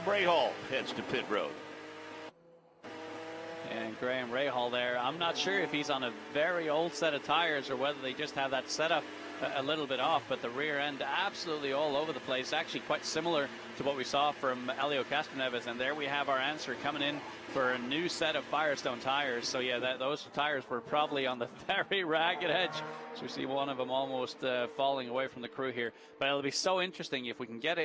Graham Rahal heads to pit road. And Graham Rahal there, I'm not sure if he's on a very old set of tires or whether they just have that setup a little bit off, but the rear end absolutely all over the place, actually quite similar to what we saw from Helio Castroneves. And there we have our answer coming in for a new set of Firestone tires. So yeah, those tires were probably on the very ragged edge. So we see one of them almost falling away from the crew here. But it'll be so interesting if we can get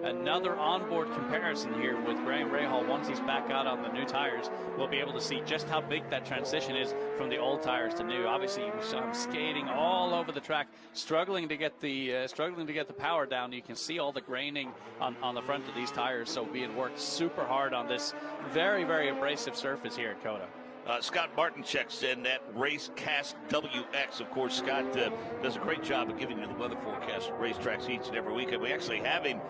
another onboard comparison here with Graham Rahal once he's back out on the new tires. We'll be able to see just how big that transition is from the old tires to new. Obviously, we saw him skating all over the track, struggling to get the power down. You can see all the graining on the front of these tires. So being worked super hard on this very, very abrasive surface here at COTA. Scott Martin checks in at Racecast WX. Of course, Scott does a great job of giving you the weather forecast at racetracks each and every weekend. We actually have him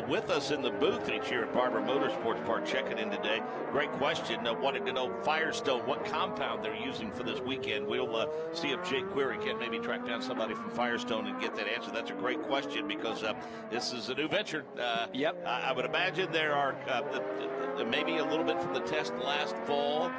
with us in the booth each year at Barber Motorsports Park checking in today. Great question. Wanted to know Firestone, what compound they're using for this weekend. We'll see if Jake Query can maybe track down somebody from Firestone and get that answer. That's a great question because this is a new venture. Yep. I would imagine there are maybe a little bit from the test last fall.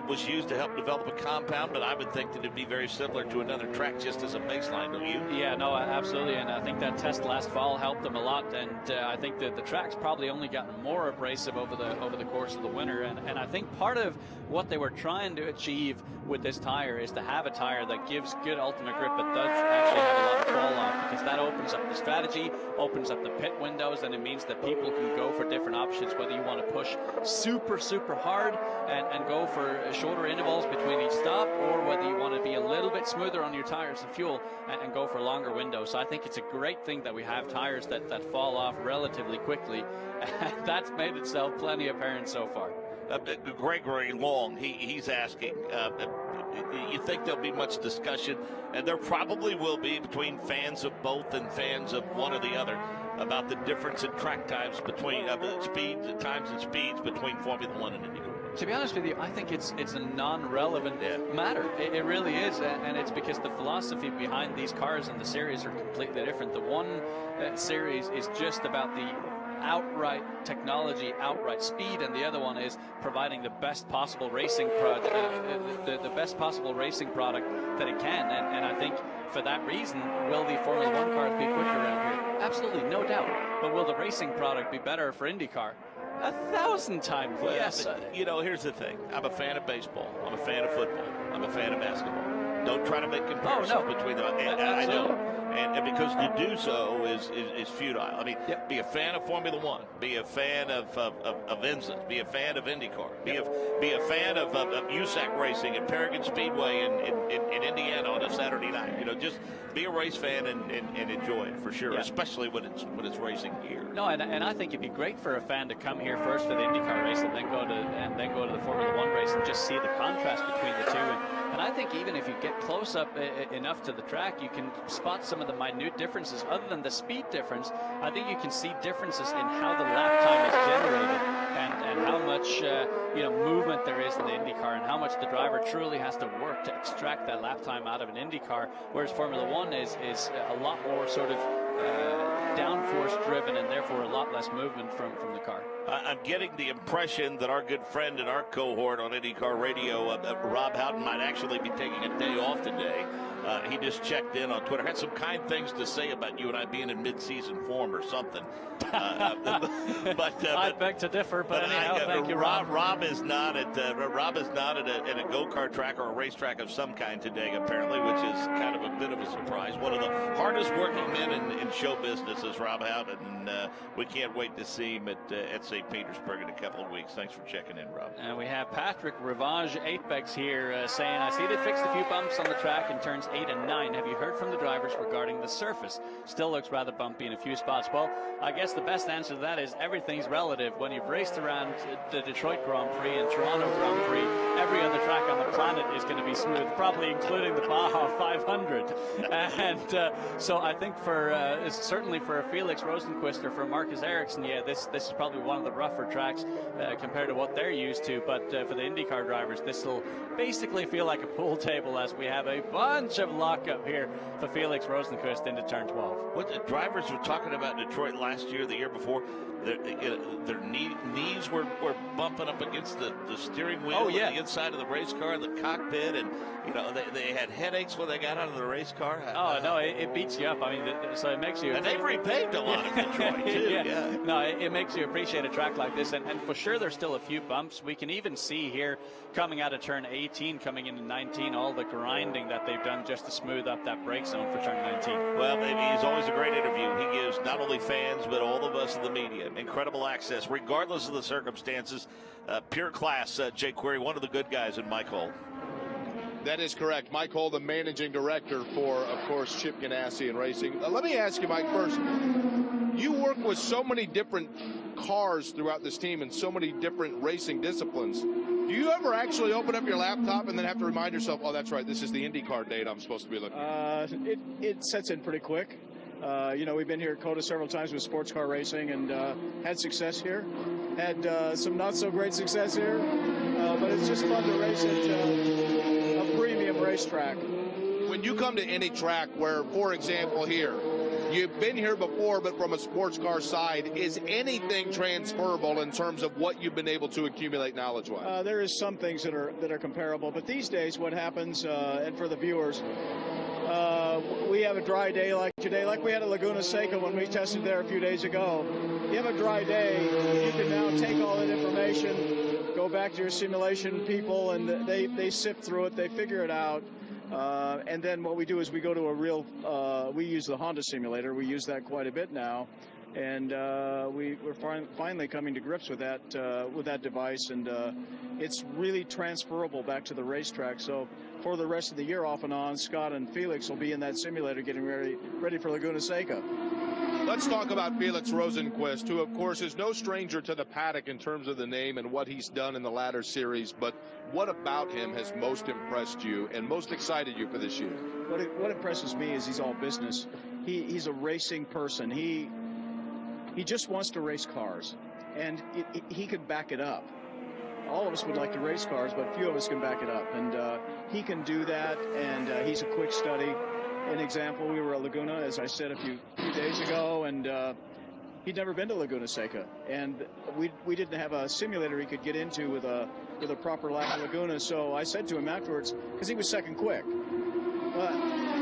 Was used to help develop a compound, but I would think that it'd be very similar to another track just as a baseline, don't you? Yeah, no, absolutely, and I think that test last fall helped them a lot, and I think that the track's probably only gotten more abrasive over the course of the winter, and I think part of what they were trying to achieve with this tire is to have a tire that gives good ultimate grip but does actually have a lot of fall off, because that opens up the strategy, opens up the pit windows, and it means that people can go for different options, whether you want to push super hard and go for shorter intervals between each stop, or whether you want to be a little bit smoother on your tires and fuel and go for longer windows. So I think it's a great thing that we have tires that fall off relatively quickly, and that's made itself plenty apparent so far. Gregory Long, he's asking, you think there'll be much discussion, and there probably will be, between fans of both and fans of one or the other, about the difference in track times between times and speeds between Formula One and IndyCar? To be honest with you, I think it's a non-relevant matter. It really is, and it's because the philosophy behind these cars and the series are completely different. The one series is just about the outright technology, outright speed, and the other one is providing the best possible racing product, the best possible racing product that it can. And I think for that reason, will the Formula One cars be quicker around here? Absolutely, no doubt. But will the racing product be better for IndyCar? 1,000 times, well, yes. You know, here's the thing. I'm a fan of baseball. I'm a fan of football. I'm a fan of basketball. Don't try to make comparisons between them. I know. And because to do so is futile. I mean, be a fan of Formula One. Be a fan of INSA. Be a fan of IndyCar. Be a fan of USAC racing at Paragon Speedway in Indiana on a Saturday night. You know, just be a race fan and enjoy it for sure, especially when it's racing here. No, and I think it'd be great for a fan to come here first for the IndyCar race and then go to the Formula One race and just see the contrast between the two. And I think even if you get close up enough to the track, you can spot some of the minute differences. Other than the speed difference, I think you can see differences in how the lap time is generated and how much movement there is in the IndyCar, and how much the driver truly has to work to extract that lap time out of an IndyCar, whereas Formula One is a lot more sort of downforce driven, and therefore a lot less movement from the car. I'm getting the impression that our good friend and our cohort on IndyCar Radio, Rob Houghton, might actually be taking a day off today. He just checked in on Twitter. Had some kind things to say about you and I being in mid-season form or something. I beg to differ, but anyhow, thank you, Rob. Rob is not at a go-kart track or a racetrack of some kind today, apparently, which is kind of a bit of a surprise. One of the hardest working men in show business is Rob Houghton, and we can't wait to see him at St. Petersburg in a couple of weeks. Thanks for checking in, Rob. And we have Patrick Rivage Apex here saying, I see they fixed a few bumps on the track in turns 8 and 9. Have you heard from the drivers regarding the surface? Still looks rather bumpy in a few spots. Well, I guess the best answer to that is everything's relative. When you've raced around the Detroit Grand Prix and Toronto Grand Prix, every other track on the planet is going to be smooth, probably including the Baja 500. And So I think for certainly for Felix Rosenqvist or for Marcus Ericsson, yeah, this is probably one of the rougher tracks compared to what they're used to. But for the IndyCar drivers, this will basically feel like a pool table as we have a bunch of lockup here for Felix Rosenqvist into turn 12. What the drivers were talking about in Detroit last year, the year before, their knees were bumping up against the steering wheel, the inside of the race car, the cockpit, and they had headaches when they got out of the race car. No, it beats you up. I mean, so it makes you. And they've repaved a lot of Detroit too. Yeah. No, it makes you appreciate a track like this, and for sure there's still a few bumps. We can even see here coming out of turn 18, coming into 19, all the grinding that they've done just to smooth up that brake zone for turn 19. Well, he's always a great interview. He gives not only fans but all of us in the media incredible access, regardless of the circumstances. Pure class, Jake Query, one of the good guys in Mike Hull. That is correct. Mike Hull, the managing director for, of course, Chip Ganassi and Racing. Let me ask you, Mike, first. You work with so many different cars throughout this team and so many different racing disciplines. Do you ever actually open up your laptop and then have to remind yourself, oh, that's right, this is the IndyCar date I'm supposed to be looking at? It sets in pretty quick. We've been here at COTA several times with sports car racing and had success here. Had some not so great success here, but it's just fun to race at a premium racetrack. When you come to any track where, for example, here, you've been here before, but from a sports car side, is anything transferable in terms of what you've been able to accumulate knowledge-wise? There is some things that are comparable, but these days what happens, and for the viewers, we have a dry day like today, like we had at Laguna Seca when we tested there a few days ago. You have a dry day, you can now take all that information, go back to your simulation people, and they sift through it, they figure it out. And then what we do is we go to a real, we use the Honda simulator. We use that quite a bit now. And we're finally coming to grips with that device. And it's really transferable back to the racetrack. So for the rest of the year, off and on, Scott and Felix will be in that simulator getting ready for Laguna Seca. Let's talk about Felix Rosenqvist, who, of course, is no stranger to the paddock in terms of the name and what he's done in the latter series. But what about him has most impressed you and most excited you for this year? What impresses me is he's all business. He's a racing person. He just wants to race cars, and he can back it up. All of us would like to race cars, but few of us can back it up. And he can do that, and he's a quick study. An example, we were at Laguna, as I said a few days ago, and he'd never been to Laguna Seca, and we didn't have a simulator he could get into with a proper lap of Laguna. So I said to him afterwards, because he was second quick,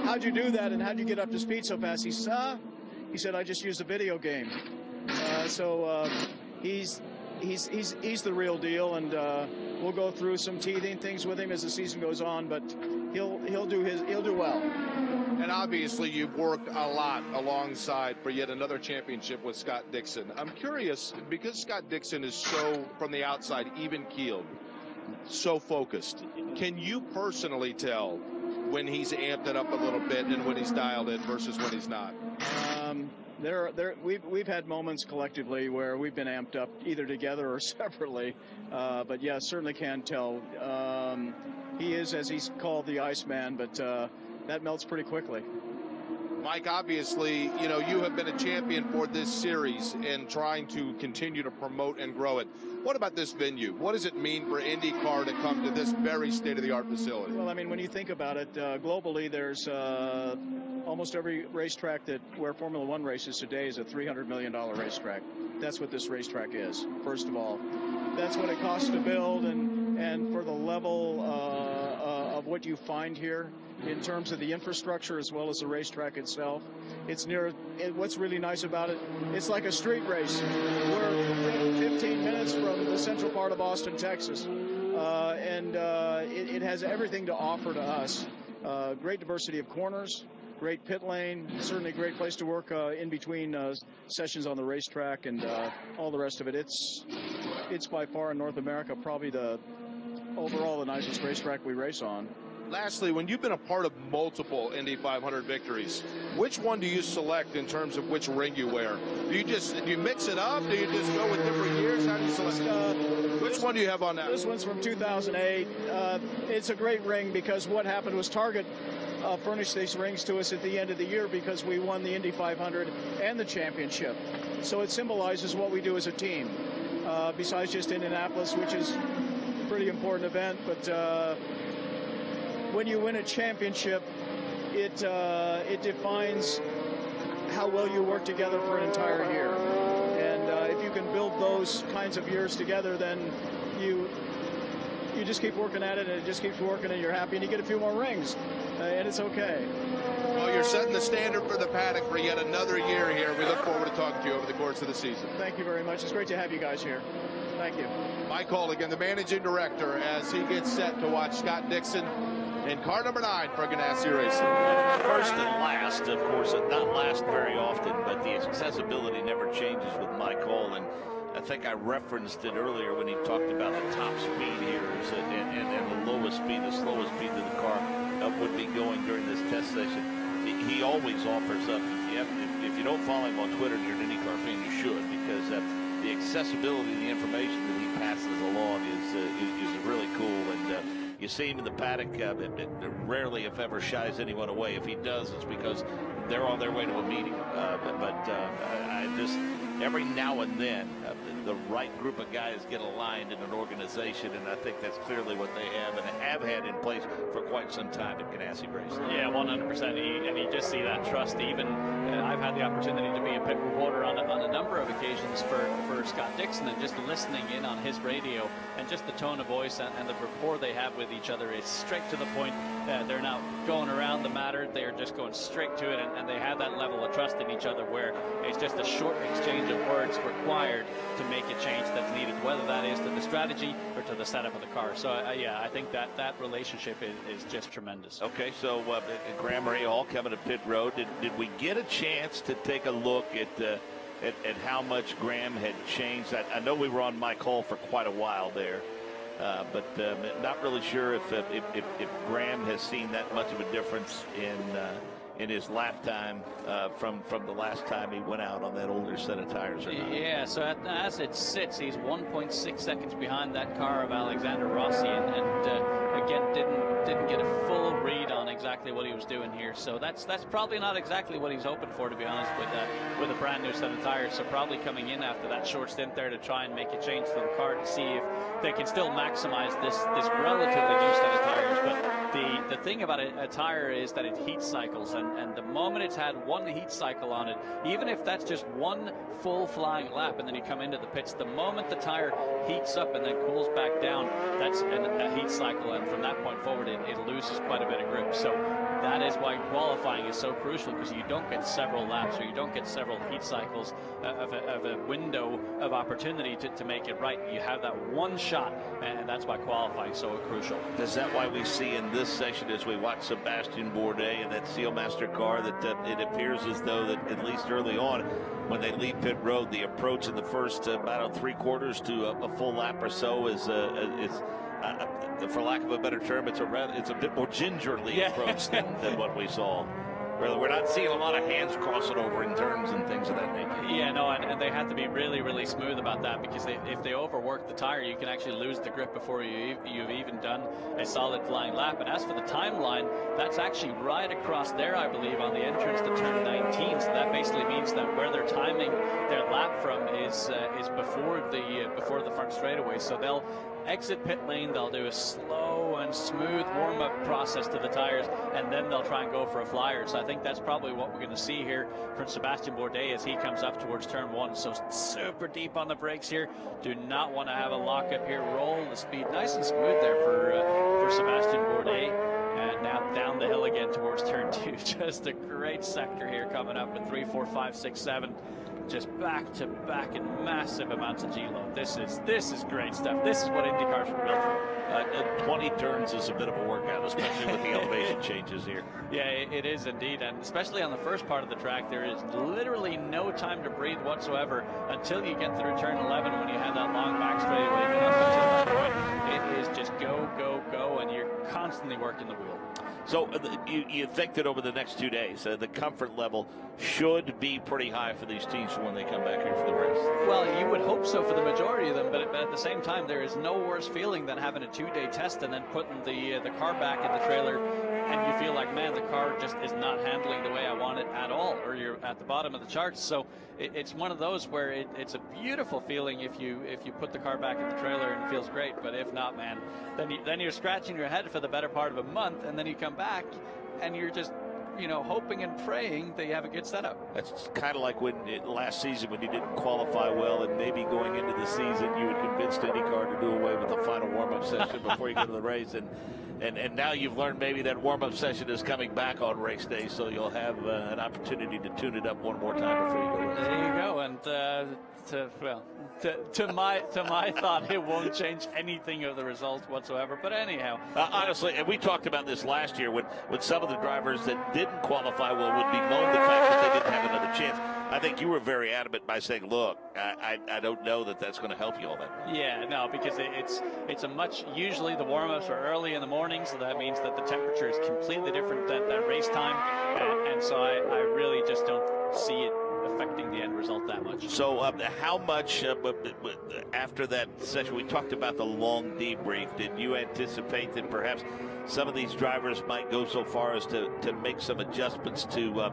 how'd you do that, and how'd you get up to speed so fast? He said, I just used a video game. He's the real deal, and we'll go through some teething things with him as the season goes on, but he'll do well. And obviously you've worked a lot alongside for yet another championship with Scott Dixon. I'm curious, because Scott Dixon is so, from the outside, even-keeled, so focused, can you personally tell when he's amped it up a little bit and when he's dialed in versus when he's not? We've had moments collectively where we've been amped up either together or separately, but yeah, certainly can tell. He is, as he's called, the Iceman, but that melts pretty quickly. Mike, obviously, you have been a champion for this series and trying to continue to promote and grow it. What about this venue? What does it mean for IndyCar to come to this very state-of-the-art facility? Well, I mean, when you think about it, globally, there's almost every racetrack where Formula One races today is a $300 million racetrack. That's what this racetrack is, first of all. That's what it costs to build, and for the level of what you find here in terms of the infrastructure as well as the racetrack itself. What's really nice about it, it's like a street race. We're 15 minutes from the central part of Austin, Texas, and it has everything to offer to us. Great diversity of corners, great pit lane, certainly a great place to work in between sessions on the racetrack, and all the rest of it. It's by far in North America probably overall the nicest racetrack we race on. Lastly, when you've been a part of multiple Indy 500 victories, which one do you select in terms of which ring you wear? Do you mix it up? Do you just go with different years? How do you select? Which one do you have on that? This one's from 2008. It's a great ring because what happened was Target furnish these rings to us at the end of the year because we won the Indy 500 and the championship. So it symbolizes what we do as a team, besides just Indianapolis, which is a pretty important event. But when you win a championship, it defines how well you work together for an entire year. And if you can build those kinds of years together, then you just keep working at it, and it just keeps working, and you're happy, and you get a few more rings, and it's okay. Well, you're setting the standard for the paddock for yet another year here. We look forward to talking to you over the course of the season. Thank you very much. It's great to have you guys here. Thank you. Mike Hall, again, the managing director, as he gets set to watch Scott Dixon in car number 9 for Ganassi Racing. First and last, of course, not last very often, but the accessibility never changes with Mike Hall. And I think I referenced it earlier when he talked about the top speed here and the lowest speed, the slowest speed that the car would be going during this test session. He always offers up, if you don't follow him on Twitter and you're an IndyCar fan, you should, because the accessibility, the information that he passes along is really cool. And you see him in the paddock, it rarely, if ever, shies anyone away. If he does, it's because they're on their way to a meeting. I just, every now and then, the right group of guys get aligned in an organization, and I think that's clearly what they have and have had in place for quite some time at Ganassi Racing. Yeah, 100%. And you just see that trust. Even I've had the opportunity to be a pit reporter on a number of occasions for Scott Dixon, and just listening in on his radio, and just the tone of voice and the rapport they have with each other is straight to the point. They're not going around the matter. They're just going straight to it, and they have that level of trust in each other where it's just a short exchange of words required to make a change that's needed, whether that is to the strategy or to the setup of the car. So yeah, I think that relationship is just tremendous. Okay, so Graham Rahal coming to pit road. Did we get a chance to take a look at how much Graham had changed? I know we were on Mike Hall for quite a while there, but not really sure if Graham has seen that much of a difference in his lap time from the last time he went out on that older set of tires or not. Yeah, so as it sits, he's 1.6 seconds behind that car of Alexander Rossi, and again didn't get a full read on exactly what he was doing here. So that's probably not exactly what he's hoping for, to be honest, with a brand new set of tires. So probably coming in after that short stint there to try and make a change to the car to see if they can still maximize this relatively new set of tires. But the thing about a tire is that it heat cycles, and the moment it's had one heat cycle on it, even if that's just one full flying lap and then you come into the pits, the moment the tire heats up and then cools back down, that's a heat cycle, and from that point forward it loses quite a bit of grip. So that is why qualifying is so crucial, because you don't get several laps or you don't get several heat cycles of a window of opportunity to make it right. You have that one shot, and that's why qualifying is so crucial. Is that why we see in this session, as we watch Sebastian Bourdais and that Sealmaster car, that it appears as though that at least early on when they leave pit road, the approach in the first about 3/4 to a full lap or so is for lack of a better term, it's a bit more gingerly approach than what we saw. We're not seeing a lot of hands crossing over in turns and things of that nature. Yeah, no, and they have to be really, really smooth about that, because if they overwork the tire, you can actually lose the grip before you've even done a solid flying lap. And as for the timeline, that's actually right across there, I believe, on the entrance to turn 19. So that basically means that where they're timing their lap from is before the front straightaway. So they'll exit pit lane, they'll do a slow and smooth warm-up process to the tires, and then they'll try and go for a flyer. So I think that's probably what we're going to see here from Sebastian Bourdais as he comes up towards turn 1. So super deep on the brakes here. Do not want to have a lockup here. Roll the speed nice and smooth there for Sebastian Bourdais. And now down the hill again towards turn 2. Just a great sector here coming up with 3, 4, 5, 6, 7. Just back to back in massive amounts of G-load. This is great stuff. This is what IndyCars were built for. 20 turns is a bit of a workout, especially with the elevation changes here. Yeah, it is indeed, and especially on the first part of the track, there is literally no time to breathe whatsoever until you get through turn 11, when you have that long back straightaway. Up until that point, it is just go, go, go, and you're constantly working the wheel. So you think that over the next 2 days, the comfort level should be pretty high for these teams when they come back here for the race? Well, you would hope so for the majority of them, but at the same time, there is no worse feeling than having a 2-day test and then putting the car back in the trailer, and you feel like, man, the car just is not handling the way I want it at all, or you're at the bottom of the charts. So it's one of those where it's a beautiful feeling if you put the car back in the trailer and it feels great, but if not, man, then you're scratching your head for the better part of a month, and then you come back and you're just hoping and praying that you have a good setup. That's kind of like last season when you didn't qualify well, and maybe going into the season you had convinced IndyCar to do away with the final warm-up session before you go to the race, and now you've learned maybe that warm-up session is coming back on race day, so you'll have an opportunity to tune it up one more time before you go. There you go, and to my thought, it won't change anything of the result whatsoever. But anyhow, honestly, and we talked about this last year when some of the drivers that didn't qualify well would bemoan the fact that they didn't have another chance. I think you were very adamant by saying, look, I don't know that that's going to help you all that much. Yeah, no, because it's a much, usually the warm-ups are early in the morning, so that means that the temperature is completely different than that race time, and so I really just don't see it affecting the end result that much. So how much after that session, we talked about the long debrief, did you anticipate that perhaps some of these drivers might go so far as to make some adjustments to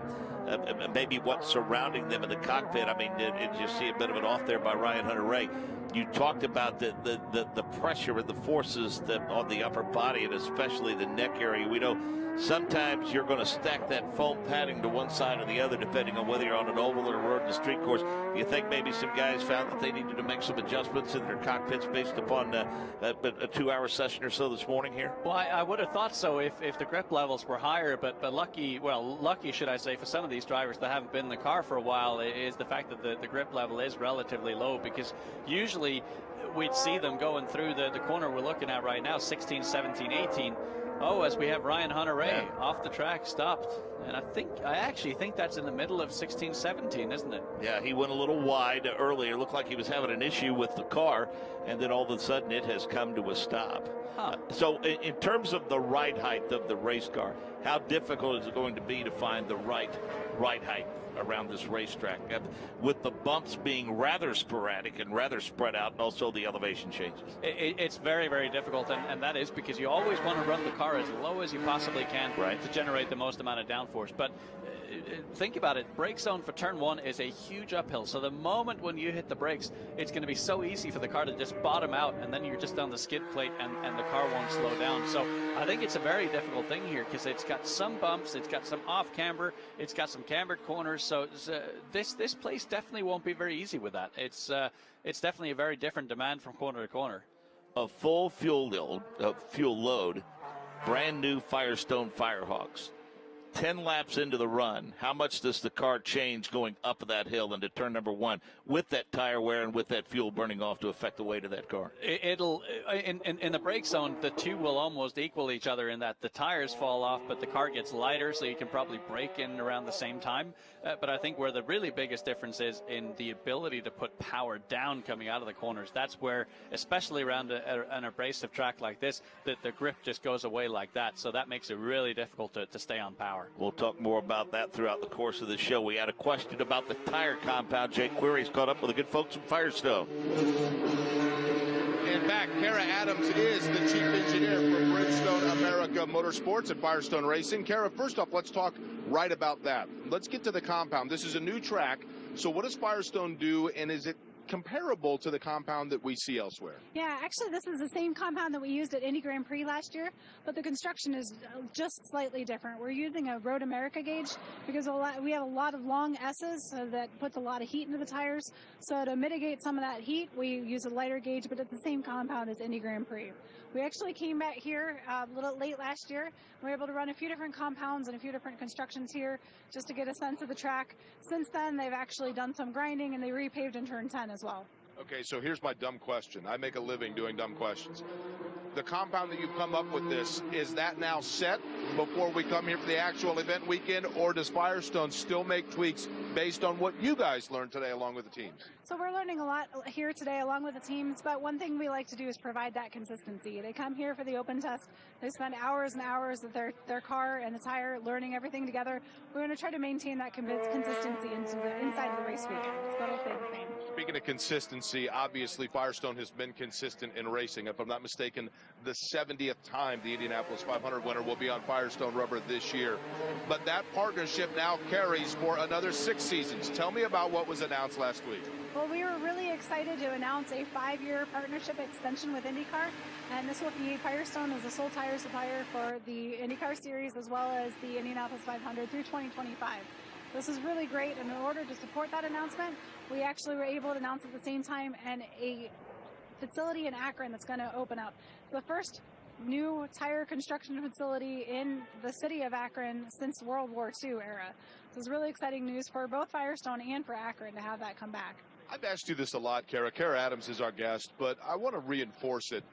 maybe what's surrounding them in the cockpit? I mean, did you see a bit of it off there by Ryan Hunter-Reay? You talked about the pressure and the forces on the upper body and especially the neck area. We know sometimes you're going to stack that foam padding to one side or the other depending on whether you're on an oval or a road and street course. Do you think maybe some guys found that they needed to make some adjustments in their cockpits based upon a 2-hour session or so this morning here? Well, I would have thought so if the grip levels were higher, but lucky should I say, for some of these drivers that haven't been in the car for a while is the fact that the grip level is relatively low, because usually we'd see them going through the corner we're looking at right now, 16, 17, 18. Oh, as we have Ryan Hunter-Reay off the track, stopped. And I actually think that's in the middle of 16, 17, isn't it? Yeah, he went a little wide earlier. Looked like he was having an issue with the car, and then all of a sudden it has come to a stop. Huh. So in terms of the ride height of the race car, how difficult is it going to be to find the right ride height around this racetrack, with the bumps being rather sporadic and rather spread out, and also the elevation changes? It's very, very difficult, and that is because you always want to run the car as low as you possibly can to generate the most amount of downforce. But think about it, brake zone for turn 1 is a huge uphill, so the moment when you hit the brakes, it's going to be so easy for the car to just bottom out, and then you're just on the skid plate and the car won't slow down. So I think it's a very difficult thing here, because it's got some bumps, it's got some off camber, it's got some cambered corners, so this place definitely won't be very easy with that. It's definitely a very different demand from corner to corner. A full fuel load, brand new Firestone Firehawks. 10 laps into the run, how much does the car change going up that hill into turn number 1 with that tire wear and with that fuel burning off to affect the weight of that car? It'll in the brake zone, the two will almost equal each other in that the tires fall off, but the car gets lighter, so you can probably brake in around the same time. But I think where the really biggest difference is in the ability to put power down coming out of the corners. That's where, especially around an abrasive track like this, the grip just goes away like that. So that makes it really difficult to stay on power. We'll talk more about that throughout the course of the show. We had a question about the tire compound. Jake Query's caught up with the good folks from Firestone. In fact, Kara Adams is the chief engineer for Bridgestone America Motorsports and Firestone Racing. Kara, first off, let's talk right about that. Let's get to the compound. This is a new track. So what does Firestone do, and is it comparable to the compound that we see elsewhere? Yeah, actually this is the same compound that we used at Indy Grand Prix last year, but the construction is just slightly different. We're using a Road America gauge because we have a lot of long S's, so that puts a lot of heat into the tires. So to mitigate some of that heat, we use a lighter gauge, but it's the same compound as Indy Grand Prix. We actually came back here a little late last year. We were able to run a few different compounds and a few different constructions here just to get a sense of the track. Since then, they've actually done some grinding, and they repaved in turn 10 as well. Okay, so here's my dumb question. I make a living doing dumb questions. The compound that you've come up with this, is that now set before we come here for the actual event weekend, or does Firestone still make tweaks based on what you guys learned today along with the teams? So we're learning a lot here today along with the teams, but one thing we like to do is provide that consistency. They come here for the open test. They spend hours and hours with their car and the tire learning everything together. We're going to try to maintain that consistency inside of the race weekend. So it'll stay the same. Speaking of consistency, obviously Firestone has been consistent in racing. If I'm not mistaken, the 70th time the Indianapolis 500 winner will be on Firestone rubber this year. But that partnership now carries for another 6 seasons. Tell me about what was announced last week. Well, we were really excited to announce a 5-year partnership extension with INDYCAR, and this will be Firestone as a sole tire supplier for the INDYCAR series as well as the Indianapolis 500 through 2025. This is really great, and in order to support that announcement, we actually were able to announce at the same time and a facility in Akron that's going to open up. The first new tire construction facility in the city of Akron since World War II era. This is really exciting news for both Firestone and for Akron to have that come back. I've asked you this a lot, Kara. Kara Adams is our guest, but I want to reinforce it.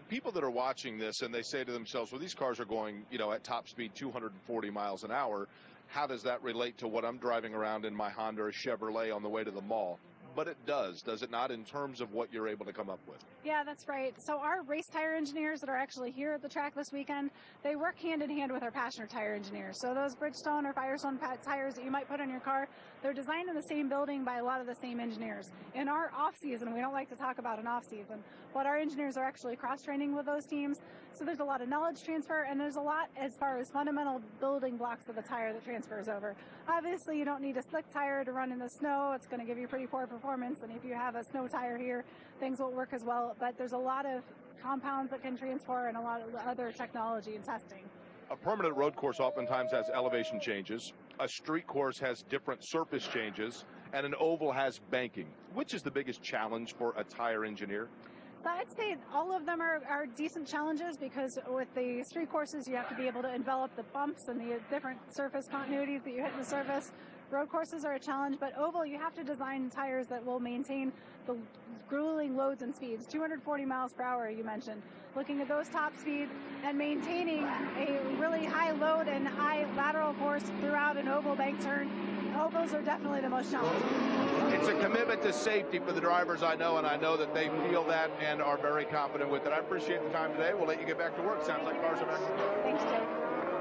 People that are watching this and they say to themselves, well, these cars are going, at top speed 240 miles an hour. How does that relate to what I'm driving around in my Honda or Chevrolet on the way to the mall? But it does it not, in terms of what you're able to come up with? Yeah, that's right. So our race tire engineers that are actually here at the track this weekend, they work hand in hand with our passenger tire engineers. So those Bridgestone or Firestone tires that you might put on your car, they're designed in the same building by a lot of the same engineers. In our off-season, we don't like to talk about an off-season, but our engineers are actually cross-training with those teams. So there's a lot of knowledge transfer, and there's a lot as far as fundamental building blocks of the tire that transfers over. Obviously, you don't need a slick tire to run in the snow. It's going to give you pretty poor performance, and if you have a snow tire here, things won't work as well. But there's a lot of compounds that can transfer and a lot of other technology and testing. A permanent road course oftentimes has elevation changes. A street course has different surface changes, and an oval has banking. Which is the biggest challenge for a tire engineer? So I'd say all of them are decent challenges, because with the street courses, you have to be able to envelop the bumps and the different surface continuities that you hit in the surface. Road courses are a challenge, but oval, you have to design tires that will maintain the grueling loads and speeds. 240 miles per hour, you mentioned. Looking at those top speeds and maintaining a really high load and high lateral force throughout an oval bank turn, ovals are definitely the most challenging. It's a commitment to safety for the drivers, I know, and I know that they feel that and are very confident with it. I appreciate the time today. We'll let you get back to work. Sounds like cars are back to work. Thanks, Joe.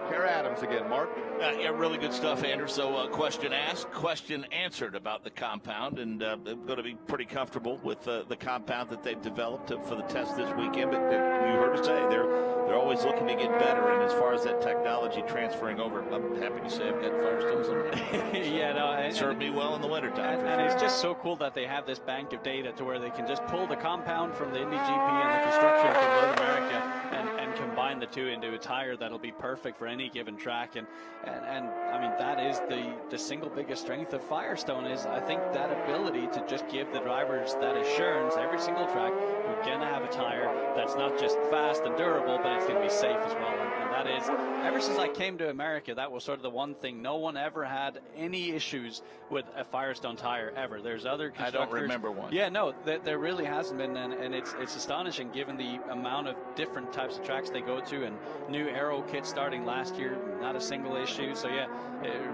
Kara Adams again. Mark? Yeah, really good stuff, Andrew. So question asked, question answered about the compound, and they're going to be pretty comfortable with the compound that they've developed for the test this weekend. But you heard us say they're always looking to get better, and as far as that technology transferring over, I'm happy to say I've got Firestones on it. Yeah, no, it served me well in the wintertime. And it's just so cool that they have this bank of data to where they can just pull the compound from the Indy GP and the construction from North America and combine the two into a tire that'll be perfect for any given track. And I mean, that is the single biggest strength of Firestone, is I think that ability to just give the drivers that assurance every single track, we're going to have a tire that's not just fast and durable, but it's going to be safe as well. And that is, ever since I came to America, that was sort of the one thing. No one ever had any issues with a Firestone tire ever. There's other constructors. I don't remember one. Yeah, no, there really hasn't been, and it's astonishing given the amount of different types of tracks they go to, and new aero kits starting last year, not a single issue. So yeah,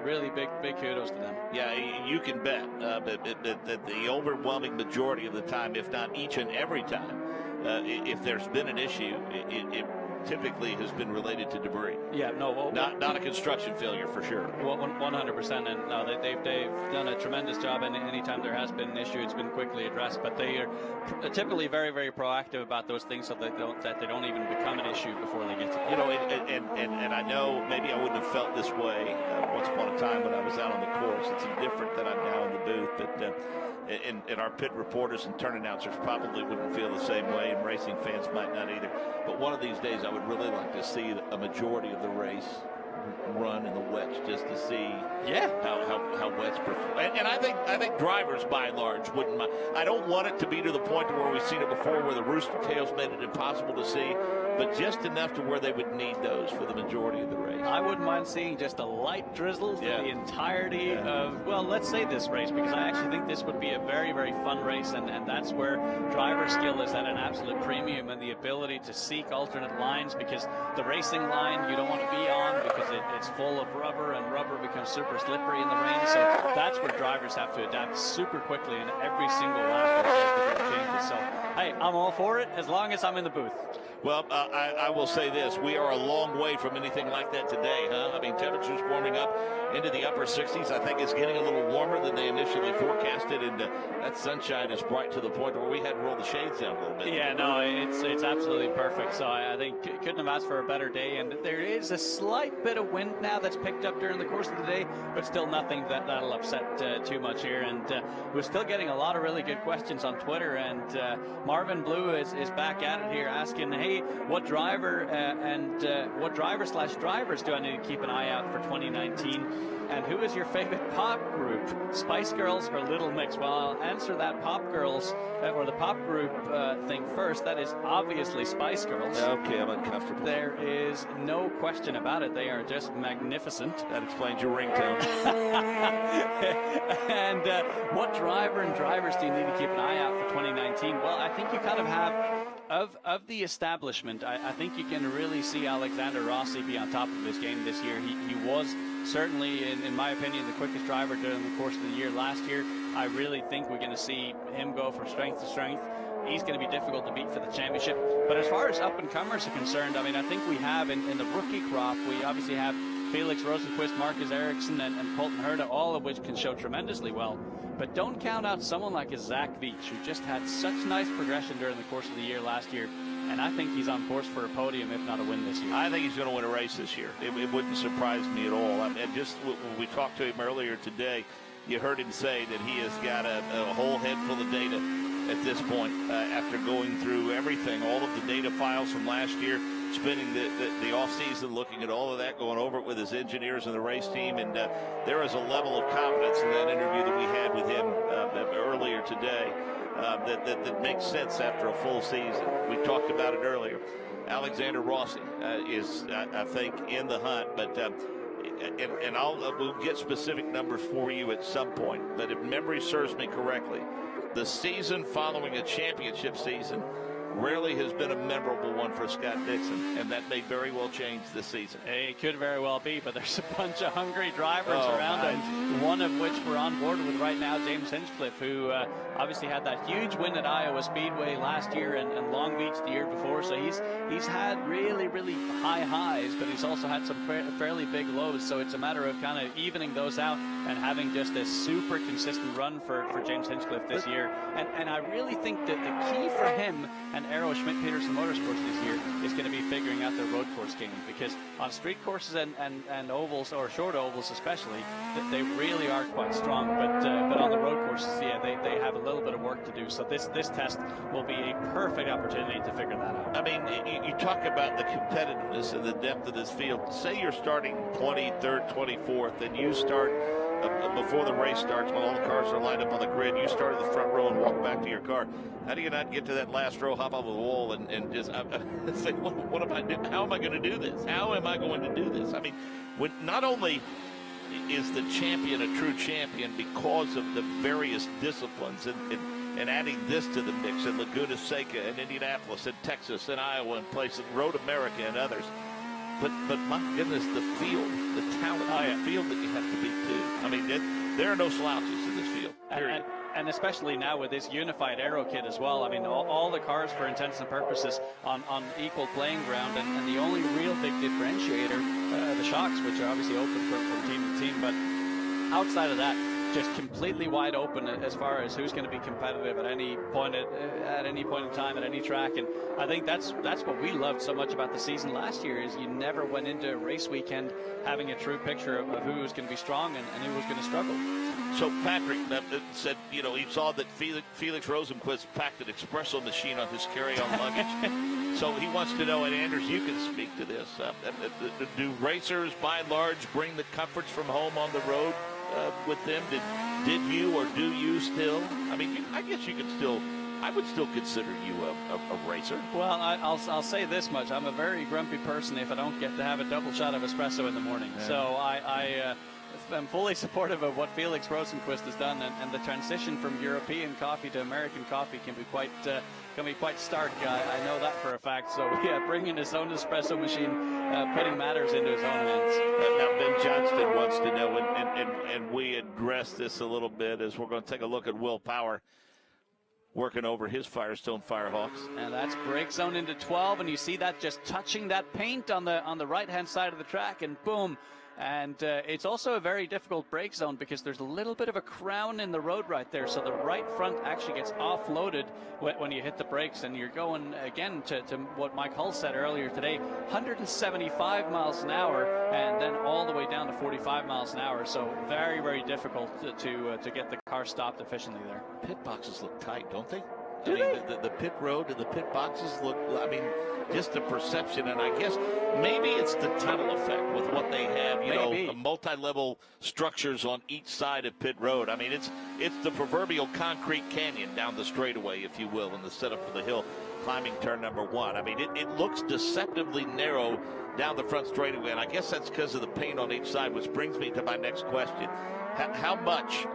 really big kudos to them. Yeah, you can bet that the overwhelming majority of the time, if not each and every time, if there's been an issue, it typically has been related to debris. Yeah, no, not a construction failure for sure. 100%, and no, they've done a tremendous job. And anytime there has been an issue, it's been quickly addressed. But they are typically very, very proactive about those things, so that they don't even become an issue before they get to them. You know, and I know maybe I wouldn't have felt this way once upon a time when I was out on the course. It's different than I'm now in the booth, but. And our pit reporters and turn announcers probably wouldn't feel the same way, and racing fans might not either. But one of these days, I would really like to see a majority of the race run in the wets, just to see how wets perform. And I think drivers, by and large, wouldn't mind. I don't want it to be to the point where we've seen it before, where the rooster tails made it impossible to see. but just enough to where they would need those for the majority of the race. I wouldn't mind seeing just a light drizzle for the entirety of, well, let's say this race, because I actually think this would be a very, very fun race, and that's where driver skill is at an absolute premium, and the ability to seek alternate lines, because the racing line you don't want to be on because it's full of rubber, and rubber becomes super slippery in the rain. So that's where drivers have to adapt super quickly, and every single lap there's changes. So hey, I'm all for it as long as I'm in the booth. Well, I will say this. We are a long way from anything like that today, huh? I mean, temperatures warming up into the upper 60s. I think it's getting a little warmer than they initially forecasted, and that sunshine is bright to the point where we had to roll the shades down a little bit. Yeah, no, it's absolutely perfect. So I think couldn't have asked for a better day, and there is a slight bit of wind now that's picked up during the course of the day, but still nothing that'll upset too much here. And we're still getting a lot of really good questions on Twitter, and Marvin Blue is back at it here asking, hey, what driver what driver/drivers do I need to keep an eye out for 2019? And who is your favorite pop group, Spice Girls or Little Mix? Well, I'll answer that pop girls or the pop group thing first. That is obviously Spice Girls. Okay, I'm uncomfortable. There is no question about it. They are just magnificent. That explains your ringtone. And what driver and drivers do you need to keep an eye out for 2019? Well, I think you kind of have, of the establishment, I think you can really see Alexander Rossi be on top of his game this year. He was certainly, in my opinion, the quickest driver during the course of the year last year. I really think we're going to see him go from strength to strength. He's going to be difficult to beat for the championship. But as far as up-and-comers are concerned, I mean, I think we have in the rookie crop, we obviously have Felix Rosenqvist, Marcus Ericsson, and Colton Herta, all of which can show tremendously well. But don't count out someone like a Zach Veach, who just had such nice progression during the course of the year last year. And I think he's on course for a podium, if not a win this year. I think he's going to win a race this year. It wouldn't surprise me at all. I mean, just when we talked to him earlier today, you heard him say that he has got a whole head full of data at this point after going through everything, all of the data files from last year, spending the offseason looking at all of that, going over it with his engineers and the race team. And there is a level of confidence in that interview that we had with him earlier today that makes sense after a full season. We talked about it earlier. Alexander Rossi is, I think, in the hunt, but we'll get specific numbers for you at some point. But if memory serves me correctly, the season following a championship season rarely has been a memorable one for Scott Dixon, and that may very well change this season. It could very well be, but there's a bunch of hungry drivers around him, one of which we're on board with right now, James Hinchcliffe, who obviously had that huge win at Iowa Speedway last year and Long Beach the year before, so he's had really, really high highs, but he's also had some fairly big lows, so it's a matter of kind of evening those out and having just a super consistent run for James Hinchcliffe this year. And I really think that the key for him and Aero Schmidt-Peterson Motorsports this year is going to be figuring out their road course game, because on street courses and ovals, or short ovals especially, they really are quite strong, but on the road courses, yeah, they have a little bit of work to do. So this test will be a perfect opportunity to figure that out. I mean, you talk about the competitiveness and the depth of this field. Say you're starting 23rd, 24th, and you start before the race starts, when all the cars are lined up on the grid, you start at the front row and walk back to your car. How do you not get to that last row, hop off the wall, and just say, what am I doing? How am I going to do this? How am I going to do this? I mean, when not only is the champion a true champion because of the various disciplines and adding this to the mix in Laguna Seca and Indianapolis and Texas and Iowa and places, Road America and others. But my goodness, the field, the talent, the field that you have to beat too. I mean, there are no slouches in this field. Period. And especially now with this unified aero kit as well. I mean, all the cars for intents and purposes on equal playing ground, and the only real big differentiator, the shocks, which are obviously open from team to team. But outside of that, just completely wide open as far as who's going to be competitive at any point in time at any track. And I think that's what we loved so much about the season last year, is you never went into a race weekend having a true picture of who was going to be strong and who was going to struggle. So Patrick said, he saw that Felix Rosenqvist packed an espresso machine on his carry-on luggage. So he wants to know, and Anders, you can speak to this. Do racers, by and large, bring the comforts from home on the road with them? Did you or do you still? I mean, I guess you could still I would still consider you a racer. Well, I'll say this much. I'm a very grumpy person if I don't get to have a double shot of espresso in the morning. Yeah. So I'm fully supportive of what Felix Rosenqvist has done, and the transition from European coffee to American coffee can be quite stark. I know that for a fact. So yeah, bringing his own espresso machine, putting matters into his own hands. Now Ben Johnston wants to know, and we addressed this a little bit as we're going to take a look at Will Power working over his Firestone Firehawks. And that's brake zone into 12, and you see that just touching that paint on the right-hand side of the track, and boom. And it's also a very difficult brake zone because there's a little bit of a crown in the road right there. So the right front actually gets offloaded when you hit the brakes. And you're going, again, to what Mike Hull said earlier today, 175 miles an hour and then all the way down to 45 miles an hour. So very, very difficult to get the car stopped efficiently there. Pit boxes look tight, don't they? Do they? The pit road and the pit boxes look, I mean, just the perception, and I guess maybe it's the tunnel effect with what they have, you know, the multi-level structures on each side of pit road. I mean, it's the proverbial concrete canyon down the straightaway, if you will, in the setup for the hill, climbing turn number 1. I mean, it looks deceptively narrow down the front straightaway, and I guess that's because of the paint on each side, which brings me to my next question. How much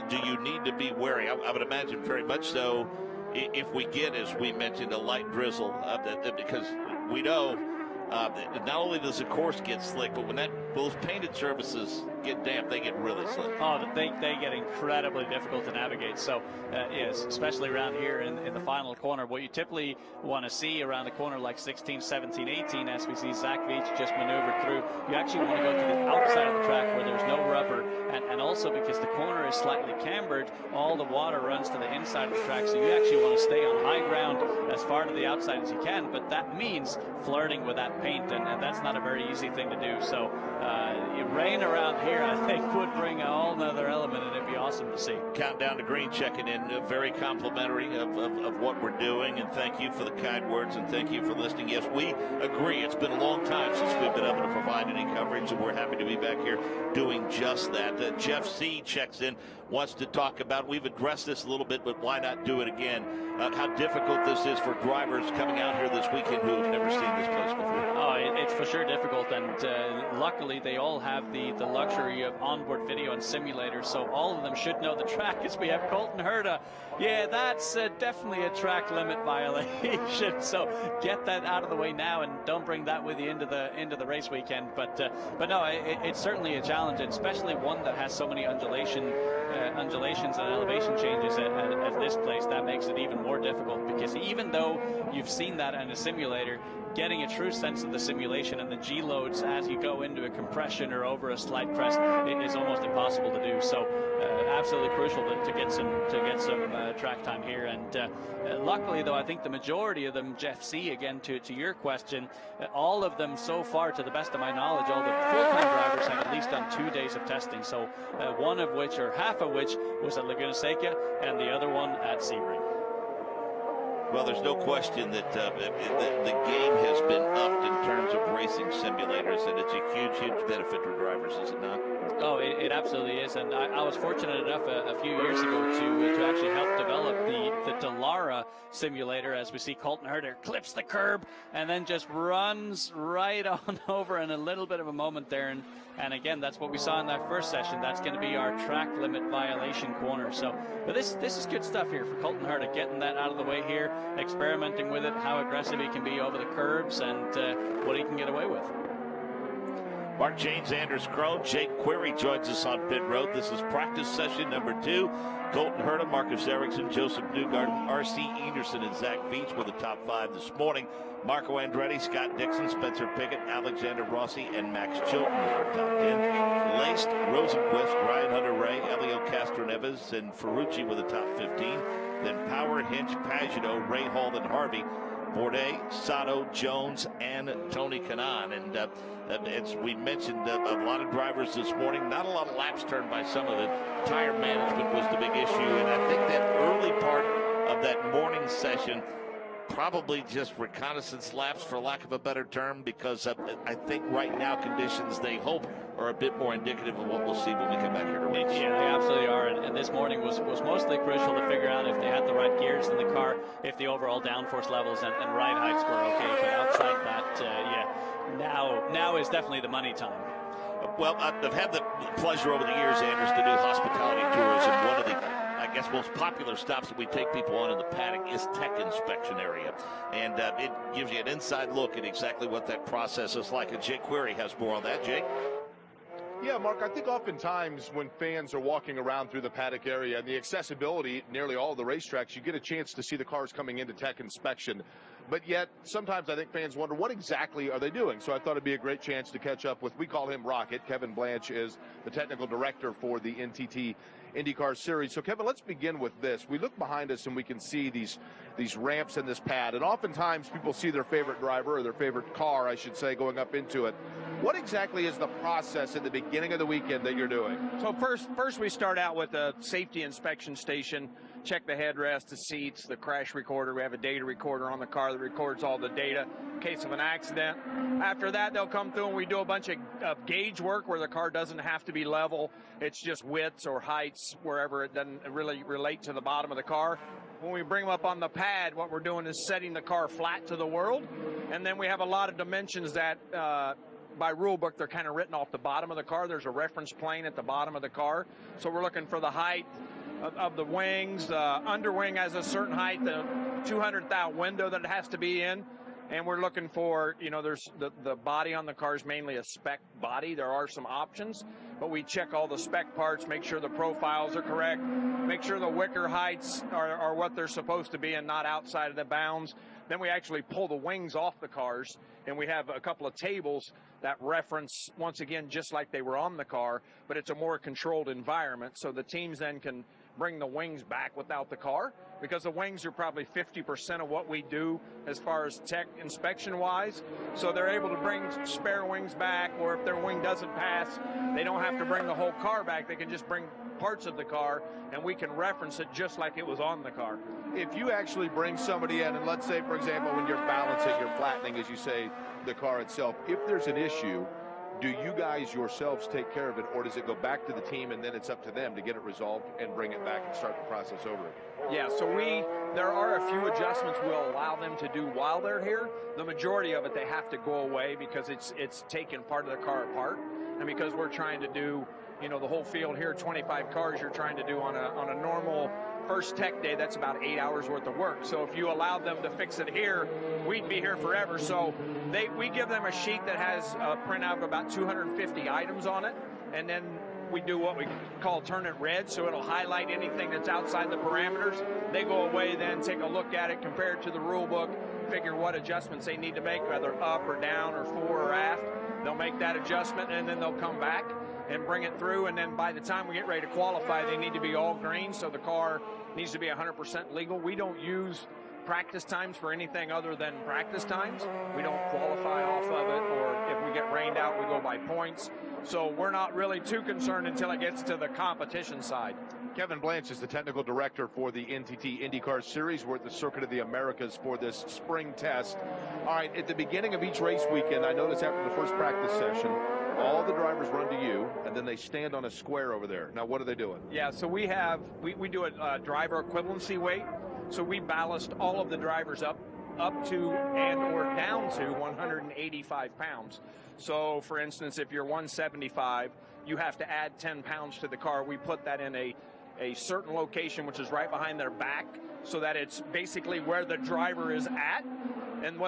do you need to be wary? I would imagine very much so if we get, as we mentioned, a light drizzle, because we know not only does the course get slick, but when those painted surfaces get damp, they get really slick. Oh, they get incredibly difficult to navigate. So, yes, especially around here in the final corner, what you typically want to see around a corner like 16, 17, 18, as we see Zach Veach just maneuver through, you actually want to go to the outside of the track where there's no rubber, and also because the corner is slightly cambered, all the water runs to the inside of the track, so you actually want to stay on high ground as far to the outside as you can, but that means flirting with that paint, and that's not a very easy thing to do. So rain around here, I think, would bring a whole nother element, and it'd be awesome to see. Countdown to green checking in, very complimentary of what we're doing, and thank you for the kind words, and thank you for listening. Yes, we agree. It's been a long time since we've been able to provide any coverage, and we're happy to be back here doing just that. Jeff C. checks in, wants to talk about, we've addressed this a little bit, but why not do it again, how difficult this is for drivers coming out here this weekend who have never seen this place before. Oh, it's for sure difficult, and luckily they all have the luxury of onboard video and simulators, so all of them should know the track. As we have Colton Herta, yeah, that's definitely a track limit violation. So get that out of the way now, and don't bring that with you into the race weekend. But no, it's certainly a challenge, and especially one that has so many undulations and elevation changes at this place. That makes it even more difficult, because even though you've seen that in a simulator, getting a true sense of the simulation and the G loads as you go into a compression or over a slight crest is almost impossible to do. So absolutely crucial to get some track time here. And luckily, though, I think the majority of them, Jeff C., again to your question, all of them so far, to the best of my knowledge, all the full-time drivers have at least done 2 days of testing. So one of which, or half of which, was at Laguna Seca, and the other one at Sebring. Well, there's no question that the game has been upped in terms of racing simulators, and it's a huge, huge benefit for drivers, is it not? Oh, it absolutely is, and I was fortunate enough a few years ago to actually help develop the Dallara simulator, as we see Colton Herta clips the curb and then just runs right on over in a little bit of a moment there, and again, that's what we saw in that first session. That's going to be our track limit violation corner. So, but this is good stuff here for Colton Herta, getting that out of the way here, experimenting with it, how aggressive he can be over the curbs, and what he can get away with. Mark James, Anders Krone, Jake Query joins us on pit road. This is practice session number 2. Colton Herta, Marcus Ericsson, Joseph Newgarden, R.C. Anderson, and Zach Veach were the top 5 this morning. Marco Andretti, Scott Dixon, Spencer Pickett, Alexander Rossi, and Max Chilton were top 10. Laced, Rosenqvist, Ryan Hunter-Ray, Elio Castroneves, and Ferrucci were the top 15. Then Power, Hinch, Pagano, Ray Hall, and Harvey. Bourdais, Sato, Jones, and Tony Kanaan. And as we mentioned, a lot of drivers this morning, not a lot of laps turned by some of it. Tire management was the big issue, and I think that early part of that morning session probably just reconnaissance laps, for lack of a better term, because I think right now conditions, they hope, are a bit more indicative of what we'll see when we come back here to race. Yeah, they absolutely are. And this morning was mostly crucial to figure out if they had the right gears in the car, if the overall downforce levels and ride heights were okay. But outside that, now is definitely the money time. Well, I've had the pleasure over the years, Anders, to do hospitality tours, and one of the, I guess, most popular stops that we take people on in the paddock is tech inspection area. And it gives you an inside look at exactly what that process is like. And Jake Query has more on that. Jake? Yeah, Mark, I think oftentimes when fans are walking around through the paddock area and the accessibility, nearly all the racetracks, you get a chance to see the cars coming into tech inspection. But yet, sometimes I think fans wonder, what exactly are they doing? So I thought it'd be a great chance to catch up with, we call him Rocket. Kevin Blanche is the technical director for the NTT IndyCar Series. So, Kevin, let's begin with this. We look behind us and we can see these ramps in this pad. And oftentimes people see their favorite driver, or their favorite car, I should say, going up into it. What exactly is the process at the beginning of the weekend that you're doing? So first we start out with a safety inspection station, check the headrest, the seats, the crash recorder. We have a data recorder on the car that records all the data in case of an accident. After that, they'll come through and we do a bunch of gauge work where the car doesn't have to be level. It's just widths or heights wherever it doesn't really relate to the bottom of the car. When we bring them up on the pad, what we're doing is setting the car flat to the world. And then we have a lot of dimensions that by rule book, they're kind of written off the bottom of the car. There's a reference plane at the bottom of the car. So we're looking for the height of the wings. The underwing has a certain height, the 200th window that it has to be in. And we're looking for, there's the body on the car is mainly a spec body. There are some options, but we check all the spec parts, make sure the profiles are correct, make sure the wicker heights are what they're supposed to be and not outside of the bounds. Then we actually pull the wings off the cars, and we have a couple of tables that reference, once again, just like they were on the car, but it's a more controlled environment. So the teams then can bring the wings back without the car, because the wings are probably 50% of what we do as far as tech inspection wise. So they're able to bring spare wings back, or if their wing doesn't pass, they don't have to bring the whole car back. They can just bring parts of the car, and we can reference it just like it was on the car. If you actually bring somebody in, and let's say, for example, when you're balancing, you're flattening, as you say, the car itself, if there's an issue, do you guys yourselves take care of it, or does it go back to the team and then it's up to them to get it resolved and bring it back and start the process over again? Yeah, so there are a few adjustments we'll allow them to do while they're here. The majority of it, they have to go away because it's taken part of the car apart, and because we're trying to do, the whole field here, 25 cars you're trying to do on a normal first tech day, that's about 8 hours worth of work. So if you allowed them to fix it here, we'd be here forever. So we give them a sheet that has a printout of about 250 items on it, and then we do what we call turn it red, so it'll highlight anything that's outside the parameters. They go away then, take a look at it, compare it to the rule book, figure what adjustments they need to make, whether up or down or fore or aft. They'll make that adjustment, and then they'll come back and bring it through, and then by the time we get ready to qualify, they need to be all green, so the car needs to be 100% legal. We don't use practice times for anything other than practice times. We don't qualify off of it, or if we get rained out, we go by points. So we're not really too concerned until it gets to the competition side. Kevin Blanche is the technical director for the NTT IndyCar Series. We're at the Circuit of the Americas for this spring test. All right, at the beginning of each race weekend, I noticed after the first practice session, all the drivers run to you, and then they stand on a square over there. Now, what are they doing? Yeah, so we do a driver equivalency weight. So we ballast all of the drivers up to and or down to 185 pounds. So, for instance, if you're 175, you have to add 10 pounds to the car. We put that in a certain location, which is right behind their back, so that it's basically where the driver is at. And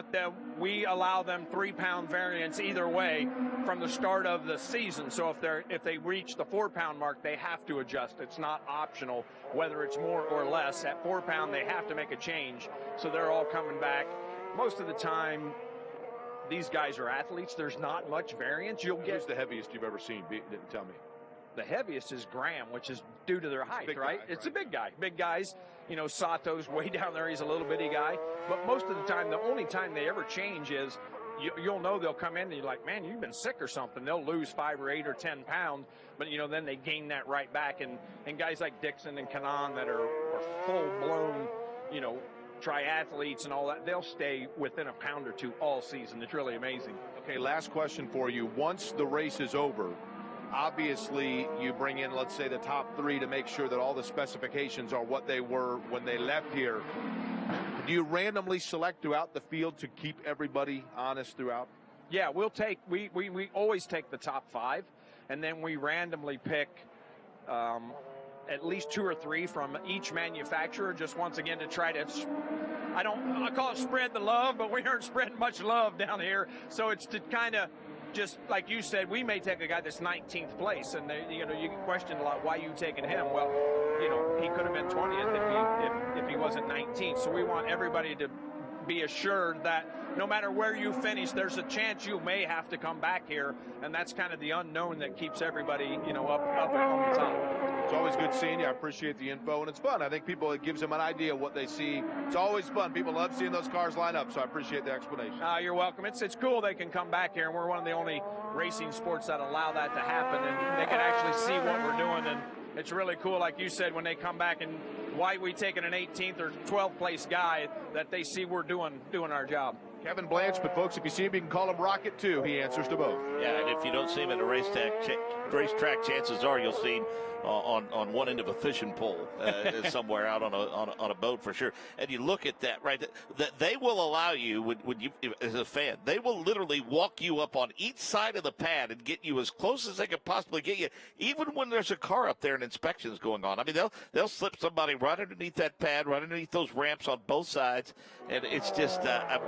we allow them 3-pound variance either way from the start of the season. So if they reach the 4-pound mark, they have to adjust. It's not optional whether it's more or less. At 4-pound, they have to make a change. So they're all coming back. Most of the time, these guys are athletes. There's not much variance. Who's the heaviest you've ever seen? Didn't tell me. The heaviest is Graham, which is due to their height, right? It's a big guy. Big guys. Sato's way down there. He's a little bitty guy. But most of the time, the only time they ever change is you'll know they'll come in and you're like, man, you've been sick or something. They'll lose 5 or 8 or 10 pounds, but then they gain that right back. And guys like Dixon and Kanan that are full blown, triathletes and all that, they'll stay within a pound or two all season. It's really amazing. Okay, last question for you. Once the race is over, obviously you bring in, let's say, the top 3 to make sure that all the specifications are what they were when they left here. Do you randomly select throughout the field to keep everybody honest throughout? Yeah, we always take the top 5, and then we randomly pick at least 2 or 3 from each manufacturer, just once again to try to, I call it spread the love, but we aren't spreading much love down here. So it's to kind of, just like you said, we may take a guy that's 19th place, and you can question a lot, why you taking him? Well, he could have been 20th if he wasn't 19th. So we want everybody to be assured that no matter where you finish, there's a chance you may have to come back here, and that's kind of the unknown that keeps everybody, up on the top. It's always good seeing you. I appreciate the info, and it's fun. I think it gives them an idea of what they see. It's always fun. People love seeing those cars line up, so I appreciate the explanation. You're welcome. It's cool they can come back here, and we're one of the only racing sports that allow that to happen, and they can actually see what we're doing, and it's really cool, like you said, when they come back and why we taking an 18th or 12th place guy, that they see we're doing our job. Kevin Blanche, but folks, if you see him, you can call him Rocket too. He answers to both. Yeah, and if you don't see him at a racetrack, chances are you'll see him on one end of a fishing pole somewhere out on a boat for sure. And you look at that, right? That they will allow you, when you, as a fan, they will literally walk you up on each side of the pad and get you as close as they could possibly get you, even when there's a car up there and inspections going on. I mean, they'll slip somebody right underneath that pad, right underneath those ramps on both sides, and it's just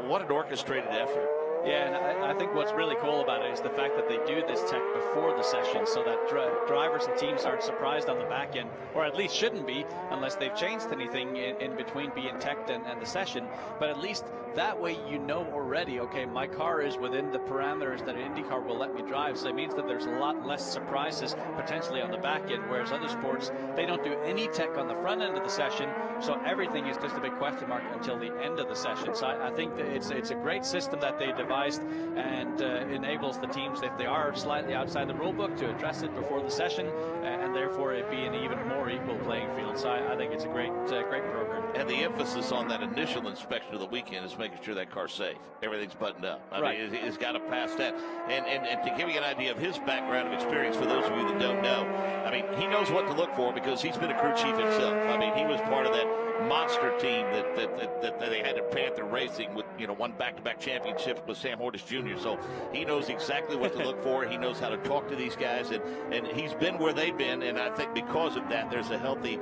what an orchestrated effort. Yeah, and I think what's really cool about it is the fact that they do this tech before the session so that drivers and teams aren't surprised on the back end, or at least shouldn't be, unless they've changed anything in between being teched and the session. But at least that way you know already, okay, my car is within the parameters that IndyCar will let me drive, so it means that there's a lot less surprises potentially on the back end, whereas other sports, they don't do any tech on the front end of the session, so everything is just a big question mark until the end of the session. So I think that it's a great system that they devised, and enables the teams, if they are slightly outside the rule book, to address it before the session, and therefore it be an even more equal playing field. So I think it's a great program. And the emphasis on that initial inspection of the weekend is making sure that car's safe. Everything's buttoned up. I mean, he's got to pass that. And to give you an idea of his background of experience, for those of you that don't know, I mean, he knows what to look for because he's been a crew chief himself. I mean, he was part of that monster team that they had at Panther Racing with, won back-to-back championships with Sam Hornish Jr. So he knows exactly what to look for. He knows how to talk to these guys, and he's been where they've been, and I think because of that, there's a healthy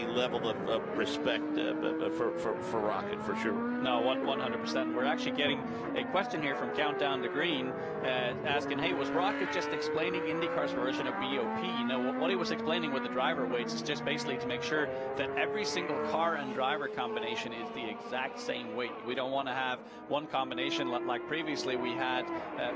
level of respect for Rocket, for sure. No, 100%. We're actually getting a question here from Countdown to Green asking, hey, was Rocket just explaining IndyCar's version of BOP? What he was explaining with the driver weights is just basically to make sure that every single car and driver combination is the exact same weight. We don't want to have one combination like previously we had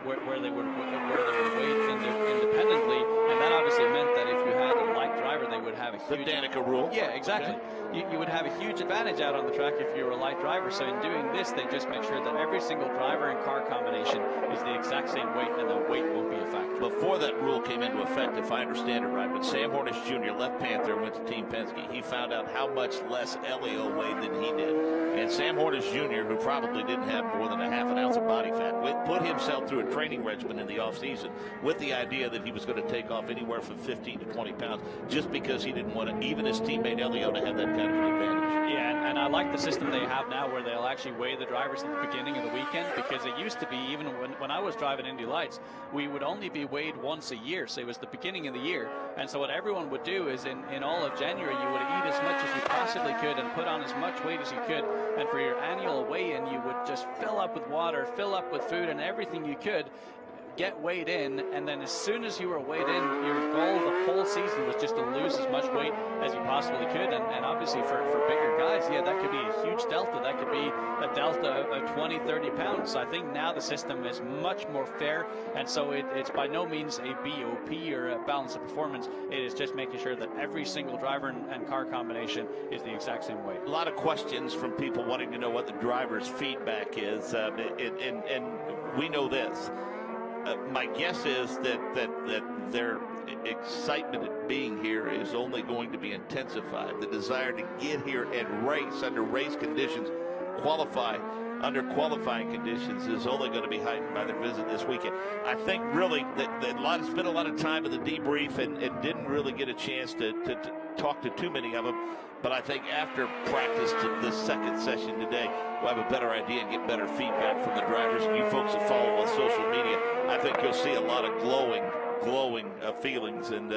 where they would weighed independently, and that obviously meant that if you had a light driver, they would have a huge... The Danica rule. Yeah, exactly. Okay. You would have a huge advantage out on the track if you were a light driver. So in doing this, they just make sure that every single driver and car combination is the exact same weight, and the weight won't be a factor. Before that rule came into effect, if I understand it right, when Sam Hornish Jr. left Panther and went to Team Penske, he found out how much less Elio weighed than he did. And Sam Hornish Jr., who probably didn't have more than a half an ounce of body fat, put himself through a training regimen in the offseason with the idea that he was going to take off anywhere from 15 to 20 pounds just because he didn't want even his teammate Elio to have that kind of an advantage. Yeah, and I like the system they have now where they'll actually weigh the drivers at the beginning of the weekend, because it used to be, even when I was driving Indy Lights, we would only be weighed once a year, so it was the beginning of the year. And so what everyone would do is in all of January, you would eat as much as you possibly could and put on as much weight as you could, and for your annual weigh-in, you would just fill up with water, fill up with food and everything you could, get weighed in, and then as soon as you were weighed in, your goal the whole season was just to lose as much weight as you possibly could. And obviously for bigger guys, yeah, that could be a huge delta. That could be a delta of 20, 30 pounds. So I think now the system is much more fair, and so it's by no means a BOP or a balance of performance. It is just making sure that every single driver and car combination is the exact same weight. A lot of questions from people wanting to know what the driver's feedback is, and we know this. My guess is that excitement at being here is only going to be intensified. The desire to get here and race under race conditions, qualify under qualifying conditions, is only going to be heightened by their visit this weekend. I think really that spent a lot of time in the debrief and didn't really get a chance to talk to too many of them. But I think after practice to the second session today, we'll have a better idea and get better feedback from the drivers. And you folks that follow on social media, I think you'll see a lot of glowing feelings and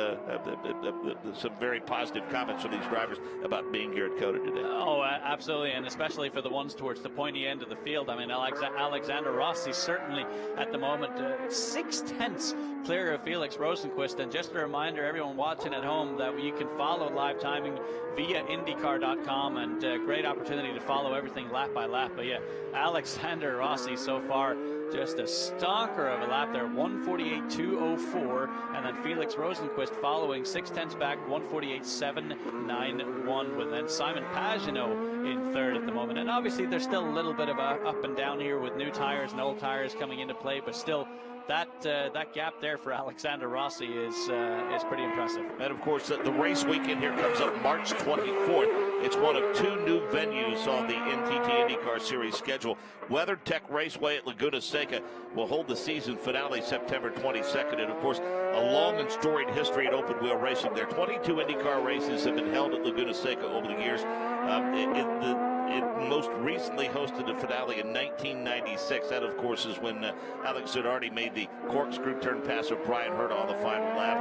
some very positive comments from these drivers about being here at COTA today. Oh, absolutely, and especially for the ones towards the pointy end of the field. I mean, Alexander Rossi certainly at the moment 6/10 clear of Felix Rosenqvist. And just a reminder, everyone watching at home, that you can follow live timing via INDYCAR.com, and great opportunity to follow everything lap by lap. But yeah, Alexander Rossi so far, just a stonker of a lap there, 148.204, and then Felix Rosenqvist following 6/10 back, 148.791, with then Simon Pagenaud in third at the moment. And obviously there's still a little bit of a up and down here with new tires and old tires coming into play, but still that gap there for Alexander Rossi is pretty impressive. And of course, the race weekend here comes up March 24th. It's one of two new venues on the NTT IndyCar Series schedule. WeatherTech Raceway at Laguna Seca will hold the season finale September 22nd. And of course, a long and storied history in open wheel racing there. 22 IndyCar races have been held at Laguna Seca over the years. It most recently hosted a finale in 1996. That, of course, is when Alex Zanardi made the corkscrew turn pass of Brian Herta on the final lap.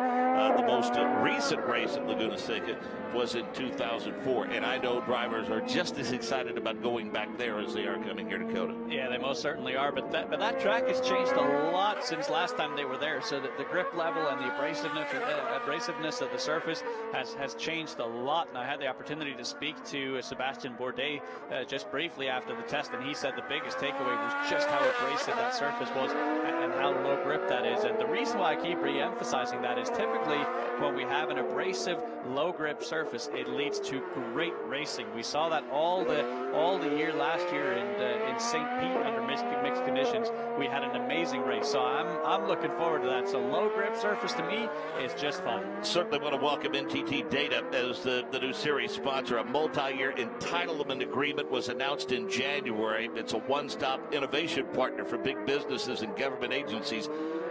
The most recent race at Laguna Seca was in 2004. And I know drivers are just as excited about going back there as they are coming here to COTA. Yeah, they most certainly are. But that track has changed a lot since last time they were there. So that the grip level and the abrasiveness of the surface has changed a lot. And I had the opportunity to speak to Sebastian Bourdais just briefly after the test, and he said the biggest takeaway was just how abrasive that surface was and how low grip that is. And the reason why I keep re-emphasizing that is typically when we have an abrasive, low grip surface, it leads to great racing. We saw that all the year last year in St. Pete under mixed conditions. We had an amazing race, so I'm looking forward to that. So low grip surface to me is just fun. Certainly want to welcome NTT Data as the new series sponsor. A multi-year entitlement agreement was announced in January. It's a one-stop innovation partner for big businesses and government agencies,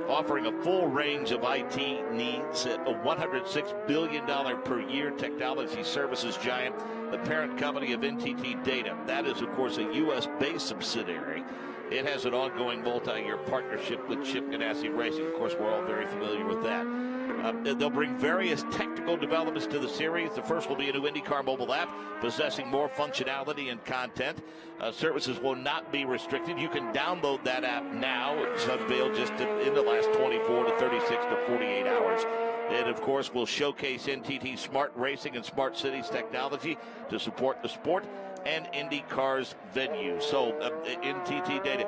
offering a full range of IT needs. A $106 billion per year technology services giant, the parent company of NTT Data. That is, of course, a U.S.-based subsidiary. It has an ongoing multi-year partnership with Chip Ganassi Racing. Of course, we're all very familiar with that. They'll bring various technical developments to the series. The first will be a new IndyCar mobile app possessing more functionality and content. Services will not be restricted. You can download that app now. It's unveiled just in the last 24 to 36 to 48 hours. It, of course, will showcase NTT's smart racing and smart cities technology to support the sport and IndyCar's venue. So NTT Data,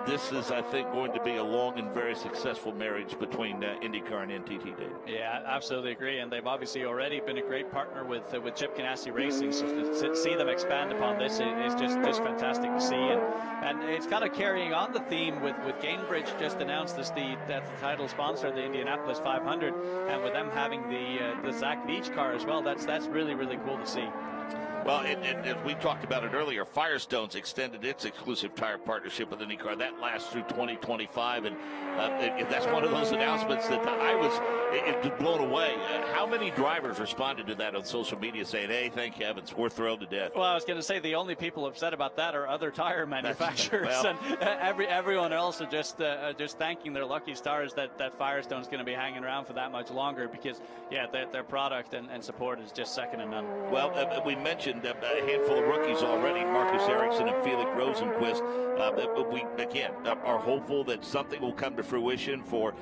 this is, I think, going to be a long and very successful marriage between IndyCar and NTT Data. Yeah, absolutely agree. And they've obviously already been a great partner with Chip Ganassi Racing. So to see them expand upon this is just fantastic to see. And it's kind of carrying on the theme with Gainbridge just announced as the title sponsor of the Indianapolis 500, and with them having the Zach Veach car as well. That's really, really cool to see. Well, as we talked about it earlier, Firestone's extended its exclusive tire partnership with IndyCar. That lasts through 2025, and that's one of those announcements that I was blown away. How many drivers responded to that on social media saying, hey, thank you, Evans, we're thrilled to death? Well, I was going to say the only people upset about that are other tire manufacturers, and everyone else are just thanking their lucky stars that Firestone's going to be hanging around for that much longer, because, yeah, their product and support is just second to none. Well, we mentioned a handful of rookies already, Marcus Ericsson and Felix Rosenqvist. We, again, are hopeful that something will come to fruition for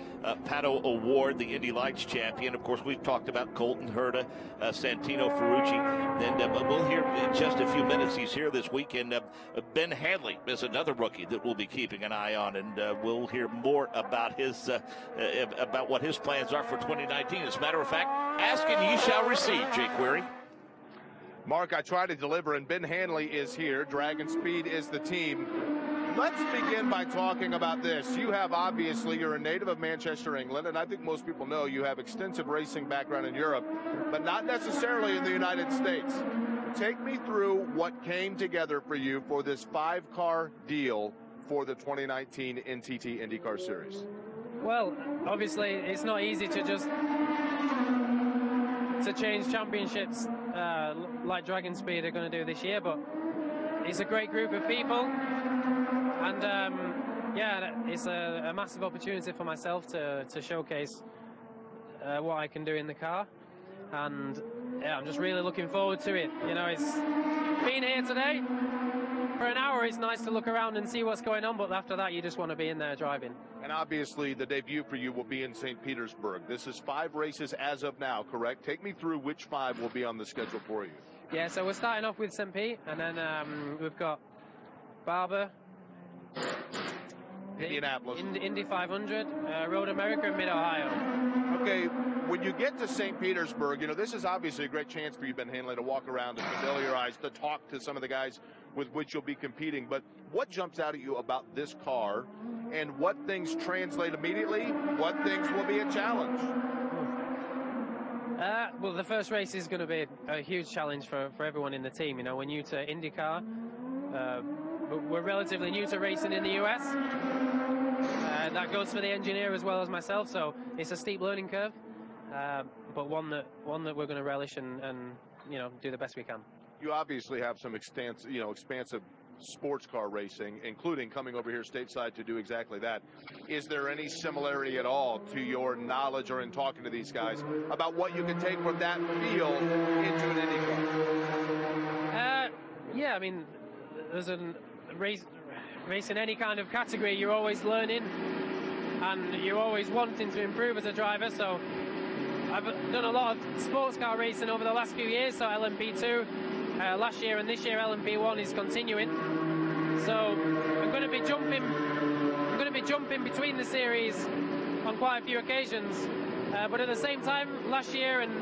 Pato O'Ward, the Indy Lights champion. Of course, we've talked about Colton Herta, Santino Ferrucci. And we'll hear in just a few minutes, he's here this weekend. Ben Hanley is another rookie that we'll be keeping an eye on, and we'll hear more about about what his plans are for 2019. As a matter of fact, ask and ye shall receive, Jake Query. Mark, I try to deliver, and Ben Hanley is here. Dragon Speed is the team. let's begin by talking about this. You have, obviously, you're a native of Manchester, England, and I think most people know you have extensive racing background in Europe, but not necessarily in the United States. Take me through what came together for you for this 5-car deal for the 2019 NTT IndyCar Series. Well, obviously, it's not easy to just change championships like Dragon Speed are going to do this year, but it's a great group of people, and yeah, it's a massive opportunity for myself to showcase what I can do in the car, and yeah, I'm just really looking forward to it. You know, it's been here today for an hour. It's nice to look around and see what's going on, but after that, you just want to be in there driving. And obviously, the debut for you will be in St. Petersburg. This is 5 races as of now, correct? Take me through which 5 will be on the schedule for you. Yeah, so we're starting off with St. Pete, and then we've got Barber, Indianapolis, Indy 500, Road America, and Mid-Ohio. Okay, when you get to St. Petersburg, you know, this is obviously a great chance for you, Ben Hanley, to walk around and familiarize, to talk to some of the guys with which you'll be competing. But what jumps out at you about this car, and what things translate immediately? What things will be a challenge? Well, the first race is going to be a huge challenge for everyone in the team. You know, we're new to IndyCar. We're relatively new to racing in the US. That goes for the engineer as well as myself, so it's a steep learning curve, but one that we're going to relish and you know, do the best we can. You obviously have some expansive sports car racing, including coming over here stateside to do exactly that. Is there any similarity at all to your knowledge or in talking to these guys about what you can take from that field into an IndyCar? Yeah, I mean, there's a race in any kind of category, you're always learning and you're always wanting to improve as a driver. So I've done a lot of sports car racing over the last few years, so LMP2 last year, and this year LMP1 is continuing. So I'm going to be jumping between the series on quite a few occasions, but at the same time, last year and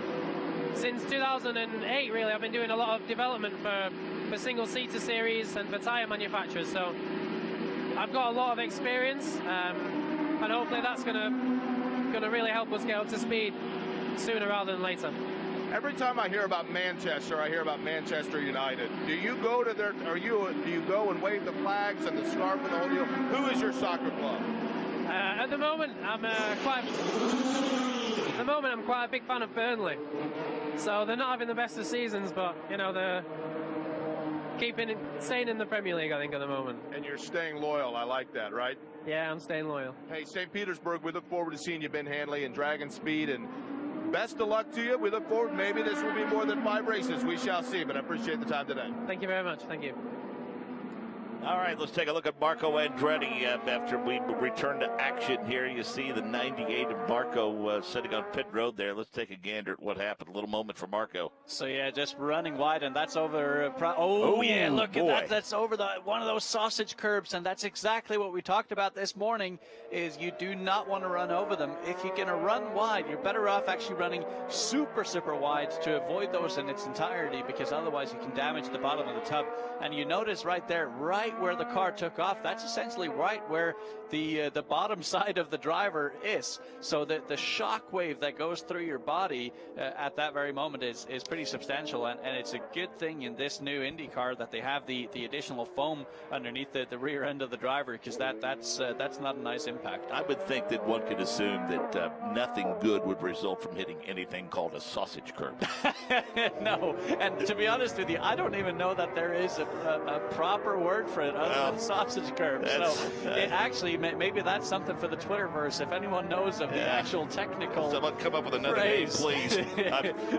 since 2008 really, I've been doing a lot of development for single-seater series and for tyre manufacturers, so I've got a lot of experience, and hopefully that's going to really help us get up to speed sooner rather than later. Every time I hear about Manchester, I hear about Manchester United. Do you go to do you go and wave the flags and the scarf and the whole deal? Who is your soccer club? At the moment, I'm quite a big fan of Burnley. So they're not having the best of seasons, but you know, they're staying in the Premier League, I think, at the moment. And you're staying loyal. I like that, right? Yeah, I'm staying loyal. Hey, St. Petersburg, we look forward to seeing you, Ben Hanley, and Dragon Speed, and best of luck to you. We look forward. Maybe this will be more than 5 races. We shall see, but I appreciate the time today. Thank you very much. Thank you. All right, let's take a look at Marco Andretti after we return to action here. You see the 98 of Marco sitting on pit road there. Let's take a gander at what happened. A little moment for Marco. So, yeah, just running wide, and that's over. Yeah, look at that. That's over one of those sausage curbs, and that's exactly what we talked about this morning, is you do not want to run over them. If you're going to run wide, you're better off actually running super, super wide to avoid those in its entirety, because otherwise you can damage the bottom of the tub. And you notice right there, right where the car took off, that's essentially right where the bottom side of the driver is. So the shock wave that goes through your body at that very moment is pretty substantial, and it's a good thing in this new Indy car that they have the additional foam underneath the rear end of the driver, because that's not a nice impact. I would think that one could assume that nothing good would result from hitting anything called a sausage curb. No, and to be honest with you, I don't even know that there is a proper word for it other than sausage curb. So it actually, maybe that's something for the Twitterverse. If anyone knows of the actual technical someone come up with another phrase, name, please.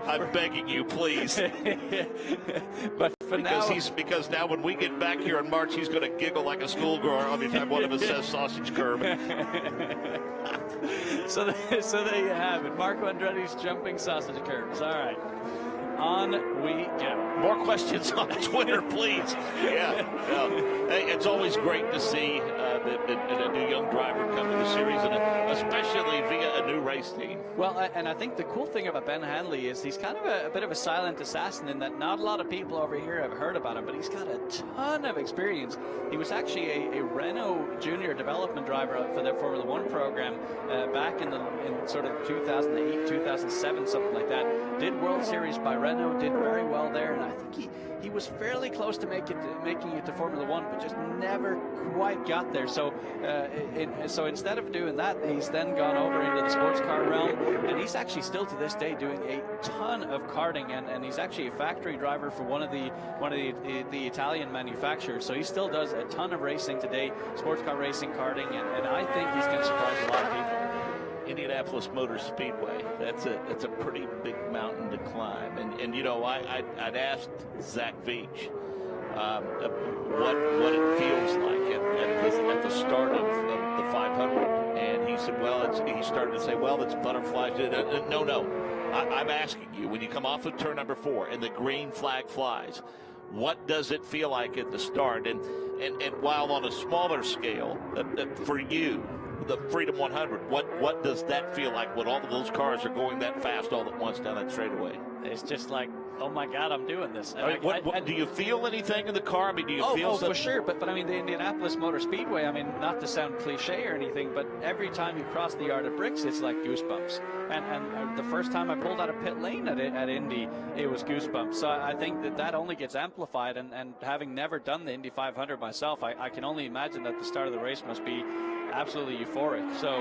I'm begging you, please. But for because now when we get back here in March, he's going to giggle like a schoolgirl every time one of us says sausage curb. So there you have it. Marco Andretti's jumping sausage curbs. All right. on we go. More questions on Twitter, please. Yeah. Hey, it's always great to see a new young driver come to the series, and especially via a new race team. Well, and I think the cool thing about Ben Hanley is he's kind of a bit of a silent assassin in that not a lot of people over here have heard about him, but he's got a ton of experience. He was actually a Renault junior development driver for their Formula One program back in sort of 2008, 2007, something like that. Did World Series by Renault, did very well there, and I think he was fairly close to making it to Formula One, but just never quite got there. So so instead of doing that, he's then gone over into the sports car realm, and he's actually still to this day doing a ton of karting, and he's actually a factory driver for one of the Italian manufacturers. So he still does a ton of racing today, sports car racing, karting, and I think he's going to surprise a lot of people. Indianapolis Motor Speedway. That's a pretty big mountain to climb. And you know, I'd asked Zach Veach what it feels like at the start of the 500, and he said, well, he started to say, well, it's butterflies. No. I'm asking you, when you come off of turn number 4 and the green flag flies, what does it feel like at the start? And while on a smaller scale, for you, the Freedom 100, what does that feel like when all of those cars are going that fast all at once down that straightaway? It's just like, oh my God, I'm doing this. I mean, do you feel anything in the car? I mean, do you feel something? For sure, but I mean, the Indianapolis Motor Speedway, I mean, not to sound cliche or anything, but every time you cross the yard of bricks, it's like goosebumps. And the first time I pulled out of pit lane at Indy, it was goosebumps. So I think that only gets amplified, and having never done the Indy 500 myself, I can only imagine that the start of the race must be absolutely euphoric. So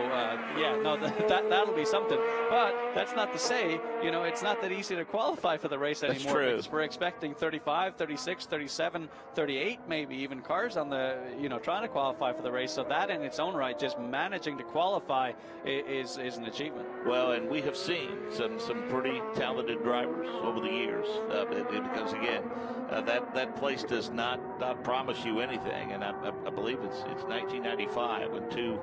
yeah, no, that'll be something. But that's not to say, you know, it's not that easy to qualify for the race anymore. That's true. Because we're expecting 35, 36, 37, 38, maybe even cars on the, you know, trying to qualify for the race. So that in its own right, just managing to qualify is an achievement. Well, and we have seen some pretty talented drivers over the years, because again, that place does not promise you anything. And I believe it's 1995 when two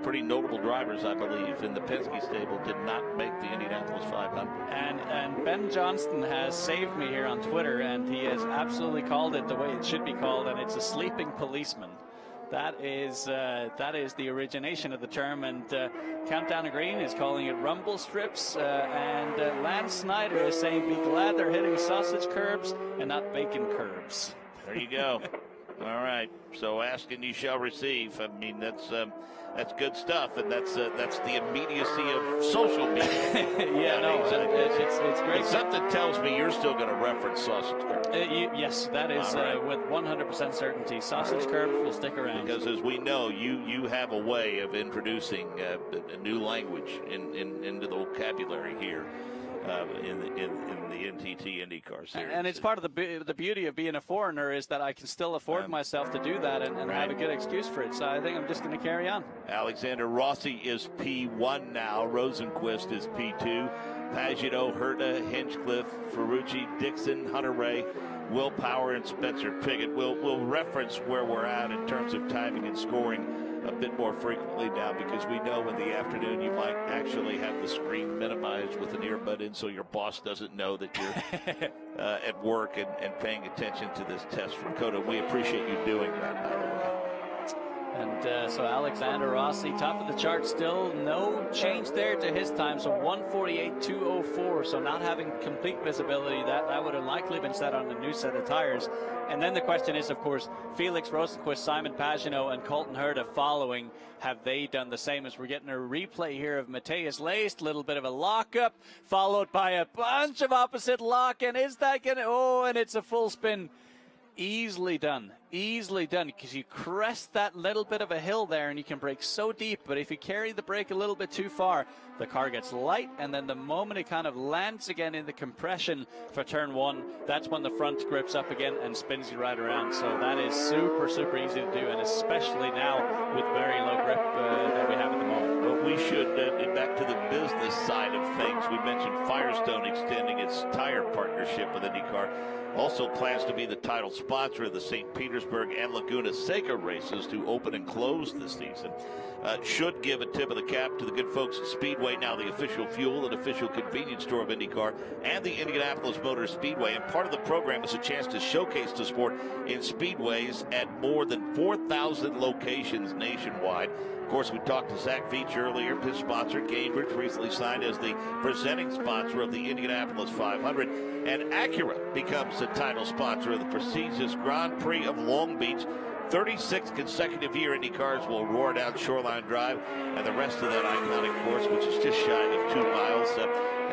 pretty notable drivers, I believe, in the Penske stable did not make the Indianapolis 500. And Ben Johnston has saved me here on Twitter, and he has absolutely called it the way it should be called, and it's a sleeping policeman. That is the origination of the term, and Countdown to Green is calling it rumble strips, and Lance Snyder is saying, be glad they're hitting sausage curbs and not bacon curbs. There you go. All right. So ask and you shall receive. I mean, that's good stuff, and that's the immediacy of social media. Yeah, it's great. But something tells me you're still going to reference sausage curb. Yes, that is right. With 100% certainty. Sausage curb will stick around. Because as we know, you have a way of introducing a new language into the vocabulary here. In the NTT IndyCar series. And it's part of the beauty of being a foreigner is that I can still afford myself to do that and have a good excuse for it. So I think I'm just going to carry on. Alexander Rossi is P1 now. Rosenquist is P2. Pagano, Herta, Hinchcliffe, Ferrucci, Dixon, Hunter-Reay, Will Power, and Spencer Pigot. We'll reference where we're at in terms of timing and scoring a bit more frequently now, because we know in the afternoon you might actually have the screen minimized with an earbud in so your boss doesn't know that you're at work and paying attention to this test from COTA. We appreciate you doing that, by the way. And so Alexander Rossi, top of the chart still, no change there to his time, so 1:48.204, so not having complete visibility, that would have likely been set on a new set of tires. And then the question is, of course, Felix Rosenquist, Simon Pagano, and Colton Herta following, have they done the same? As we're getting a replay here of Matthias Leist, a little bit of a lockup, followed by a bunch of opposite lock, and is that going to, oh, and it's a full spin. Easily done, because you crest that little bit of a hill there and you can brake so deep, but if you carry the brake a little bit too far, the car gets light, and then the moment it kind of lands again in the compression for turn 1, that's when the front grips up again and spins you right around. So that is super easy to do, and especially now with very low grip that we have at the moment. we should, back to the business side of things, we mentioned Firestone extending its tire partnership with IndyCar. Also plans to be the title sponsor of the St. Petersburg and Laguna Seca races to open and close this season. Should give a tip of the cap to the good folks at Speedway, now the official fuel and official convenience store of IndyCar and the Indianapolis Motor Speedway. And part of the program is a chance to showcase the sport in speedways at more than 4,000 locations nationwide. Of course, we talked to Zach Veach earlier. His sponsor, Cambridge, recently signed as the presenting sponsor of the Indianapolis 500. And Acura becomes the title sponsor of the prestigious Grand Prix of Long Beach. 36th consecutive year IndyCars will roar down Shoreline Drive, and the rest of that iconic course, which is just shy of 2 miles, had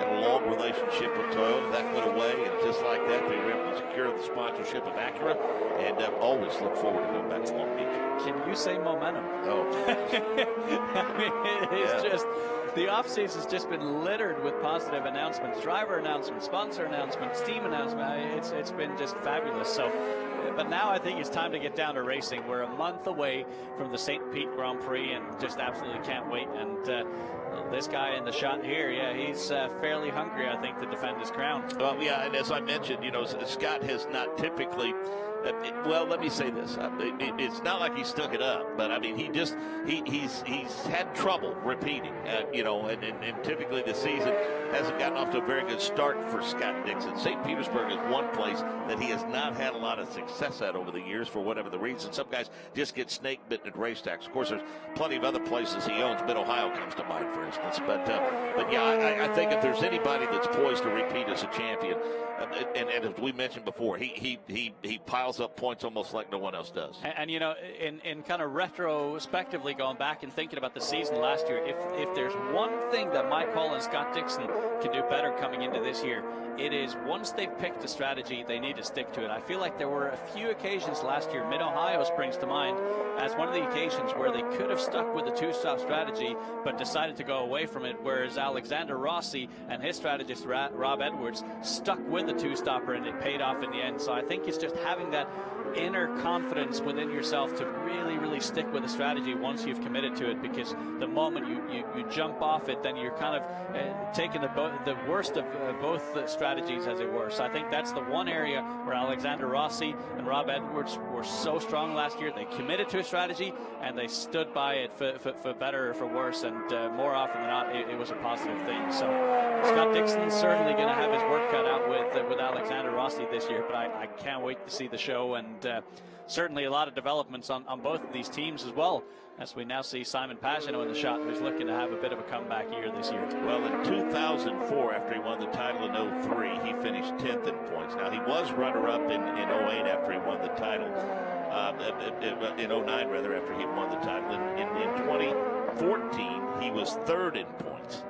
a long relationship with Toyota. That went away, and just like that, they were able to secure the sponsorship of Acura, and always look forward to going back to Long Beach. Can you say momentum? Oh. I mean, it's just, the offseason has just been littered with positive announcements, driver announcements, sponsor announcements, team announcements. It's been just fabulous. So, but now I think it's time to get down to racing. We're a month away from the St. Pete Grand Prix, and just absolutely can't wait. And this guy in the shot here, yeah, he's fairly hungry, I think, to defend his crown. Well, yeah, and as I mentioned, you know, Scott has not typically. Well, let me say this. It's not like he stuck it up, but I mean, he's had trouble repeating, you know, and typically the season hasn't gotten off to a very good start for Scott Dixon. St. Petersburg is one place that he has not had a lot of success at over the years for whatever the reason. Some guys just get snake bitten at racetracks. Of course, there's plenty of other places he owns. Mid-Ohio comes to mind, for instance. But yeah, I think if there's anybody that's poised to repeat as a champion, and as we mentioned before, he piles up points almost like no one else does. And you know, in kind of retrospectively going back and thinking about the season last year, if there's one thing that Mike Hall and Scott Dixon can do better coming into this year, it is once they've picked a strategy, they need to stick to it. I feel like there were a few occasions last year, Mid-Ohio springs to mind as one of the occasions where they could have stuck with the two-stop strategy but decided to go away from it, whereas Alexander Rossi and his strategist Rob Edwards stuck with the two-stopper, and it paid off in the end. So I think it's just having that inner confidence within yourself to really stick with a strategy once you've committed to it, because the moment you jump off it, then you're kind of taking the worst of both strategies, as it were. So I think that's the one area where Alexander Rossi and Rob Edwards were so strong last year. They committed to a strategy and they stood by it for better or for worse, and more often than not it was a positive thing. So Scott Dixon's certainly going to have his work cut out with Alexander Rossi this year, but I can't wait to see the show, and certainly a lot of developments on both of these teams as well, as we now see Simon Pagenaud in the shot, who's looking to have a bit of a comeback year this year. Well, in 2004, after he won the title in 03, he finished 10th in points. Now, he was runner-up in 08 after he won the title, in 09, rather, after he won the title. In 2014, he was 3rd in points.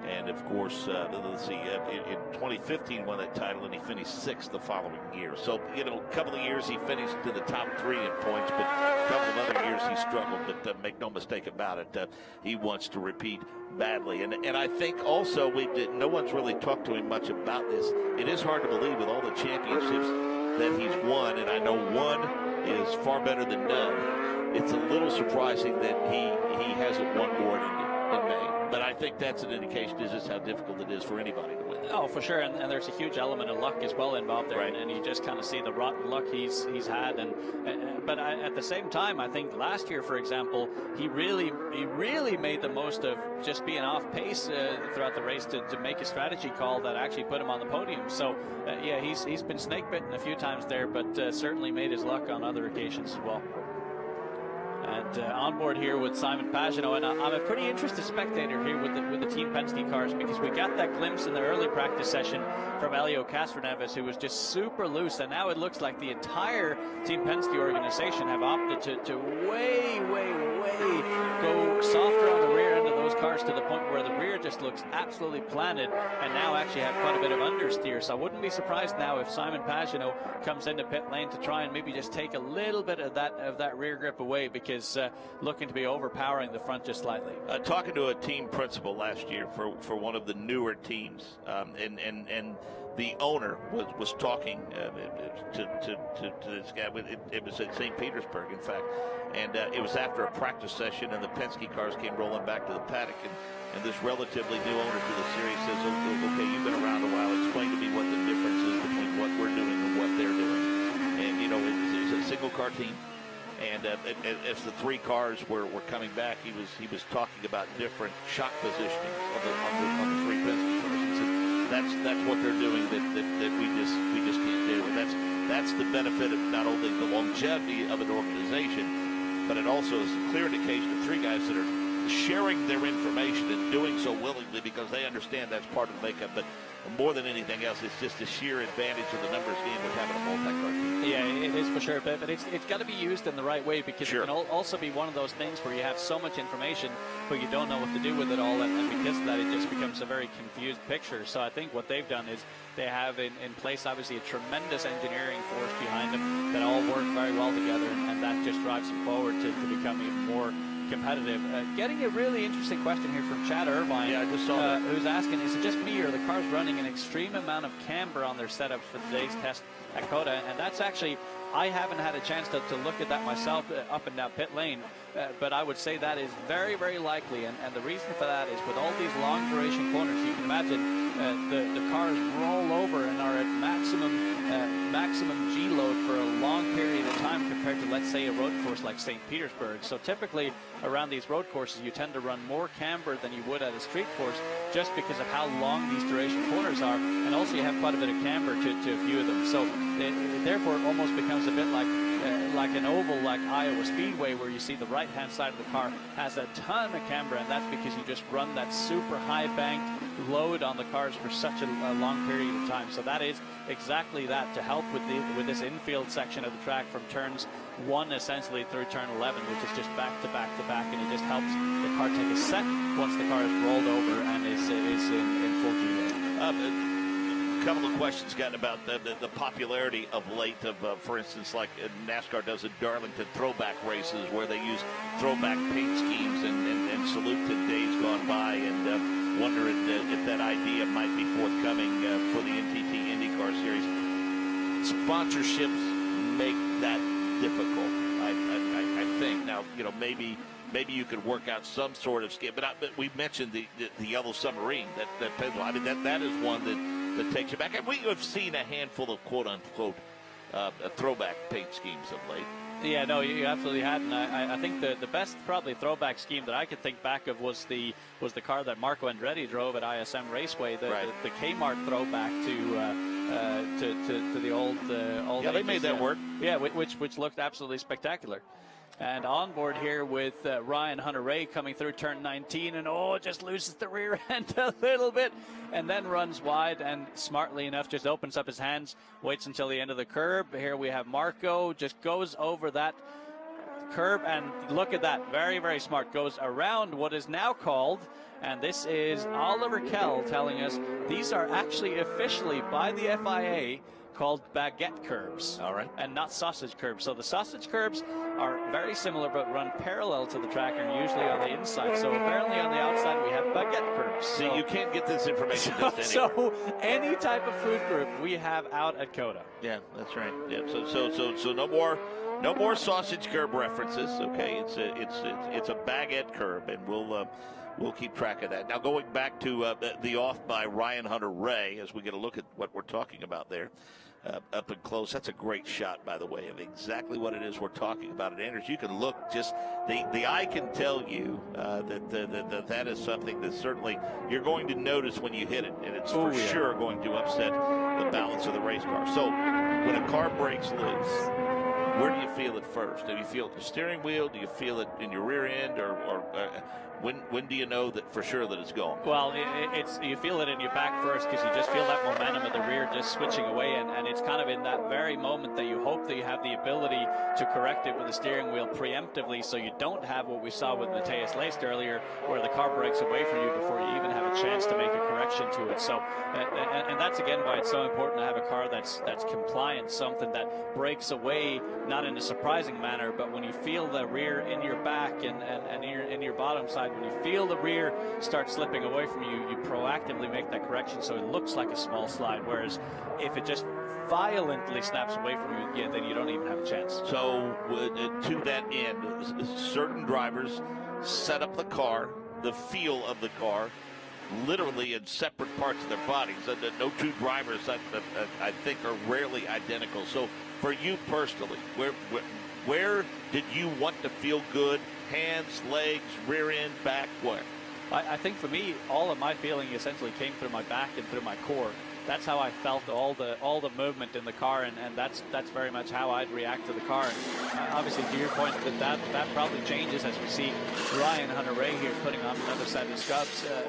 And, of course, let's see, in 2015 won that title, and he finished 6th the following year. So, you know, a couple of years he finished to the top 3 in points, but a couple of other years he struggled. But make no mistake about it, he wants to repeat badly. And I think also no one's really talked to him much about this. It is hard to believe with all the championships that he's won, and I know one is far better than none. It's a little surprising that he hasn't won more in May. But I think that's an indication of just how difficult it is for anybody to win. Oh, for sure, and there's a huge element of luck as well involved there, right. And you just kind of see the rotten luck he's had. But at the same time, I think last year, for example, he really made the most of just being off pace throughout the race to make a strategy call that actually put him on the podium. So yeah, he's been snake bitten a few times there, but certainly made his luck on other occasions as well. And on board here with Simon Pagenaud, and I'm a pretty interested spectator here with the Team Penske cars, because we got that glimpse in the early practice session from Helio Castroneves, who was just super loose, and now it looks like the entire Team Penske organization have opted to way go softer on the rear end of those cars, to the point where the rear just looks absolutely planted, and now actually have quite a bit of understeer. So I wouldn't be surprised now if Simon Pagenaud comes into pit lane to try and maybe just take a little bit of that rear grip away, because looking to be overpowering the front just slightly. Talking to a team principal last year for one of the newer teams, and the owner was talking to this guy. It was at St. Petersburg, in fact, and it was after a practice session, and the Penske cars came rolling back to the paddock. paddock, and this relatively new owner to the series says, okay, you've been around a while. Explain to me what the difference is between what we're doing and what they're doing. And, you know, it's a single-car team. And as the three cars were coming back, he was talking about different shock positioning on the three Penske cars. He said that's what they're doing that we just can't do. And that's the benefit of not only the longevity of an organization, but it also is a clear indication of three guys that are sharing their information and doing so willingly because they understand that's part of the makeup. But more than anything else, it's just the sheer advantage of the numbers game with having a multi-car team. Yeah, it is for sure, but it's got to be used in the right way because it can also be one of those things where you have so much information, but you don't know what to do with it all, and because of that, it just becomes a very confused picture. So I think what they've done is they have in place, obviously, a tremendous engineering force behind them that all work very well together, and that just drives them forward to become even more competitive. Getting a really interesting question here from Chad Irvine, yeah, I just saw that. Who's asking, is it just me or the car's running an extreme amount of camber on their setups for today's test at COTA? And that's actually, I haven't had a chance to look at that myself up and down pit lane, but I would say that is very, very likely. And the reason for that is with all these long duration corners, you can imagine the cars roll over and are at maximum G load for a long period of time compared to, let's say, a road course like St. Petersburg. So typically around these road courses, you tend to run more camber than you would at a street course just because of how long these duration corners are, and also you have quite a bit of camber to a few of them. So therefore it almost becomes a bit like an oval like Iowa Speedway, where you see the right-hand side of the car has a ton of camber, and that's because you just run that super high banked load on the cars for such a long period of time. So that is exactly that, to help with this infield section of the track from turns 1 essentially through turn 11, which is just back to back to back, and it just helps the car take a set once the car is rolled over and is in full G load. A couple of questions gotten about the popularity of late of, for instance, like NASCAR does at Darlington throwback races where they use throwback paint schemes and salute to days gone by, and wondering if that idea might be forthcoming for the NTT IndyCar Series. Sponsorships make that difficult, I think. Now, you know, maybe you could work out some sort of scheme, but we mentioned the yellow submarine that Pedro. I mean, that is one that takes you back. And we have seen a handful of quote-unquote throwback paint schemes of late. Yeah, no, you absolutely had, and I think the best probably throwback scheme that I could think back of was the car that Marco Andretti drove at ISM Raceway, the Kmart throwback to the old. Yeah, they made that work. Yeah, which looked absolutely spectacular. And on board here with Ryan Hunter-Reay coming through turn 19, and just loses the rear end a little bit, and then runs wide, and smartly enough just opens up his hands, waits until the end of the curb. Here we have Marco, just goes over that curb, and look at that, very, very smart, goes around what is now called, and this is Oliver Kell telling us these are actually officially by the FIA called baguette curbs, all right, and not sausage curbs. So the sausage curbs are very similar but run parallel to the track and usually on the inside. So apparently on the outside we have baguette curbs. See, you can't get this information just anywhere. So any type of food group we have out at COTA. Yeah, that's right. Yeah, so no more sausage curb references. Okay, it's a baguette curb, and we'll keep track of that. Now, going back to the off by Ryan Hunter-Reay, as we get a look at what we're talking about there, up and close. That's a great shot, by the way, of exactly what it is we're talking about. And Anders, you can look, just the eye can tell you that is something that certainly you're going to notice when you hit it, and it's for sure going to upset the balance of the race car. So when a car breaks loose, where do you feel it first? Do you feel it in the steering wheel? Do you feel it in your rear end, or when do you know that for sure that it's going? Well, you feel it in your back first, because you just feel that momentum of the rear just switching away, and it's kind of in that very moment that you hope that you have the ability to correct it with the steering wheel preemptively, so you don't have what we saw with Matthias Leist earlier, where the car breaks away from you before you even have a chance to make a correction to it. So, and that's again why it's so important to have a car that's compliant, something that breaks away not in a surprising manner, but when you feel the rear in your back and in your bottom side, when you feel the rear start slipping away from you, you proactively make that correction so it looks like a small slide. Whereas if it just violently snaps away from you, then you don't even have a chance. So to that end, certain drivers set up the car the feel of the car, literally in separate parts of their bodies. No two drivers, I think, are rarely identical. So for you personally, where did you want to feel good? Hands, legs, rear end, back, where? I think for me, all of my feeling essentially came through my back and through my core. That's how I felt all the movement in the car, and that's very much how I'd react to the car. And obviously, to your point, that probably changes as we see Ryan Hunter-Reay here putting on another set of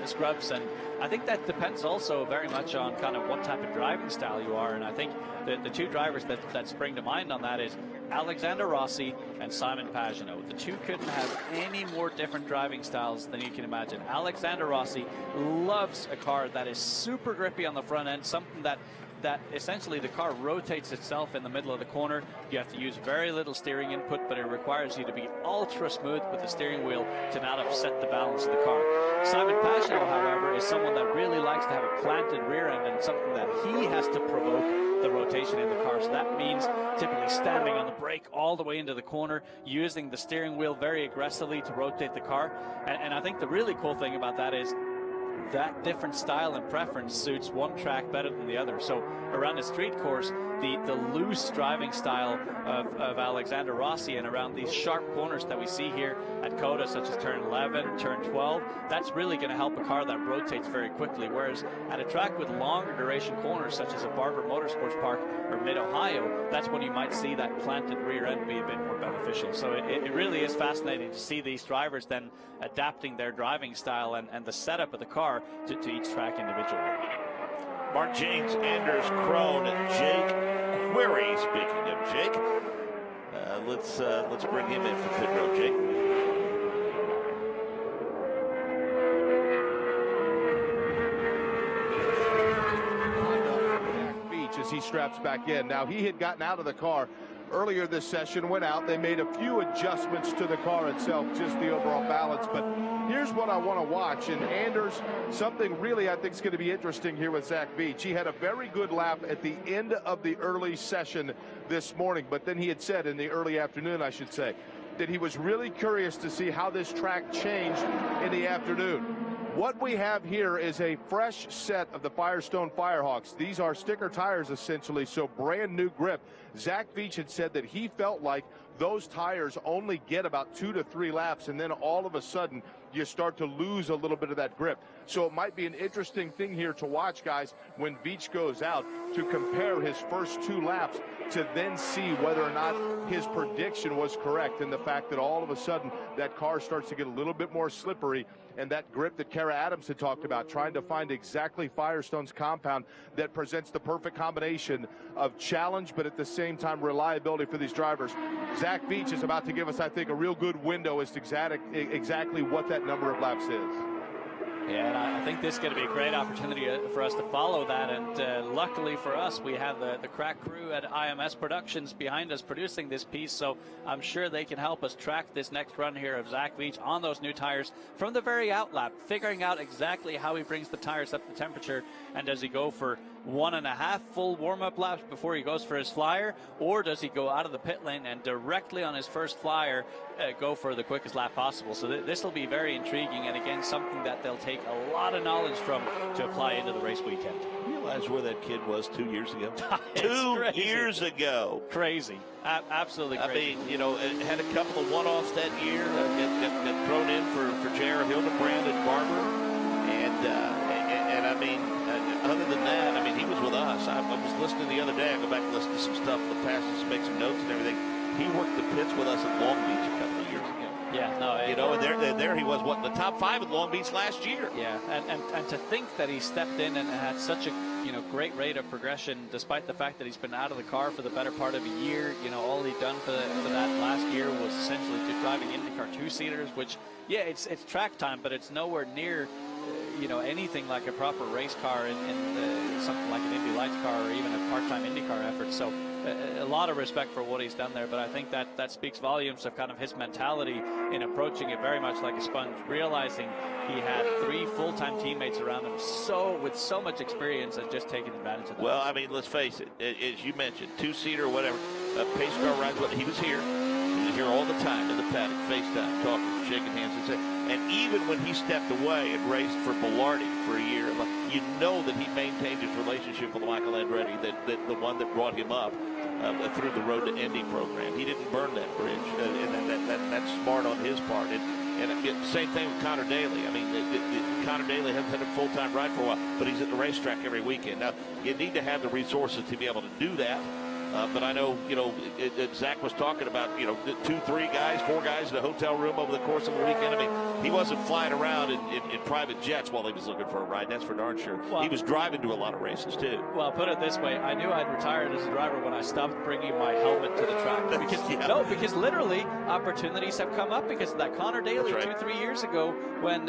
scrubs, and I think that depends also very much on kind of what type of driving style you are. And I think the two drivers that spring to mind on that is Alexander Rossi and Simon Pagenaud. The two couldn't have any more different driving styles than you can imagine. Alexander Rossi loves a car that is super grippy on the front end, something that essentially the car rotates itself in the middle of the corner. You have to use very little steering input, but it requires you to be ultra smooth with the steering wheel to not upset the balance of the car. Simon Pagenaud, however, is someone that really likes to have a planted rear end and something that he has to provoke the rotation in the car. So that means typically standing on the brake all the way into the corner, using the steering wheel very aggressively to rotate the car. And I think the really cool thing about that is that different style and preference suits one track better than the other. So around a street course, the loose driving style of Alexander Rossi, and around these sharp corners that we see here at COTA, such as turn 11, turn 12, that's really going to help a car that rotates very quickly. Whereas at a track with longer duration corners, such as a Barber Motorsports Park or Mid-Ohio, that's when you might see that planted rear end be a bit more beneficial. So it really is fascinating to see these drivers then adapting their driving style and the setup of the car to each track individually. Mark James, Anders Krohn, Jake Query. Speaking of Jake, let's bring him in for pit road. Jake. Beach as he straps back in. Now, he had gotten out of the car earlier this session, went out. They made a few adjustments to the car itself, just the overall balance. But here's what I want to watch. And Anders, something really I think is going to be interesting here with Zach Beach. He had a very good lap at the end of the early session this morning, but then he had said in the early afternoon, I should say, that he was really curious to see how this track changed in the afternoon. What we have here is a fresh set of the Firestone Firehawks. These are sticker tires, essentially, so brand new grip. Zach Beach had said that he felt like those tires only get about 2 to 3 laps, and then all of a sudden you start to lose a little bit of that grip. So it might be an interesting thing here to watch, guys, when Beach goes out, to compare his first 2 laps to then see whether or not his prediction was correct, and the fact that all of a sudden that car starts to get a little bit more slippery, and that grip that Kara Adams had talked about, trying to find exactly Firestone's compound that presents the perfect combination of challenge but at the same time reliability for these drivers. Zach Beach is about to give us, I think, a real good window as to exactly what that number of laps is. Yeah, and I think this is going to be a great opportunity for us to follow that. And luckily for us, we have the crack crew at IMS Productions behind us producing this piece. So I'm sure they can help us track this next run here of Zach Beach on those new tires from the very outlap, figuring out exactly how he brings the tires up to temperature. And does he go for 1.5 full warm-up laps before he goes for his flyer, or does he go out of the pit lane and directly on his first flyer go for the quickest lap possible? So this will be very intriguing, and again, something that they'll take a lot of knowledge from to apply into the race weekend. You realize where that kid was 2 years ago? 2 2 years ago. Crazy. Absolutely crazy. I mean, you know, had a couple of one-offs that year, got thrown in for J.R. Hildebrand and Barber, and I mean, other than that, I mean, he was with us. I was listening the other day. I go back and listen to some stuff in the past and make some notes and everything. He worked the pits with us at Long Beach a couple of years ago. Yeah, no, you know, and there he was, what, in the top 5 at Long Beach last year. Yeah, and to think that he stepped in and had such a great rate of progression, despite the fact that he's been out of the car for the better part of a year. You know, all he'd done for that last year was essentially just driving INDYCAR 2-seaters, which, yeah, it's track time, but it's nowhere near anything like a proper race car in something like an Indy Lights car or even a part-time IndyCar effort. So a lot of respect for what he's done there, but I think that speaks volumes of kind of his mentality in approaching it very much like a sponge, realizing he had 3 full-time teammates around him with so much experience and just taking advantage of that. Well, I mean, let's face it, as you mentioned, 2-seater or whatever, pace car rides, he was here. He was here all the time in the paddock, FaceTime, talking, shaking hands, And even when he stepped away and raced for Bilardi for a year, you know that he maintained his relationship with Michael Andretti, that the one that brought him up through the Road to Indy program. He didn't burn that bridge, and that's smart on his part. And same thing with Connor Daly. I mean, Connor Daly hasn't had a full-time ride for a while, but he's at the racetrack every weekend. Now, you need to have the resources to be able to do that. But I know, Zach was talking about, 2, 3 guys, 4 guys in a hotel room over the course of a weekend. I mean, he wasn't flying around in private jets while he was looking for a ride. That's for darn sure. Well, he was driving to a lot of races, too. Well, put it this way. I knew I'd retired as a driver when I stopped bringing my helmet to the track. Because literally opportunities have come up because of that. Connor Daly, right, 2-3 years ago, when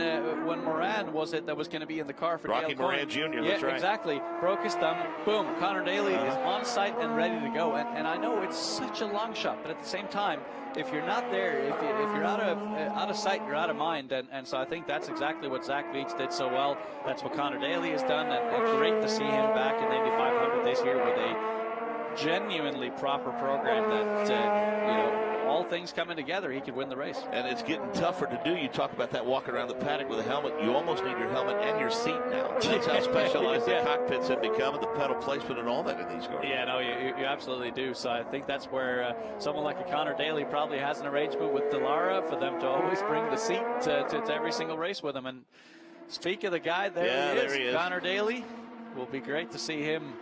Moran was going to be in the car for Rocky Dale Moran Coyne. Jr., that's right. Exactly. Broke his thumb. Boom. Connor Daly is on site and ready to go. And I know it's such a long shot, but at the same time, if you're not there, if you're out of sight, you're out of mind. And so I think that's exactly what Zach Veets did so well. That's what Connor Daly has done. And great to see him back in the Indy 500 this year with a genuinely proper program that, all things coming together, he could win the race. And it's getting tougher to do. You talk about that walking around the paddock with a helmet. You almost need your helmet and your seat now. That's how specialized the cockpits have become, and the pedal placement and all that in these cars. Yeah, no, you absolutely do. So I think that's where someone like a Connor Daly probably has an arrangement with Dallara for them to always bring the seat to every single race with him. And speak of the guy, there he is. Connor Daly. Will be great to see him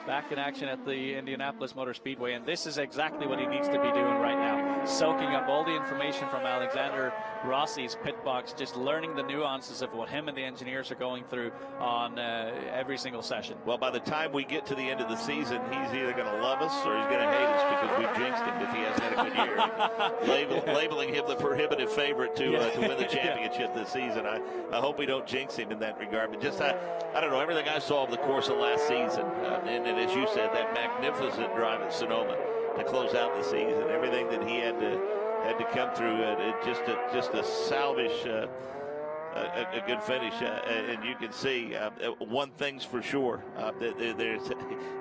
back in action at the Indianapolis Motor Speedway, and this is exactly what he needs to be doing right now, soaking up all the information from Alexander Rossi's pit box, just learning the nuances of what him and the engineers are going through on every single session. Well, by the time we get to the end of the season, he's either going to love us or he's going to hate us because we've jinxed him if he hasn't had a good year. Labeling him the prohibitive favorite to win the championship this season. I hope we don't jinx him in that regard, but just I don't know, everything I saw of the course of last season, and as you said, that magnificent drive at Sonoma to close out the season, everything that he had to come through, just a salvage, a good finish, and you can see one thing's for sure,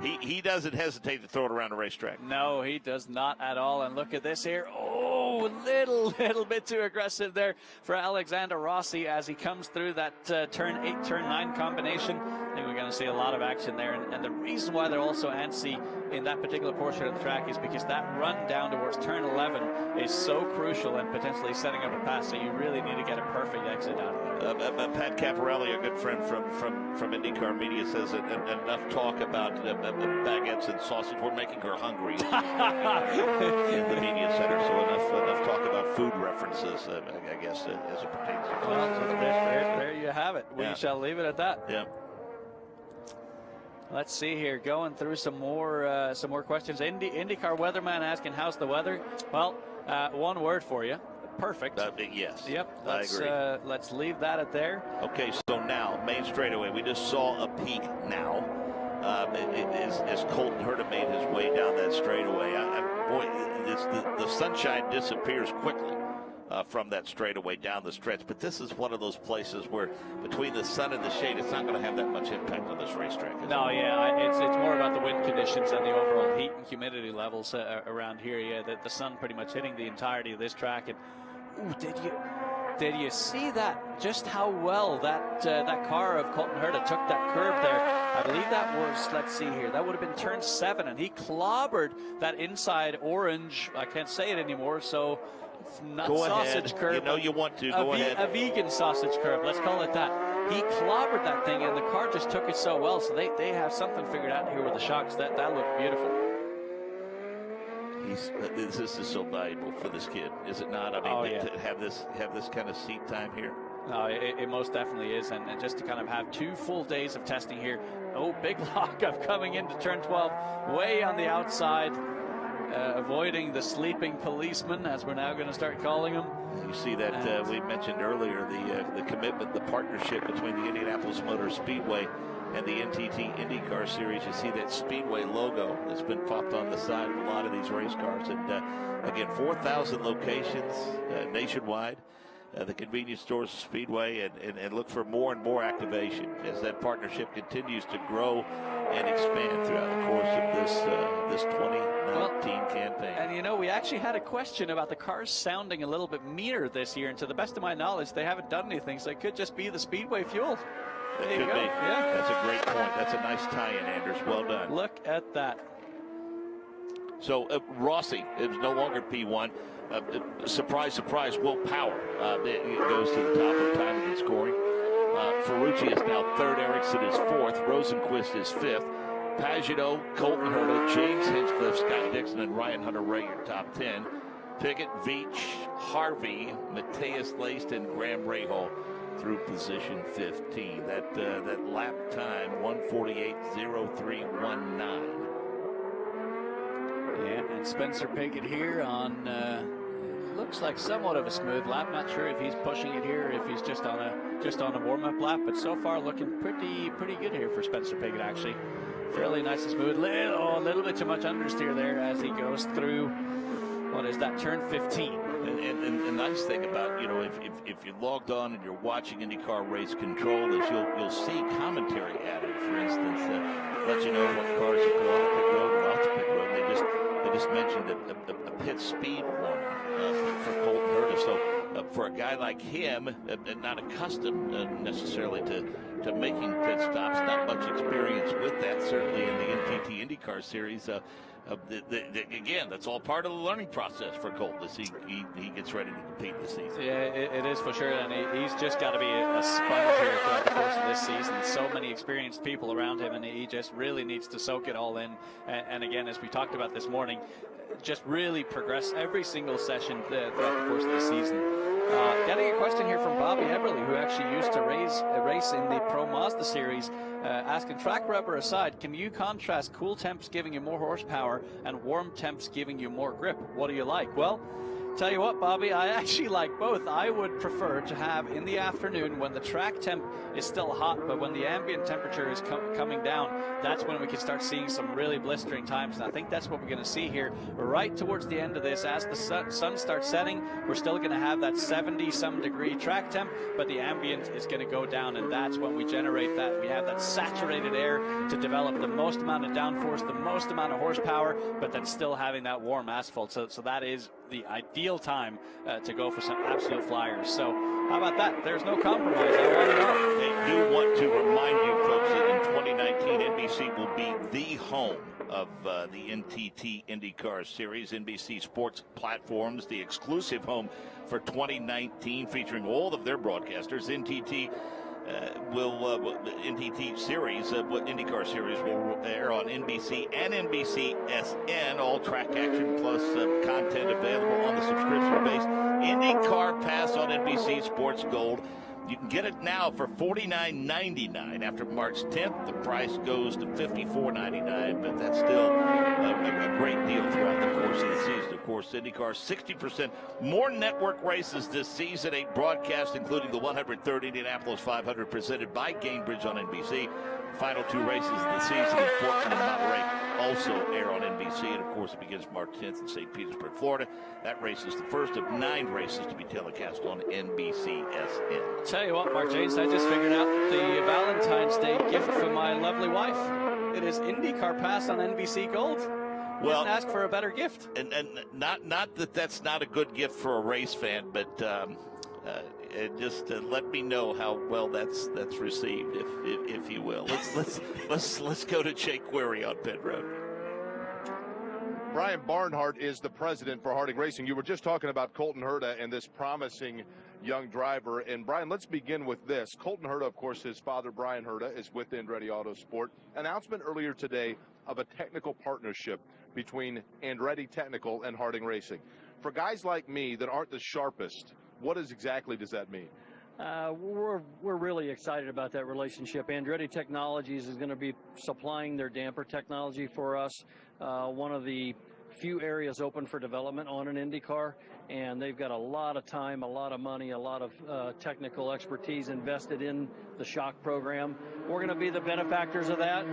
he doesn't hesitate to throw it around the racetrack. No, he does not at all. And look at this here. Oh, little bit too aggressive there for Alexander Rossi as he comes through that turn 8, turn 9 combination. I think we're going to see a lot of action there. And the reason why they're also antsy in that particular portion of the track is because that run down towards turn 11 is so crucial and potentially setting up a pass. So you really need to get a perfect exit out of there. Pat Caparelli, a good friend from IndyCar Media, says enough talk about baguettes and sausage. We're making her hungry in the media center. So enough talk about food references, I guess, as it pertains to. Well, there you have it. We shall leave it at that. Yeah. Let's see here, going through some more questions. IndyCar weatherman asking, how's the weather? Well, one word for you. Perfect. Yes. Yep. I agree. Let's leave that at there. Okay, so now, main straightaway. We just saw a peak now. As Colton Herta made his way down that straightaway. The sunshine disappears quickly from that straightaway down the stretch. But this is one of those places where between the sun and the shade, it's not going to have that much impact on this racetrack. No, it's more about the wind conditions and the overall heat and humidity levels around here. Yeah, the sun pretty much hitting the entirety of this track. And did you see that? Just how well that car of Colton Herta took that curve there. I believe that was, let's see here, that would have been turn 7, and he clobbered that inside orange. I can't say it anymore, so it's not go sausage ahead. curve. You know you want to. Go ahead. A vegan sausage curve, let's call it that. He clobbered that thing, and the car just took it so well. So they have something figured out here with the shocks. That looked beautiful. This is so valuable for this kid, is it not? I mean, to have this kind of seat time here. No, it most definitely is, and just to kind of have 2 full days of testing here. Oh, big lockup coming into turn 12, way on the outside, avoiding the sleeping policeman, as we're now going to start calling him. You see that we mentioned earlier the commitment, the partnership between the Indianapolis Motor Speedway and the NTT IndyCar Series. You see that Speedway logo that's been popped on the side of a lot of these race cars. And again, 4,000 locations nationwide. the convenience stores, the Speedway, and look for more and more activation as that partnership continues to grow and expand throughout the course of this 2019 campaign. And you know, we actually had a question about the cars sounding a little bit meaner this year, and to the best of my knowledge, they haven't done anything, so it could just be the Speedway fuel. That could be. Yeah. That's a great point. That's a nice tie-in, Anders. Well done. Look at that. So Rossi is no longer P1. Surprise, surprise, Will Power it goes to the top of time and scoring. Ferrucci is now third. Ericsson is fourth. Rosenquist is fifth. Pagenaud, Colton Herta, James Hinchcliffe, Scott Dixon, and Ryan Hunter-Reay your top 10. Pickett, Veach, Harvey, Mateus Laced, and Graham Rahal through position 15. That lap time, 1:48.03.19. Yeah, and Spencer Pickett here on looks like somewhat of a smooth lap. Not sure if he's pushing it here, if he's just on a warm-up lap, but so far looking pretty good here for Spencer Pickett. Actually, fairly nice and smooth. A little bit too much understeer there as he goes through. What is that? Turn 15. And the nice thing about, you know, if you're logged on and you're watching IndyCar Race Control, is you'll see commentary added. For instance, let you know what cars are going to pit road and off the pit road. They just mentioned a pit speed warning for Colton Herta. So for a guy like him, not accustomed necessarily to making pit stops, not much experience with that, certainly in the NTT IndyCar Series. Again, that's all part of the learning process for Colt as he gets ready to compete this season. Yeah, it is for sure, and he's just got to be a sponge here throughout the course of this season. So many experienced people around him, and he just really needs to soak it all in. And again, as we talked about this morning, just really progress every single session throughout the course of the season. Getting a question here from Bobby Eberly, who actually used to race in the Pro Mazda Series, asking, track rubber aside, can you contrast cool temps giving you more horsepower and warm temps giving you more grip? What do you like? Well, tell you what, Bobby, I actually like both. I would prefer to have in the afternoon when the track temp is still hot, but when the ambient temperature is coming down, that's when we can start seeing some really blistering times. And I think that's what we're going to see here right towards the end of this. As the sun starts setting, we're still going to have that 70-some degree track temp, but the ambient is going to go down, and that's when we generate that. We have that saturated air to develop the most amount of downforce, the most amount of horsepower, but then still having that warm asphalt. So that is the ideal time to go for some absolute flyers. So how about that? There's no compromise. I want it all. They do want to remind you folks that in 2019 NBC will be the home of the NTT IndyCar Series. NBC Sports Platforms, the exclusive home for 2019, featuring all of their broadcasters. NTT NTT Series, IndyCar Series will air on NBC and NBCSN. All track action plus content available on the subscription-based IndyCar Pass on NBC Sports Gold. You can get it now for $49.99. After March 10th, the price goes to $54.99, but that's still a great deal throughout the course of the season. Of course, IndyCar, 60% more network races this season, 8 broadcasts, including the 103rd Indianapolis 500 presented by Gainbridge on NBC. Final 2 races of the season in Portland and Monterey also air on NBC, and of course it begins March 10th in St. Petersburg, Florida. That race is the first of 9 races to be telecast on NBCSN. Tell you what, Mark James, I just figured out the Valentine's Day gift for my lovely wife. It is IndyCar Pass on NBC Gold. Well, didn't ask for a better gift. And not that that's not a good gift for a race fan, but just let me know how well that's received, if you will. Let's go to Jake Query on pit road. Brian Barnhart is the president for Harding Racing. You were just talking about Colton Herta and this promising young driver. And Brian, let's begin with this. Colton Herta, of course, his father, Brian Herta, is with Andretti Autosport. Announcement earlier today of a technical partnership between Andretti Technical and Harding Racing. For guys like me that aren't the sharpest, what exactly does that mean? We're really excited about that relationship. Andretti Technologies is going to be supplying their damper technology for us. One of the few areas open for development on an IndyCar, and they've got a lot of time, a lot of money, a lot of technical expertise invested in the shock program. We're going to be the benefactors of that.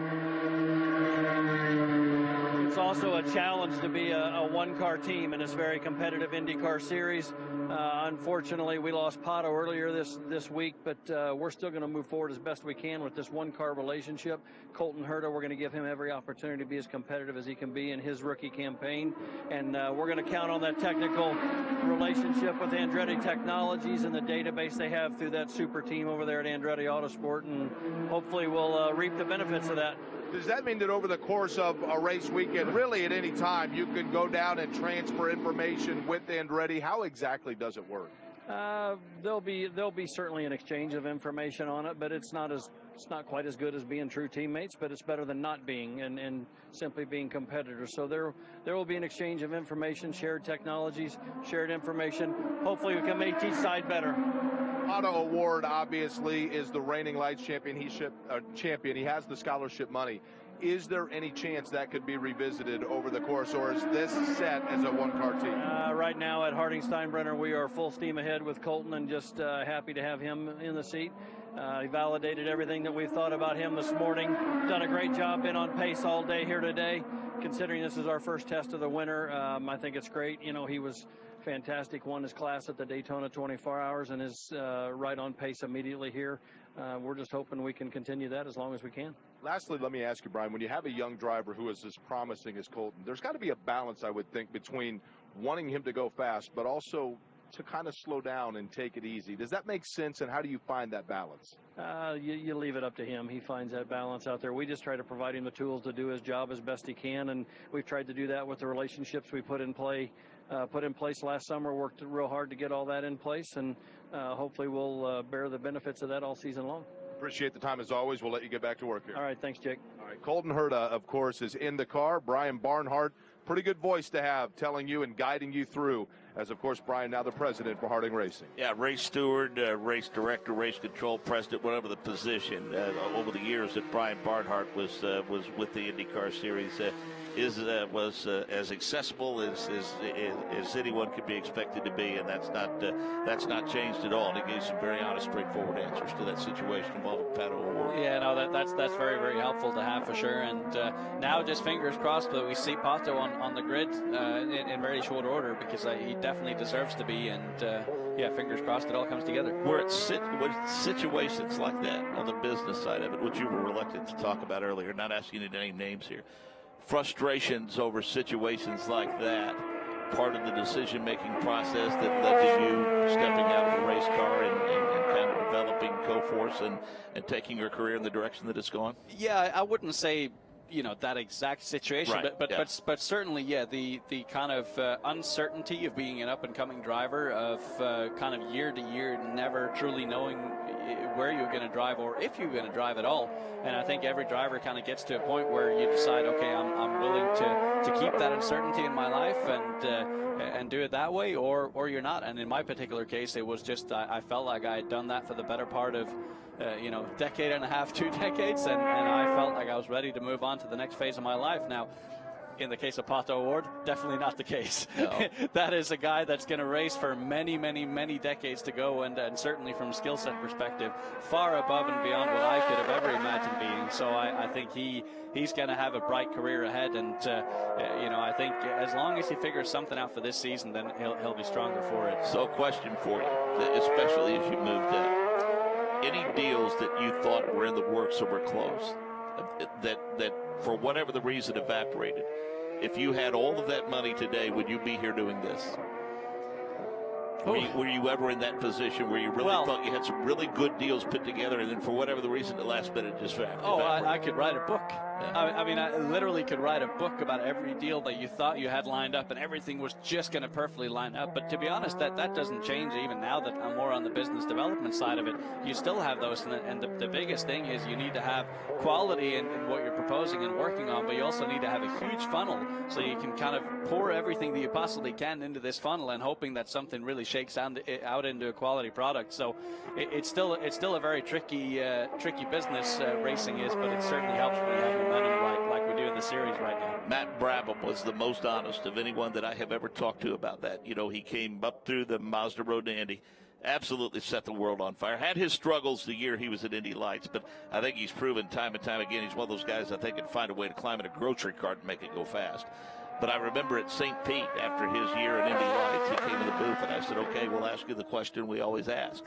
it's also a challenge to be a one-car team in this very competitive IndyCar series. Unfortunately, we lost Pato earlier this week, but we're still going to move forward as best we can with this one-car relationship. Colton Herta, we're going to give him every opportunity to be as competitive as he can be in his rookie campaign, and we're going to count on that technical relationship with Andretti Technologies and the database they have through that super team over there at Andretti Autosport, and hopefully we'll reap the benefits of that. Does that mean that over the course of a race weekend, really at any time, you can go down and transfer information with Andretti? How exactly does it work? There'll be certainly an exchange of information on it, but it's not quite as good as being true teammates, but it's better than not being and simply being competitors. So there will be an exchange of information, shared technologies, shared information. Hopefully we can make each side better. Pato Award obviously is the reigning lights champion. He has the scholarship money. Is there any chance that could be revisited over the course, or is this set as a one-car team? Right now at Harding Steinbrenner, we are full steam ahead with Colton, and just happy to have him in the seat. He validated everything that we thought about him this morning. Done a great job, been on pace all day here today. Considering this is our first test of the winter, I think it's great. You know, he was fantastic, won his class at the Daytona 24 Hours and is right on pace immediately here. We're just hoping we can continue that as long as we can. Lastly, let me ask you, Brian, when you have a young driver who is as promising as Colton, there's got to be a balance, I would think, between wanting him to go fast, but also to kind of slow down and take it easy. Does that make sense, and how do you find that balance? You leave it up to him. He finds that balance out there. We just try to provide him the tools to do his job as best he can, and we've tried to do that with the relationships we put in place last summer. Worked real hard to get all that in place, and hopefully we'll bear the benefits of that all season long. Appreciate the time as always. We'll let you get back to work here. All right, thanks, Jake. All right, Colton Herta, of course, is in the car. Brian Barnhart, pretty good voice to have, telling you and guiding you through, as of course Brian now the president for Harding Racing. Yeah, race steward, race director, race control president, whatever the position. Over the years that Brian Barnhart was with the IndyCar series, was as accessible as anyone could be expected to be, and that's not changed at all. And he gave some very honest, straightforward answers to that situation involving Pato Award. Yeah, no, that's very, very helpful to have for sure. And now just fingers crossed that we see Pato on the grid in very short order, because he definitely deserves to be. And yeah, fingers crossed it all comes together. With situations like that on the business side of it, which you were reluctant to talk about earlier, not asking you to name names here. Frustrations over situations like that, part of the decision-making process that led to you stepping out of the race car and kind of developing Co-Force and taking your career in the direction that it's gone? Yeah, I wouldn't say, you know, that exact situation, right, but certainly, yeah, the kind of uncertainty of being an up-and-coming driver, of kind of year to year never truly knowing where you're going to drive or if you're going to drive at all. And I think every driver kind of gets to a point where you decide, okay, I'm willing to keep that uncertainty in my life and do it that way, or you're not. And in my particular case, it was just I felt like I had done that for the better part of decade and a half, 2 decades, and I felt like I was ready to move on to the next phase of my life. Now, in the case of Pato Award, definitely not the case. No. That is a guy that's going to race for many, many, many decades to go, and certainly from a skill set perspective, far above and beyond what I could have ever imagined being. So I think he's going to have a bright career ahead, and I think as long as he figures something out for this season, then he'll be stronger for it. So, question for you, especially as you moved up. Any deals that you thought were in the works or were close, that for whatever the reason evaporated? If you had all of that money today, would you be here doing this? Were you ever in that position where you really thought you had some really good deals put together, and then for whatever the reason, the last minute just evaporated? Oh, I could write a book. Yeah. I mean, I literally could write a book about every deal that you thought you had lined up, and everything was just going to perfectly line up. But to be honest, that doesn't change even now that I'm more on the business development side of it. You still have those, and the biggest thing is you need to have quality in what you're proposing and working on, but you also need to have a huge funnel so you can kind of pour everything that you possibly can into this funnel, and hoping that something really shakes out into a quality product. So it's still a very tricky business, racing is, but it certainly helps when you have momentum like we do in the series right now. Matt Brabham was the most honest of anyone that I have ever talked to about that. You know, he came up through the Mazda Road to Indy, absolutely set the world on fire. Had his struggles the year he was at Indy Lights, but I think he's proven time and time again he's one of those guys I think can find a way to climb in a grocery cart and make it go fast. But I remember at St. Pete, after his year at Indy Lights, he came to the booth and I said, okay, we'll ask you the question we always ask.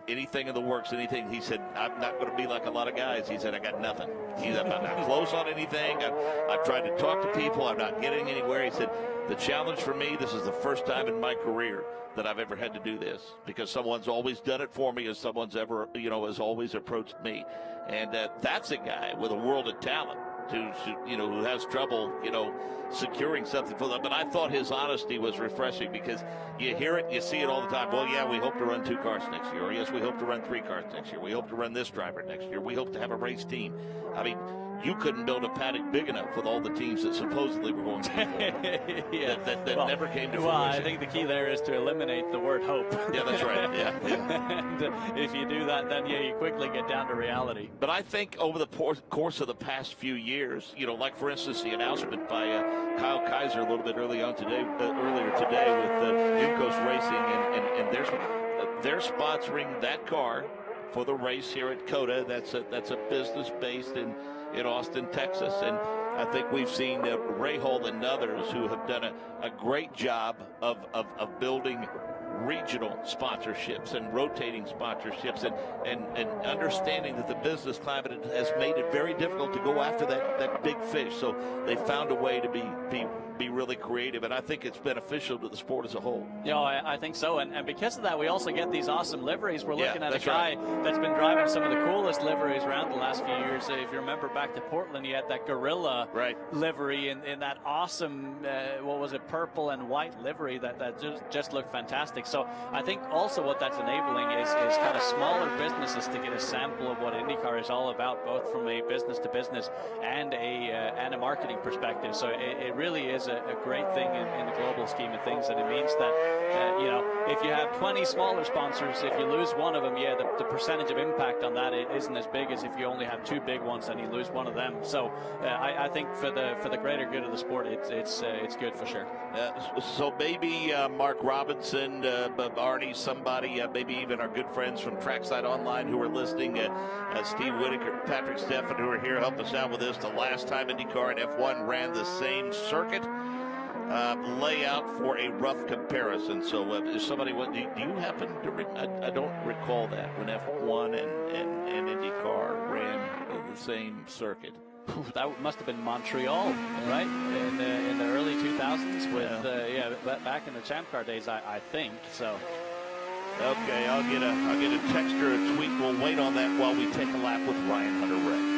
Anything in the works, anything. He said, I'm not going to be like a lot of guys. He said, I got nothing. He said, I'm not close on anything. I've tried to talk to people. I'm not getting anywhere. He said, the challenge for me, this is the first time in my career that I've ever had to do this, because someone's always done it for me, as someone's ever, has always approached me. And that's a guy with a world of talent who has trouble, securing something for them. But I thought his honesty was refreshing, because you hear it, you see it all the time. Well, yeah, we hope to run 2 cars next year. Or yes, we hope to run 3 cars next year. We hope to run this driver next year. We hope to have a race team. I mean, you couldn't build a paddock big enough with all the teams that supposedly were going to be yeah. that never came to fruition. Well, I think the key there is to eliminate the word hope. Yeah, that's right. Yeah. And if you do that, then you quickly get down to reality. But I think over the course of the past few years, like for instance the announcement by Kyle Kaiser a little bit earlier today with INDYCAR Racing, and they're sponsoring that car for the race here at COTA. That's a business based in Austin, Texas. And I think we've seen Ray Hall and others who have done a great job of building regional sponsorships and rotating sponsorships and understanding that the business climate has made it very difficult to go after that big fish. So they found a way to be really creative, and I think it's beneficial to the sport as a whole. Yeah, I think so, and because of that, we also get these awesome liveries. We're looking at a guy that's been driving some of the coolest liveries around the last few years. If you remember back to Portland, you had that Gorilla livery in that awesome, purple and white livery that just looked fantastic. So I think also what that's enabling is kind of smaller businesses to get a sample of what IndyCar is all about, both from a business to business and a marketing perspective. So it really is a great thing in the global scheme of things, and it means that if you have 20 smaller sponsors, if you lose one of them, the percentage of impact on that isn't as big as if you only have 2 big ones and you lose one of them. So I think for the greater good of the sport, it's good for sure. So maybe Mark Robinson, Arnie, somebody, maybe even our good friends from Trackside Online who are listening, Steve Whitaker, Patrick Steffen, who are here, help us out with this. The last time IndyCar and F1 ran the same circuit, lay out for a rough comparison. So if somebody, do you happen to, I don't recall that, when F1 and IndyCar ran the same circuit. That must have been Montreal, right? In the early 2000s with back in the Champ Car days, I think so. Okay, I'll get a text or a tweet. We'll wait on that while we take a lap with Ryan Hunter-Reay.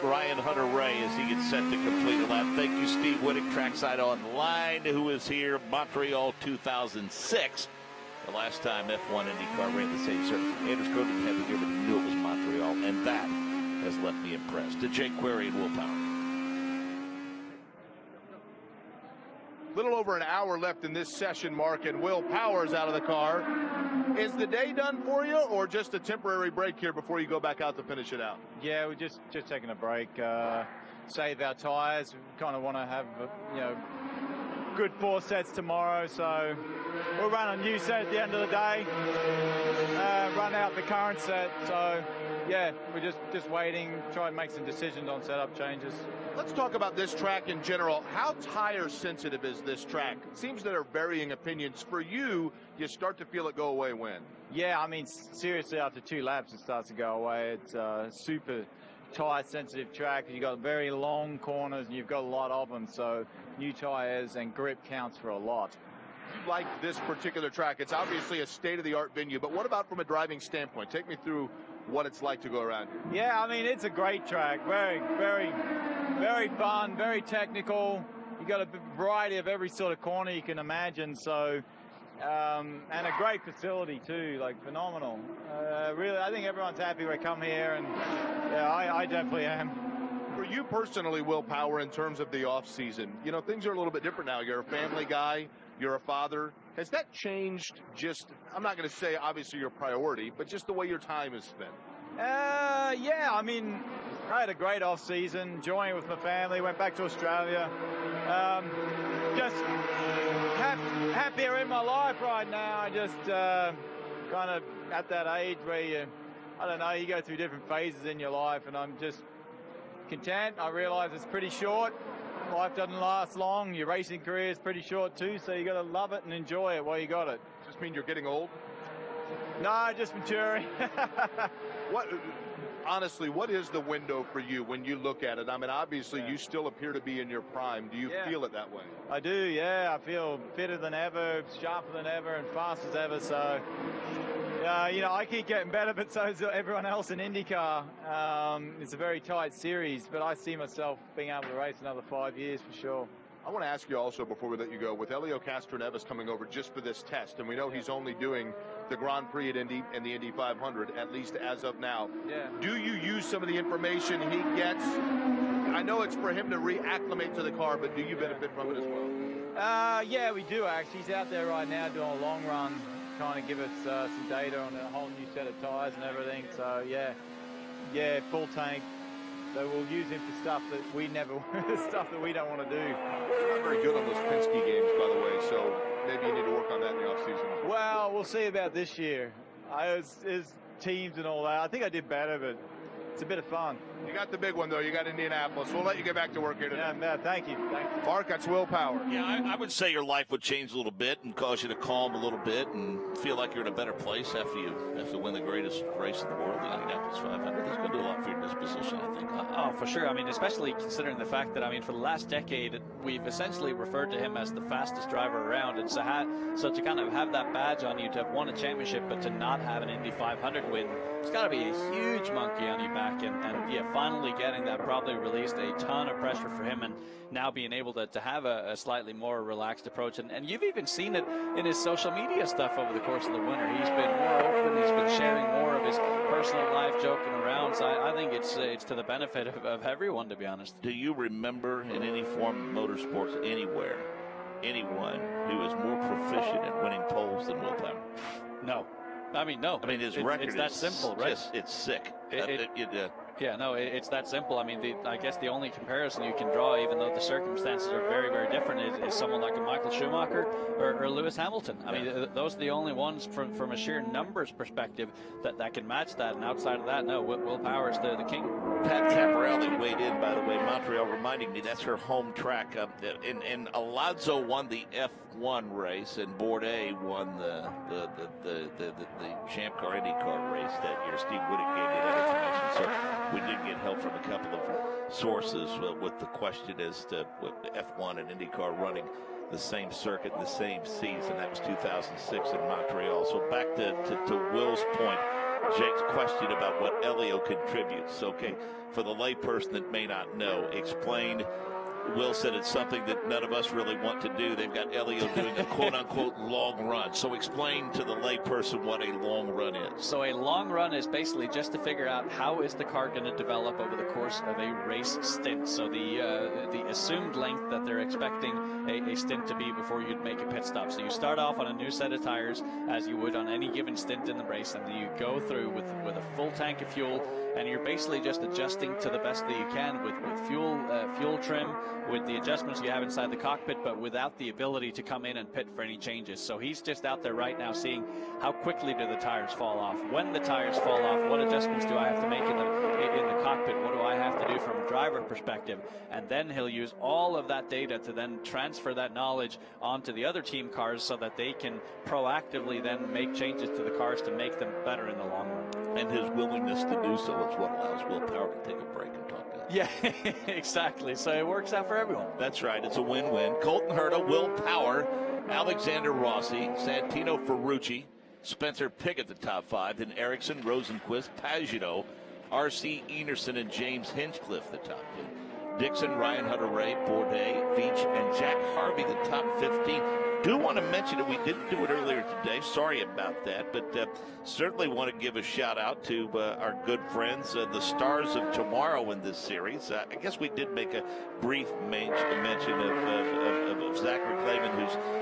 Ryan Hunter-Reay as he gets set to complete a lap. Thank you, Steve Whitaker, Trackside Online, who is here. Montreal 2006, the last time F1 IndyCar ran the same circuit. Anders Crow didn't have the year, but he knew it was Montreal, and that has left me impressed. To Jake Query and Will Power. Little over an hour left in this session, Mark, and Will Power's out of the car. Is the day done for you, or just a temporary break here before you go back out to finish it out? Yeah, we're just taking a break, save our tyres. We kind of want to have, good 4 sets tomorrow, so we'll run a new set at the end of the day, run out the current set. So yeah, we're just waiting, try and make some decisions on setup changes. Let's talk about this track in general. How tire sensitive is this track? It seems there are varying opinions. For you, you start to feel it go away when? Yeah, I mean, seriously, after 2 laps, it starts to go away. It's a super tire sensitive track. You've got very long corners and you've got a lot of them, so new tires and grip counts for a lot. You like this particular track. It's obviously a state-of-the-art venue, but what about from a driving standpoint? Take me through what it's like to go around here. Yeah, I mean, it's a great track. Very, very, very fun, very technical. You got a variety of every sort of corner you can imagine, so and a great facility too, like phenomenal. Really, I think everyone's happy we come here, and yeah, I definitely am. For you personally, Will Power, in terms of the off season, you know, things are a little bit different now. You're a family guy, you're a father. Has that changed? Just, I'm not going to say obviously your priority, but just the way your time is spent. Yeah, I mean, I had a great off season, enjoying it with my family. Went back to Australia. Just happier in my life right now. I just kind of at that age where you, I don't know, you go through different phases in your life, and I'm just content. I realize it's pretty short. Life doesn't last long. Your racing career is pretty short too, so you got to love it and enjoy it while you got it. Just mean you're getting old? No, just maturing. Honestly, what is the window for you when you look at it? I mean, obviously, you still appear to be in your prime. Do you feel it that way? I do, yeah. I feel fitter than ever, sharper than ever, and fast as ever. So, you know, I keep getting better, but so is everyone else in IndyCar. It's a very tight series, but I see myself being able to race another 5 years for sure. I want to ask you also, before we let you go, with Helio Castroneves coming over just for this test, and we know he's only doing the Grand Prix at Indy and the Indy 500, at least as of now. Yeah. Do you use some of the information he gets? I know it's for him to reacclimate to the car, but do you benefit from it as well? Yeah, we do actually. He's out there right now doing a long run, trying to give us some data on a whole new set of tires and everything. So yeah, full tank. So we'll use him for stuff that we never, stuff that we don't want to do. You're not very good on those Penske games, by the way, so maybe you need to work on that in the offseason. Well, we'll see about this year. His teams and all that. I think I did better, but it's a bit of fun. You got the big one, though. You got Indianapolis. We'll let you get back to work here today. Yeah, no, thank you. Mark, that's Will Power. Yeah, I would say your life would change a little bit and cause you to calm a little bit and feel like you're in a better place after you win the greatest race in the world, the Indianapolis 500. That's going to do a lot for your disposition, I think. Oh, for sure. I mean, especially considering the fact that, I mean, for the last decade, we've essentially referred to him as the fastest driver around. And so to kind of have that badge on you, to have won a championship, but to not have an Indy 500 win, it's got to be a huge monkey on your back. And yeah, finally getting that probably released a ton of pressure for him, and now being able to have a slightly more relaxed approach. And you've even seen it in his social media stuff over the course of the winter. He's been more open. He's been sharing more of his personal life, joking around. So I think it's to the benefit of everyone, to be honest. Do you remember in any form of motorsports anywhere, anyone who is more proficient at winning poles than Will Power? No. I mean, no. I mean, his record it's that simple, right? It's sick. Yeah, no, it's that simple. I mean, I guess the only comparison you can draw, even though the circumstances are very, very different, is someone like a Michael Schumacher or Lewis Hamilton. I mean, those are the only ones from a sheer numbers perspective that can match that. And outside of that, no, Will Power is the king. Pat Caparelli weighed in, by the way. Montreal reminding me that's her home track. And Alonso won the F1 race, and Bourdais won the Champ Car IndyCar race that year. Steve Whittick gave me that information. So we did get help from a couple of sources with the question as to F1 and IndyCar running the same circuit in the same season. That was 2006 in Montreal. So back to Will's point, Jake's question about what Helio contributes. Okay, for the layperson that may not know, explain. Will said it's something that none of us really want to do. They've got Helio doing a quote-unquote long run. So explain to the layperson what a long run is. So a long run is basically just to figure out how is the car going to develop over the course of a race stint. So the assumed length that they're expecting a stint to be before you'd make a pit stop. So you start off on a new set of tires as you would on any given stint in the race, and then you go through with a full tank of fuel, and you're basically just adjusting to the best that you can with fuel trim, with the adjustments you have inside the cockpit, but without the ability to come in and pit for any changes. So he's just out there right now seeing how quickly do the tires fall off, when the tires fall off, what adjustments do I have to make in the cockpit, what do I have to do from a driver perspective, and then he'll use all of that data to then transfer that knowledge onto the other team cars so that they can proactively then make changes to the cars to make them better in the long run. And his willingness to do so is what allows Will Power to take a break and talk to us. Yeah, exactly. So it works out for everyone. That's right. It's a win-win. Colton Herta, Will Power, Alexander Rossi, Santino Ferrucci, Spencer Pigot the top 5, then Ericsson, Rosenquist, Pagano, R.C. Enerson, and James Hinchcliffe the top 10. Dixon, Ryan Hunter-Ray, Bourdais, Veach, and Jack Harvey the top 15. Do want to mention that we didn't do it earlier today. Sorry about that, but certainly want to give a shout out to our good friends, the stars of tomorrow in this series. I guess we did make a brief mention of Zachary Clayman,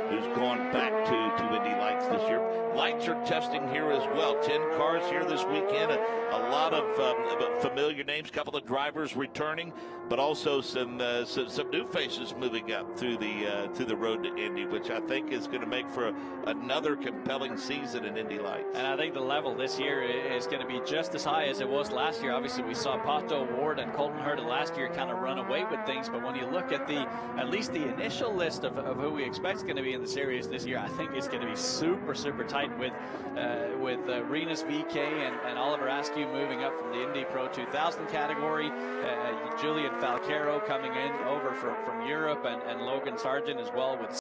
who's gone back to Indy Lights this year. Lights are testing here as well. 10 cars here this weekend. A lot of familiar names. A couple of drivers returning, but also some new faces moving up through the road to Indy, which I think is going to make for another compelling season in Indy Lights. And I think the level this year is going to be just as high as it was last year. Obviously, we saw Pato Ward and Colton Herta last year kind of run away with things, but when you look at at least the initial list of who we expect is going to be in the series this year, I think it's going to be super, super tight with Rinus VK and Oliver Askew moving up from the Indy Pro 2000 category, Julian Falcaro coming in over from Europe, and Logan Sargent as well, with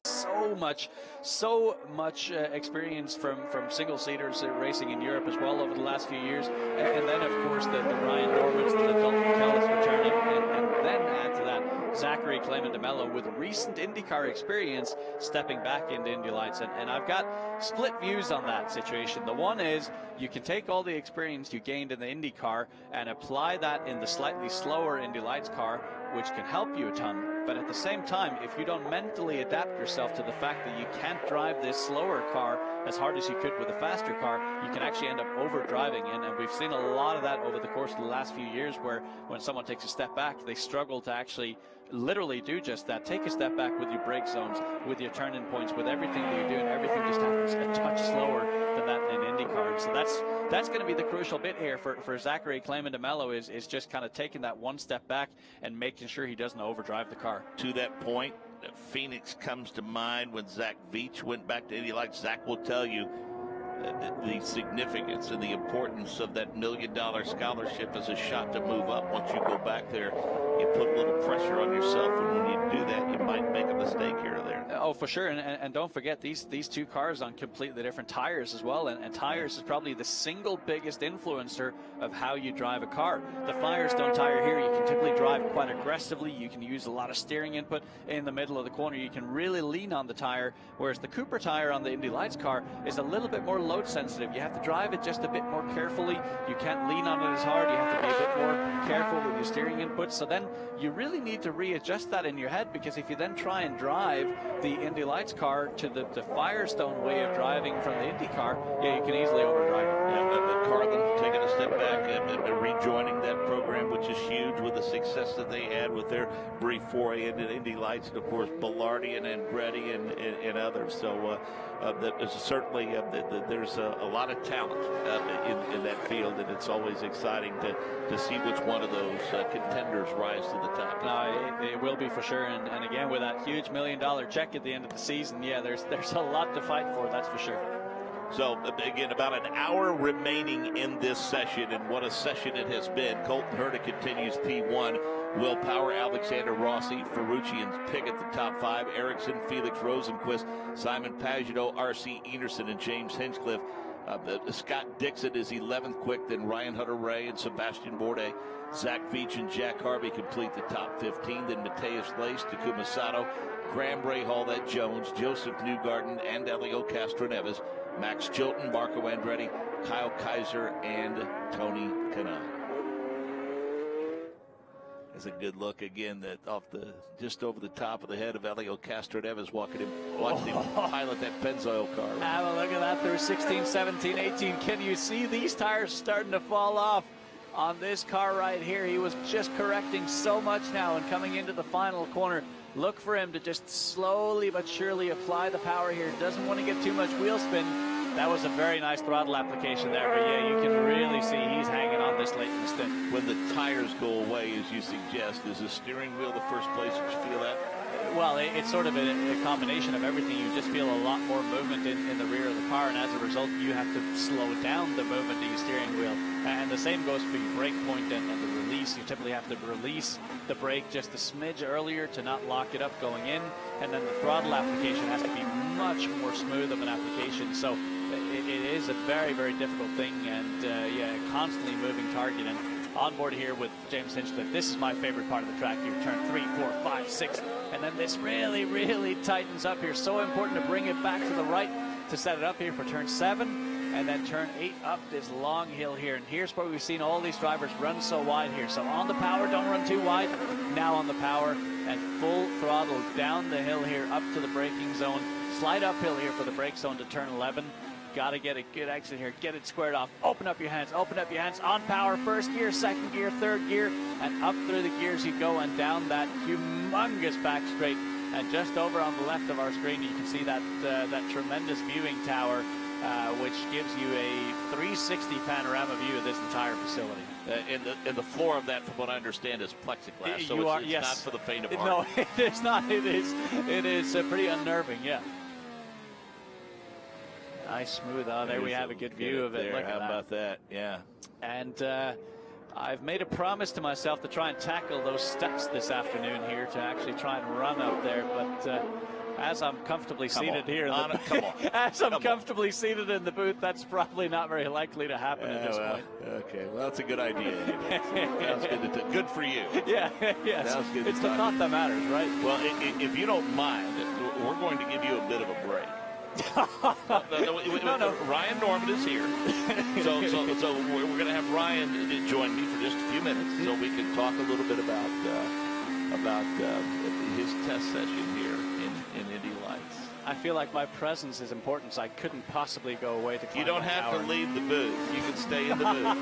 so much experience from single-seaters racing in Europe as well over the last few years. And then, of course, the Ryan Normans, the Dalton Kellis returning, and then add to that Zachary Clayman DeMello with recent IndyCar experience stepping back into Indy Lights. And I've got split views on that situation. The one is you can take all the experience you gained in the IndyCar and apply that in the slightly slower Indy Lights car, which can help you a ton. But at the same time, if you don't mentally adapt yourself to the fact that you can't drive this slower car as hard as you could with a faster car, you can actually end up overdriving. And we've seen a lot of that over the course of the last few years, where when someone takes a step back, they struggle to actually literally do just that. Take a step back with your brake zones, with your turn-in points, with everything that you're doing. Everything just happens a touch slower than that in IndyCar. And so that's going to be the crucial bit here for Zachary Clayman DeMello is just kind of taking that one step back and making sure he doesn't overdrive the car. To that point, Phoenix comes to mind when Zach Veach went back to Indy Lights. Zach will tell you the significance and the importance of that $1 million scholarship as a shot to move up. Once you go back there, you put a little pressure on yourself, and when you do that, you might make a mistake here or there. Oh, for sure. And don't forget, these two cars on completely different tires as well. And tires is probably the single biggest influencer of how you drive a car. The Firestone tire here, you can typically drive quite aggressively. You can use a lot of steering input in the middle of the corner. You can really lean on the tire, whereas the Cooper tire on the Indy Lights car is a little bit more load sensitive. You have to drive it just a bit more carefully. You can't lean on it as hard. You have to be a bit more careful with your steering input. So then you really need to readjust that in your head, because if you then try and drive the Indy Lights car to the Firestone way of driving from the Indy car, yeah, you can easily overdrive it. Yeah, Carlin taking a step back and rejoining that program, which is huge with the success that they had with their brief foray into Indy Lights, and of course Bilardi and Andretti and others. So there's certainly there's a lot of talent in that field, and it's always exciting to see which one of those contenders rise to the top. No, it will be for sure. And again, with that huge $1 million check at the end of the season, yeah, there's a lot to fight for, that's for sure. So, again, about an hour remaining in this session, and what a session it has been. Colton Herta continues P1. Will Power, Alexander Rossi, Ferrucci, and Pigot the top 5. Ericsson, Felix Rosenquist, Simon Pagano, R.C. Enerson, and James Hinchcliffe. Scott Dixon is 11th quick, then Ryan Hunter-Ray and Sebastian Bourdais. Zach Veach and Jack Harvey complete the top 15. Then Mateus Lace, Takuma Sato, Graham Rahal, that Jones, Joseph Newgarden, and Elio Castroneves. Max Chilton, Marco Andretti, Kyle Kaiser, and Tony Kanaan. That's a good look again, that just over the top of the head of Elio Castroneves, watching him pilot that Pennzoil car. Have a look at that through 16, 17, 18. Can you see these tires starting to fall off? on this car right here. He was just correcting so much now and coming into the final corner. Look for him to just slowly but surely apply the power here. Doesn't want to get too much wheel spin. That was a very nice throttle application there, but yeah, you can really see he's hanging on this late in the stint. When the tires go away, as you suggest, is the steering wheel the first place that you feel that? Well, it's sort of a combination of everything. You just feel a lot more movement in the rear of the car, and as a result, you have to slow down the movement of your steering wheel. And the same goes for your brake point and the release. You typically have to release the brake just a smidge earlier to not lock it up going in, and then the throttle application has to be much more smooth of an application. So it is a very, very difficult thing, and yeah, constantly moving target. And on board here with James Hinchcliffe, this is my favorite part of the track here. Turn 3, 4, 5, 6, and then this really, really tightens up here. So important to bring it back to the right to set it up here for turn 7, and then turn 8 up this long hill here. And here's where we've seen all these drivers run so wide here. So on the power, don't run too wide. Now on the power and full throttle down the hill here up to the braking zone. Slide uphill here for the brake zone to turn 11. Got to get a good exit here. Get it squared off. Open up your hands. Open up your hands. On power, first gear, second gear, third gear, and up through the gears you go and down that humongous back straight. And just over on the left of our screen, you can see that that tremendous viewing tower, which gives you a 360 panorama view of this entire facility. And the floor of that, from what I understand, is plexiglass. So it's yes. not for the faint of heart. No, it is not. It is pretty unnerving. Yeah. Nice smooth. Oh, there we have a good view of it. Look at How that. about that? Yeah. And I've made a promise to myself to try and tackle those steps this afternoon here, to actually try and run up there. But as I'm comfortably seated here, as I'm comfortably seated in the booth, that's probably not very likely to happen at this point. Okay, well, that's a good idea. Sounds good. Good for you. Yeah, yes. Sounds good. It's the thought that matters, right? Well, if you don't mind, we're going to give you a bit of a break. No. Ryan Norman is here, so we're going to have Ryan join me for just a few minutes, so we can talk a little bit about his test session here in Indy Lights. I feel like my presence is important, so I couldn't possibly go away to. You don't have to leave the booth. You can stay in the booth.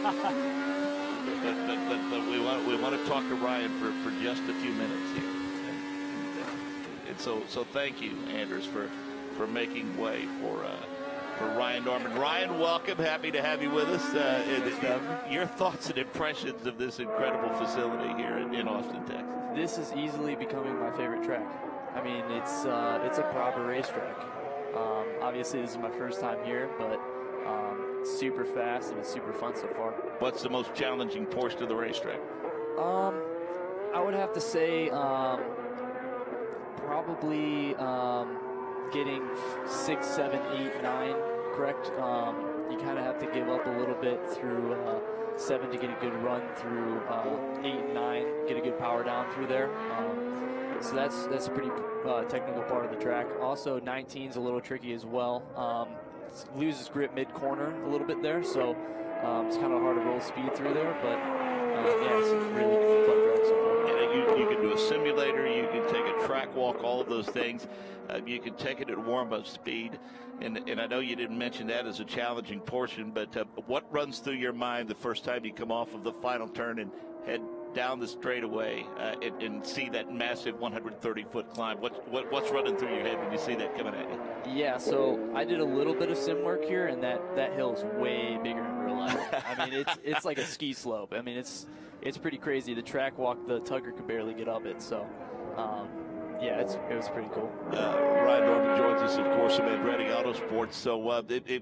but we want to talk to Ryan for just a few minutes here. And so thank you, Anders, for making way for Ryan Norman. Ryan, welcome. Happy to have you with us. Your thoughts and impressions of this incredible facility here in Austin, Texas. This is easily becoming my favorite track. I mean, it's a proper racetrack. Obviously, this is my first time here, but it's super fast and it's super fun so far. What's the most challenging portion of the racetrack? I would have to say probably getting 6, 7, 8, 9 correct. You kind of have to give up a little bit through 7 to get a good run, through 8 and 9 get a good power down through there. So that's a pretty technical part of the track. Also, 19's a little tricky as well. Loses grip mid-corner a little bit there, so it's kind of hard to roll speed through there. But yeah, it's a really fun track so far. You can do a simulator, you can take a track walk, all of those things. You can take it at warm-up speed, and I know you didn't mention that as a challenging portion, but what runs through your mind the first time you come off of the final turn and head down the straightaway and see that massive 130-foot climb? What's running through your head when you see that coming at you? Yeah, so I did a little bit of sim work here, and that hill's way bigger in real life. I mean, it's like a ski slope. I mean, it's pretty crazy. The track walk, the tugger could barely get up it. So, yeah, it was pretty cool. Ryan Norman joins us, of course, from Andretti Autosports. So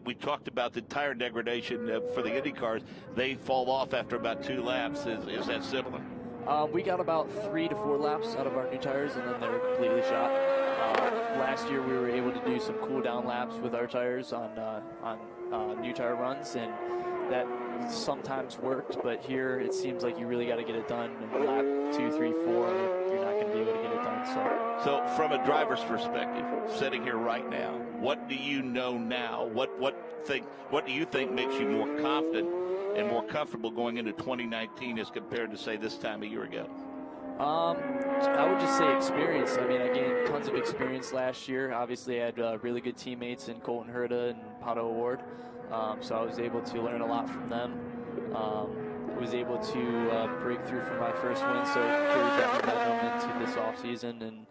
we talked about the tire degradation for the IndyCars. They fall off after about 2 laps. Is that similar? We got about 3 to 4 laps out of our new tires, and then they were completely shot. Last year, we were able to do some cool-down laps with our tires on new tire runs, and that sometimes worked. But here, it seems like you really got to get it done in lap 2, 3, 4. You're not going to be able to get it done. So from a driver's perspective, sitting here right now, what do you know now? What do you think makes you more confident and more comfortable going into 2019 as compared to, say, this time a year ago? I would just say experience. I mean, I gained tons of experience last year. Obviously, I had really good teammates in Colton Herta and Pato Award, so I was able to learn a lot from them. was able to break through for my first win, so carried that momentum into this offseason, and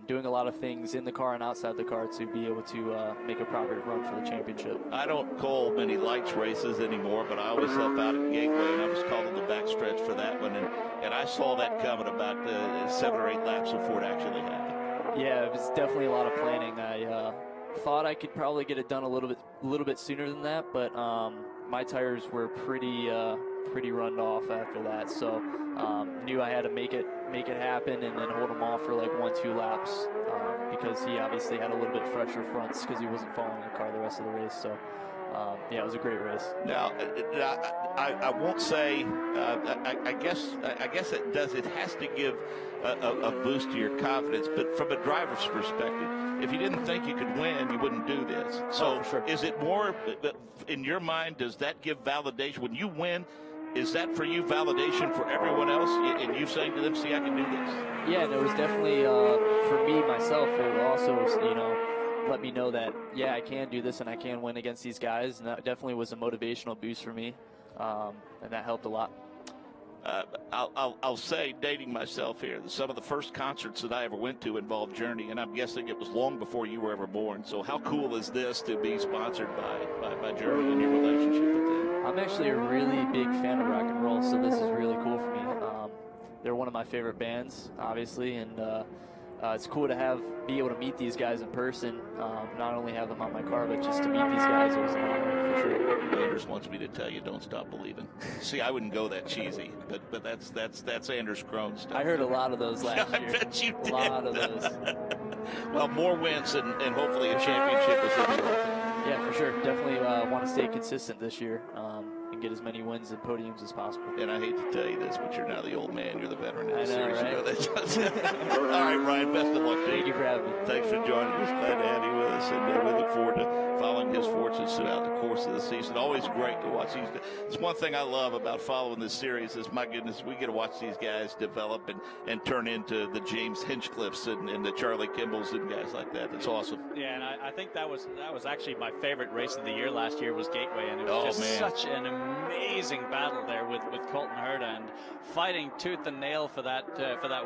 doing a lot of things in the car and outside the car to be able to make a proper run for the championship. I don't call many lights races anymore, but I always help out at Gateway, and I was calling the backstretch for that one, and I saw that coming about 7 or 8 laps before it actually happened. Yeah, it was definitely a lot of planning. I thought I could probably get it done a little bit sooner than that, but my tires were pretty run off after that, so knew I had to make it happen and then hold him off for like 1-2 laps because he obviously had a little bit fresher fronts because he wasn't following the car the rest of the race. So yeah, it was a great race. Now, I won't say. I guess it does. It has to give a boost to your confidence. But from a driver's perspective, if you didn't think you could win, you wouldn't do this. So, for sure. Is it more in your mind? Does that give validation when you win? Is that for you validation for everyone else? And you saying to them, "See, I can do this." Yeah, and it was definitely for me myself. It also, let me know that I can do this and I can win against these guys, and that definitely was a motivational boost for me, and that helped a lot. I'll say, dating myself here, that some of the first concerts that I ever went to involved Journey, and I'm guessing it was long before you were ever born. So how cool is this to be sponsored by Journey and your relationship with them? I'm actually a really big fan of rock and roll, so this is really cool for me. They're one of my favorite bands, obviously, and it's cool to be able to meet these guys in person. Not only have them on my car, but just to meet these guys, it was an honor for sure. Anders wants me to tell you, don't stop believing. See, I wouldn't go that cheesy, but that's Anders Crone stuff. I heard a lot of those last year. I bet you did. A lot of those. Well, more wins and hopefully a championship is in the offing. Yeah, for sure. Definitely want to stay consistent this year and get as many wins and podiums as possible. And I hate to tell you this, but you're now the old man. You're the veteran in the series. Right? You know that. All right, Ryan, best of luck to you. Thank you for having me. Thanks for joining us. Glad to have you with us. And we look forward to following his fortunes throughout the course of the season. Always great to watch these. It's one thing I love about following this series is, my goodness, we get to watch these guys develop and turn into the James Hinchcliffes and the Charlie Kimballs and guys like that. That's awesome. Yeah, and I think that was actually my favorite race of the year last year was Gateway, and it was such an amazing battle there with Colton Herta and fighting tooth and nail for that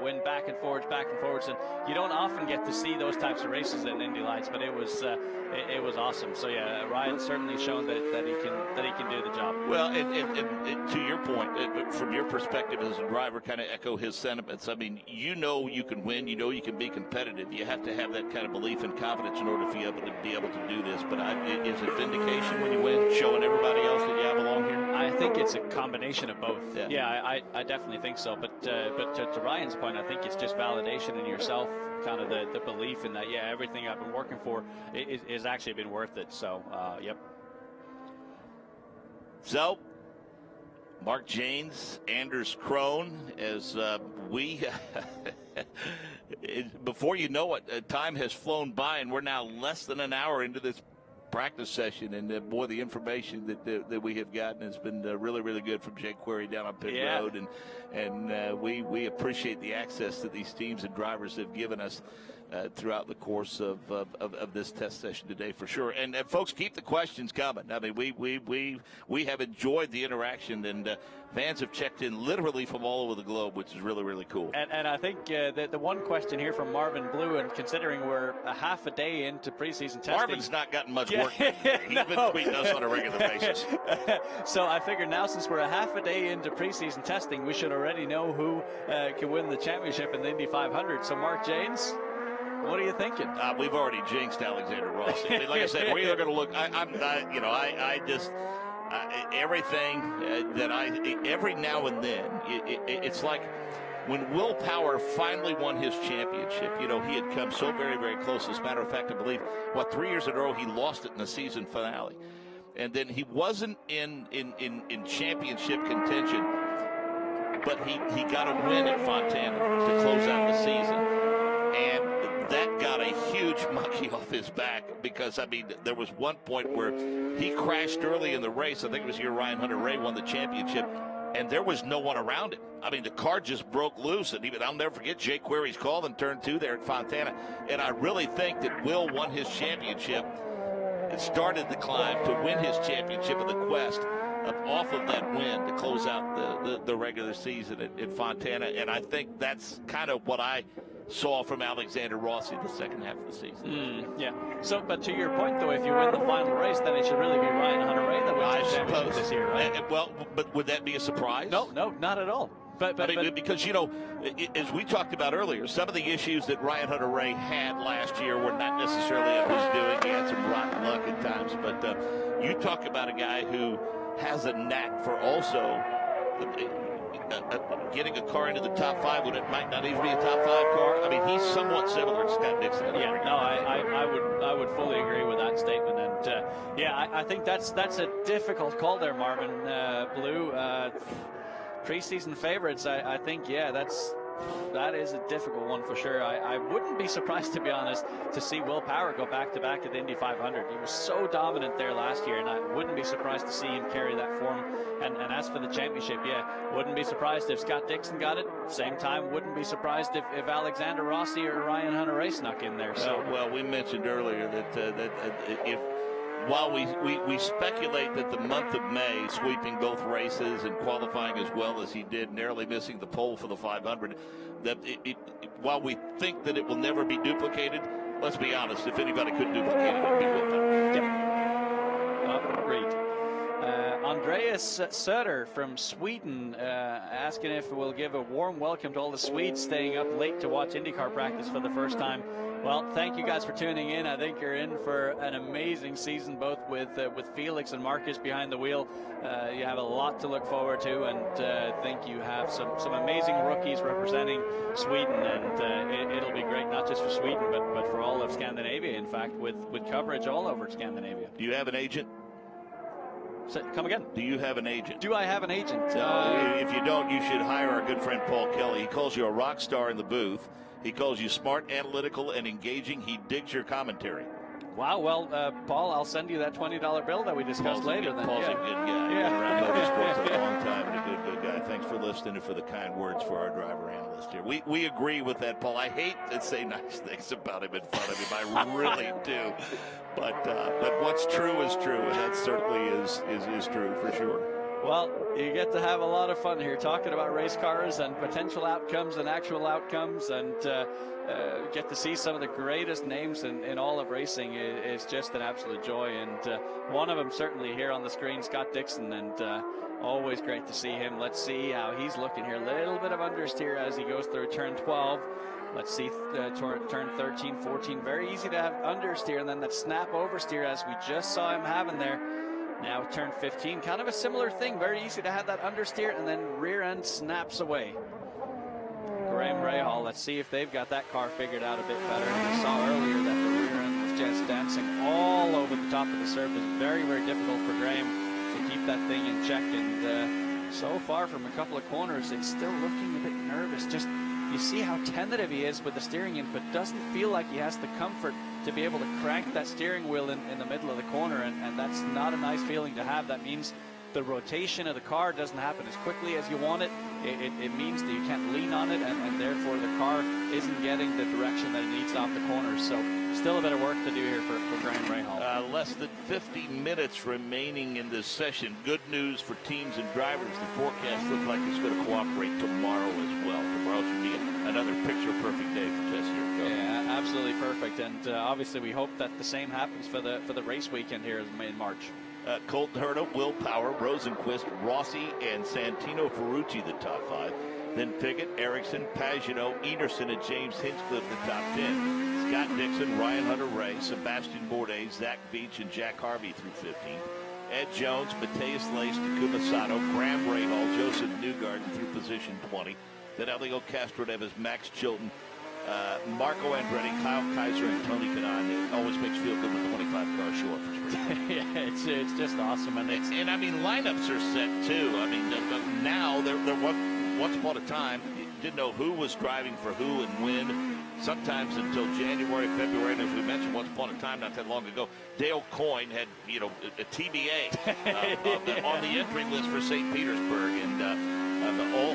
win, back and forwards, and you don't often get to see those types of races in Indy Lights, but it was awesome. So yeah, Ryan's certainly shown that he can do the job. Well, to your point, from your perspective as a driver, kind of echo his sentiments. I mean, you can win, you can be competitive. You have to have that kind of belief and confidence in order for you to be able to do this. But is it vindication when you win, showing everybody else that I belong here? I think it's a combination of both. Yeah, I definitely think so. But to Ryan's point, I think it's just validation in yourself, kind of the belief in that. Yeah, everything I've been working for is actually been worth it. So, yep. So, Mark Janes, Anders Crone, as we, before you know it, time has flown by, and we're now less than an hour into this practice session, and boy, the information that we have gotten has been really, really good from Jake Query down on pit road, and we appreciate the access that these teams and drivers have given us throughout the course of this test session today, for sure. And folks, keep the questions coming. I mean, we have enjoyed the interaction, and fans have checked in literally from all over the globe, which is really, really cool. And I think the one question here from Marvin Blue, and considering we're a half a day into preseason testing, Marvin's not gotten much work. He's been tweeting us on a regular basis. So I figure now, since we're a half a day into preseason testing, we should already know who can win the championship in the Indy 500. So Mark Janes, what are you thinking? We've already jinxed Alexander Rossi. I mean, like I said, we're either going to look. Everything every now and then, it's like when Will Power finally won his championship. He had come so very, very close. As a matter of fact, I believe 3 years in a row he lost it in the season finale, and then he wasn't in championship contention, but he got a win at Fontana to close out the season, and that got a huge monkey off his back, because, I mean, there was one point where he crashed early in the race. I think it was year Ryan Hunter-Reay won the championship, and there was no one around him. I mean, the car just broke loose, and I'll never forget Jake Query's call in turn 2 there at Fontana. And I really think that Will won his championship and started the climb to win his championship of the Quest off of that win to close out the regular season at Fontana. And I think that's kind of what I saw from Alexander Rossi the second half of the season. Yeah. So, but to your point, though, if you win the final race, then it should really be Ryan Hunter-Reay that wins the championship this year, right? Well, but would that be a surprise? No, not at all. But because, as we talked about earlier, some of the issues that Ryan Hunter-Reay had last year were not necessarily of his doing. He had some rotten luck at times. But you talk about a guy who has a knack for also getting a car into the top 5 when it might not even be a top 5 car. I mean, he's somewhat similar to Scott Dixon. Yeah, no, I would fully agree with that statement. And I think that's a difficult call there, Marvin. Blue. Preseason favorites, I think, that is a difficult one for sure. I wouldn't be surprised, to be honest, to see Will Power go back-to-back at the Indy 500. He was so dominant there last year, and I wouldn't be surprised to see him carry that form. And as for the championship, wouldn't be surprised if Scott Dixon got it. Same time, wouldn't be surprised if Alexander Rossi or Ryan Hunter-Reay snuck in there. So, well, we mentioned earlier that if while we speculate that the month of May, sweeping both races and qualifying as well as he did, narrowly missing the pole for the 500, that while we think that it will never be duplicated, let's be honest, if anybody could duplicate it, it would be Will Power. Great. Andreas Söder from Sweden asking if we'll give a warm welcome to all the Swedes staying up late to watch IndyCar practice for the first time. Well, thank you guys for tuning in. I think you're in for an amazing season, both with Felix and Marcus behind the wheel. You have a lot to look forward to, and I think you have some amazing rookies representing Sweden, and it'll be great, not just for Sweden, but for all of Scandinavia, in fact, with coverage all over Scandinavia. Do you have an agent? Come again? Do you have an agent? Do I have an agent? If you don't, you should hire our good friend Paul Kelly. He calls you a rock star in the booth. He calls you smart, analytical, and engaging. He digs your commentary. Wow. Well, Paul, I'll send you that $20 bill that we discussed later. Paul's a good guy. Been around motorsports a long time and a good guy. Thanks for listening and for the kind words for our driver analyst here. We agree with that, Paul. I hate to say nice things about him in front of him. I really do. But what's true is true, and that certainly is true for sure. Well, you get to have a lot of fun here talking about race cars and potential outcomes and actual outcomes, and get to see some of the greatest names in all of racing is just an absolute joy. And one of them certainly here on the screen, Scott Dixon, and always great to see him. Let's see how he's looking here. A little bit of understeer as he goes through turn 12. Let's see turn 13, 14. Very easy to have understeer, and then that snap oversteer as we just saw him having there. Now turn 15, kind of a similar thing. Very easy to have that understeer, and then rear end snaps away. Graham Rahal, let's see if they've got that car figured out a bit better. And we saw earlier that the rear end was just dancing all over the top of the surface. Very, very difficult for Graham to keep that thing in check. And so far from a couple of corners, it's still looking a bit nervous. Just you see how tentative he is with the steering in, but doesn't feel like he has the comfort to be able to crank that steering wheel in the middle of the corner, and that's not a nice feeling to have. That means the rotation of the car doesn't happen as quickly as you want it. It means that you can't lean on it, and therefore the car isn't getting the direction that it needs off the corners. So still a bit of work to do here for Graham Rahal. Less than 50 minutes remaining in this session. Good news for teams and drivers. The forecast looks like it's going to cooperate tomorrow as well. Tomorrow should be another picture-perfect day for Test Year. Yeah, absolutely perfect. And obviously we hope that the same happens for the race weekend here in March. Colton Herta, Will Power, Rosenquist, Rossi, and Santino Ferrucci, the top 5. Then Pickett, Ericsson, Pagenaud, Ederson, and James Hinchcliffe, the top 10. Scott Dixon, Ryan Hunter-Reay, Sebastian Bourdais, Zach Veach, and Jack Harvey through 15th. Ed Jones, Matthias Lace, Takuma Sato, Graham Rahal, Joseph Newgarden through position 20. Then Elio Castroneves, Max Chilton, Marco Andretti, Kyle Kaiser, and Tony Kanaan. It always makes you feel good when 25 cars show up for spring. Yeah, it's just awesome. And I mean, lineups are set too. I mean, now they're once upon a time, you didn't know who was driving for who and when. Sometimes until January, February, and as we mentioned once upon a time not that long ago, Dale Coyne had a TBA on the entry list for St. Petersburg, and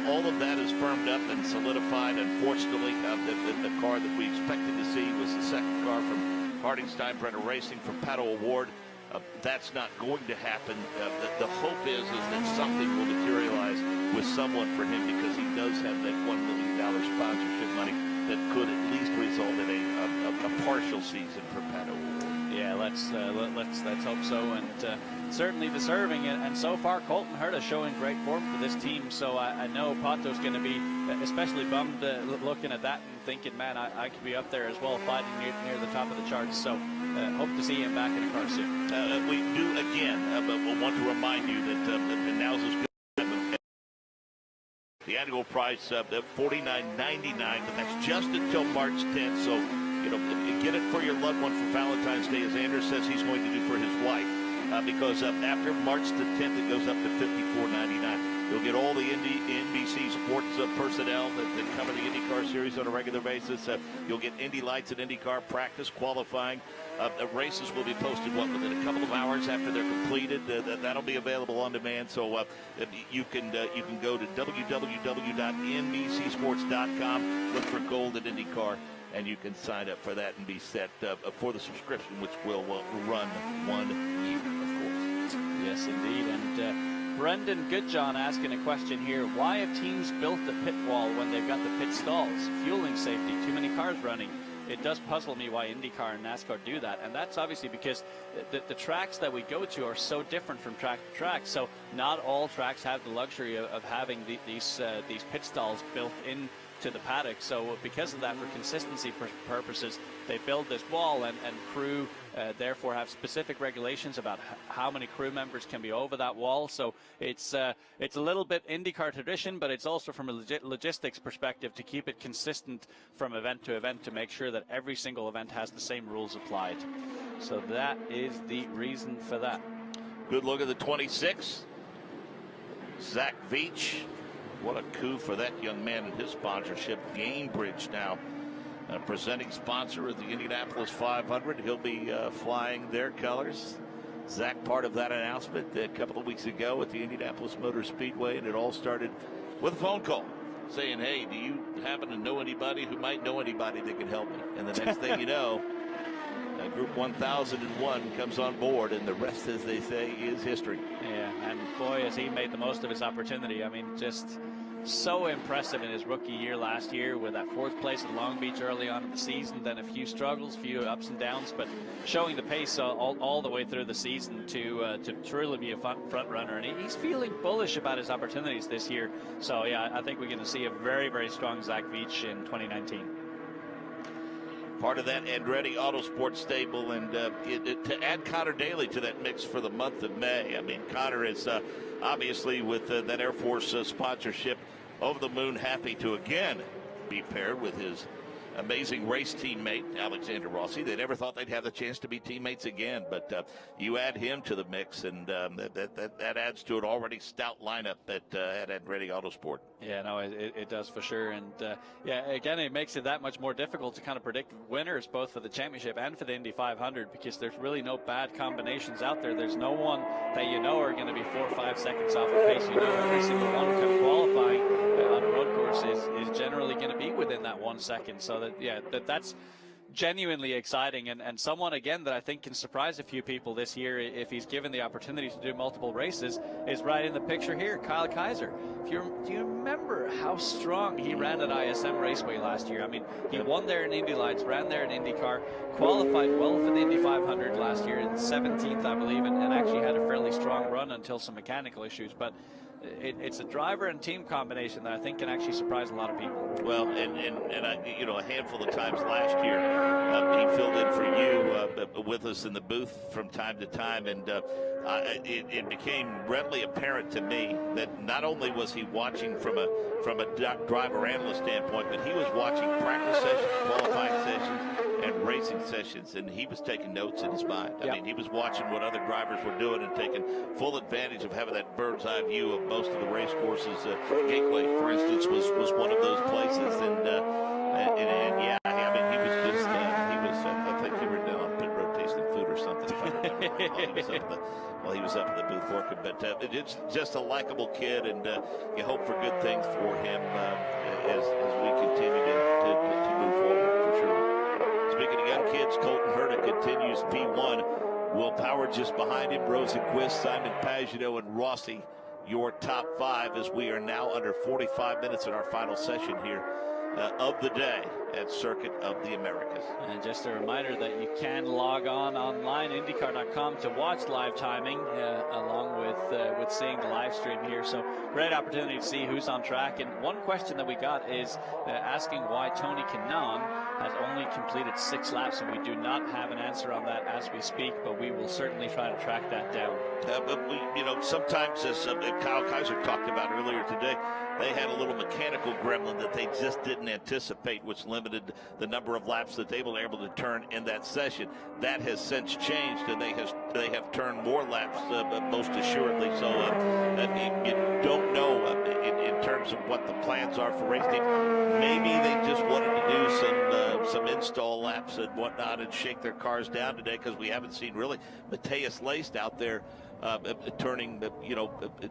all of that is firmed up and solidified. Unfortunately, the car that we expected to see was the second car from Harding Steinbrenner Racing from Pato Award. that's not going to happen. The hope is that something will materialize with someone for him, because he does have that $1 million sponsorship money that could at least result in a partial season for Pato. Yeah, let's hope so, and certainly deserving it. And so far, Colton Herta showing great form for this team. So I know Pato's going to be especially bummed looking at that and thinking, man, I could be up there as well, fighting near the top of the charts. So hope to see him back in a car soon. We do again, but we want to remind you that now's as good. The annual price of $49.99, but that's just until March 10th. So, get it for your loved one for Valentine's Day, as Anders says he's going to do for his wife. Because after March the 10th, it goes up to $54.99. You'll get all the NBC sports personnel that cover the IndyCar series on a regular basis. You'll get Indy Lights and IndyCar practice, qualifying. The races will be posted within a couple of hours after they're completed. That'll be available on demand. So you can go to www.nbcsports.com, look for Gold at IndyCar, and you can sign up for that and be set for the subscription, which will run 1 year, of course. Yes, indeed. And Brendan Goodjohn asking a question here. Why have teams built the pit wall when they've got the pit stalls? Fueling safety, too many cars running. It does puzzle me why IndyCar and NASCAR do that. And that's obviously because the tracks that we go to are so different from track to track. So not all tracks have the luxury of having these pit stalls built in to the paddock. So because of that, for consistency purposes, they build this wall, and crew therefore have specific regulations about how many crew members can be over that wall. So it's a little bit IndyCar tradition, but it's also from a logistics perspective to keep it consistent from event to event, to make sure that every single event has the same rules applied. So that is the reason for that. Good look at the 26. Zach Veach. What a coup for that young man and his sponsorship. Gainbridge now presenting sponsor of the Indianapolis 500. He'll be flying their colors. Zach, part of that announcement a couple of weeks ago at the Indianapolis Motor Speedway, and it all started with a phone call saying, hey, do you happen to know anybody who might know anybody that can help me? And the next thing you know, Group 1001 comes on board, and the rest, as they say, is history. Yeah, and boy, has he made the most of his opportunity. I mean, just so impressive in his rookie year last year, with that 4th place at Long Beach early on in the season, then a few struggles, few ups and downs, but showing the pace all the way through the season to truly be a front runner. And he's feeling bullish about his opportunities this year. So yeah, I think we're going to see a very, very strong Zach Veach in 2019. Part of that Andretti Autosport stable, and to add Connor Daly to that mix for the month of May. I mean, Connor is obviously, with that Air Force sponsorship, over the moon happy to again be paired with his amazing race teammate Alexander Rossi. They never thought they'd have the chance to be teammates again, but you add him to the mix, and that adds to an already stout lineup at Andretti Autosport. Yeah, no, it does for sure. And yeah, again, it makes it that much more difficult to kind of predict winners, both for the championship and for the Indy 500, because there's really no bad combinations out there. There's no one that you know are going to be 4 or 5 seconds off the pace. You know, every single one kind of qualifying on a road course is generally going to be within that 1 second. So that's genuinely exciting, and someone again that I think can surprise a few people this year if he's given the opportunity to do multiple races is right in the picture here, Kyle Kaiser. Do you remember how strong he ran at ISM Raceway last year? I mean, he won there in Indy Lights, ran there in IndyCar, qualified well for the Indy 500 last year in 17th, I believe, and actually had a fairly strong run until some mechanical issues. But it's a driver and team combination that I think can actually surprise a lot of people. Well, and a handful of times last year, he filled in for you with us in the booth from time to time, and it became readily apparent to me that not only was he watching from a driver analyst standpoint, but he was watching practice sessions, qualifying sessions, and racing sessions, and he was taking notes in his mind. I mean, he was watching what other drivers were doing and taking full advantage of having that bird's eye view of most of the race courses. Gateway, for instance, was one of those places, and yeah, I mean, he was just I think he were down on pit road tasting food or something, if I remember right, while he was up in the booth working. But it's just a likable kid, and you hope for good things for him as we continue to move forward, for sure. Speaking of young kids, Colton Herta continues P1. Will Power just behind him, Rosenquist, Simon Pagenaud, and Rossi, your top 5, as we are now under 45 minutes in our final session here of the day at Circuit of the Americas. And just a reminder that you can log on online, INDYCAR.com, to watch live timing along with seeing the live stream here. So great opportunity to see who's on track. And one question that we got is asking why Tony Kanaan has only completed 6 laps, and we do not have an answer on that as we speak, but we will certainly try to track that down. But we, sometimes, as Kyle Kaiser talked about earlier today, they had a little mechanical gremlin that they just didn't anticipate, which limited the number of laps that they were able to turn in that session. That has since changed, and they have turned more laps, most assuredly. So you don't know in terms of what the plans are for race team. Maybe they just wanted to do some install laps and whatnot and shake their cars down today, because we haven't seen really Matthias Laced out there turning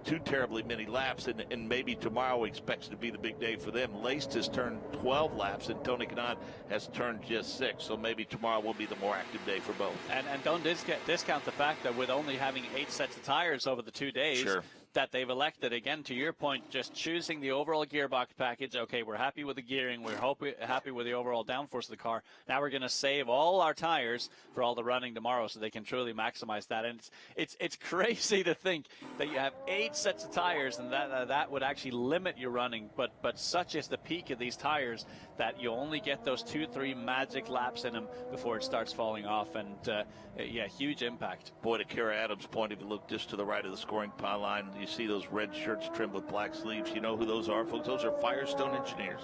too terribly many laps, and maybe tomorrow expects to be the big day for them. Laced has turned 12 laps, and Tony Kanaan has turned just 6, so maybe tomorrow will be the more active day for both. And don't discount the fact that with only having 8 sets of tires over the 2 days, sure, that they've elected, again, to your point, just choosing the overall gearbox package. Okay, we're happy with the gearing. We're happy with the overall downforce of the car. Now we're going to save all our tires for all the running tomorrow so they can truly maximize that. And it's crazy to think that you have 8 sets of tires and that would actually limit your running. But such is the peak of these tires that you only get those 2-3 magic laps in them before it starts falling off. And yeah, huge impact. Boy, to Kara Adams' point, if you look just to the right of the scoring pile line, you see those red shirts trimmed with black sleeves. You know who those are, folks? Those are Firestone engineers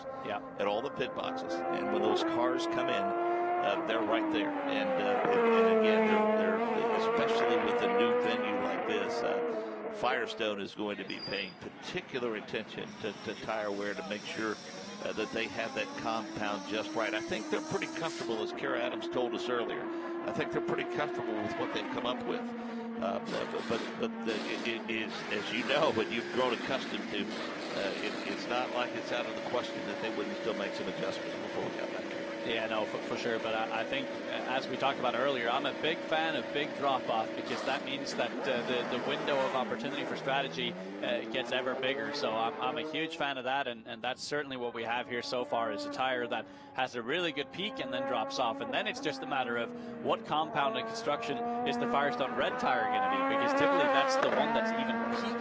at all the pit boxes. And when those cars come in, they're right there. And again, they're especially with a new venue like this, Firestone is going to be paying particular attention to tire wear to make sure that they have that compound just right. I think they're pretty comfortable, as Kara Adams told us earlier. I think they're pretty comfortable with what they've come up with. But it is, as you know, and you've grown accustomed to, it's not like it's out of the question that they wouldn't still make some adjustments before we got back here. Yeah, no, for sure. But I think, as we talked about earlier, I'm a big fan of big drop-off, because that means that the window of opportunity for strategy gets ever bigger. So I'm a huge fan of that, and that's certainly what we have here so far, is a tire that has a really good peak and then drops off. And then it's just a matter of what compound and construction is the Firestone red tire going to be, because typically that's the one that's even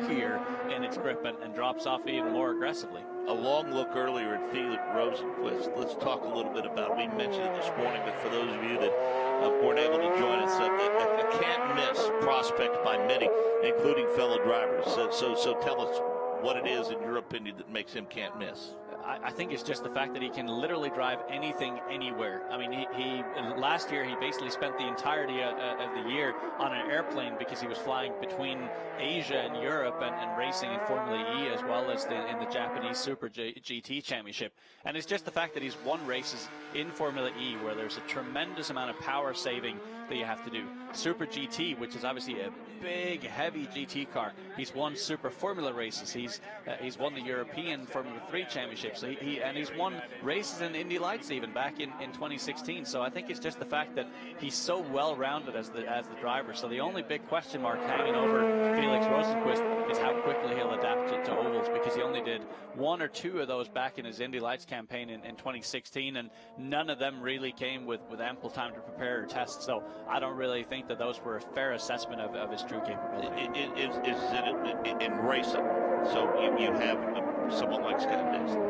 peakier in its grip and drops off even more aggressively. A long look earlier at Felix Rosenquist. Let's talk a little bit about it. We mentioned it this morning, but for those of you that weren't able to join us, a can't-miss prospect by many, including fellow drivers. So tell us what it is, in your opinion, that makes him can't miss. I think it's just the fact that he can literally drive anything, anywhere. I mean, he last year he basically spent the entirety of the year on an airplane, because he was flying between Asia and Europe and racing in Formula E, as well as in the Japanese Super GT Championship. And it's just the fact that he's won races in Formula E where there's a tremendous amount of power saving that you have to do. Super GT, which is obviously a big, heavy GT car. He's won Super Formula races. He's won the European Formula 3 Championship. So he's won races in Indy Lights even back in 2016. So I think it's just the fact that he's so well-rounded as the driver. So the only big question mark hanging over Felix Rosenquist is how quickly he'll adapt to ovals, because he only did 1 or 2 of those back in his Indy Lights campaign in 2016, and none of them really came with ample time to prepare or test. So I don't really think that those were a fair assessment of his true capability. Is it in racing? So you have someone like Scott Dixon,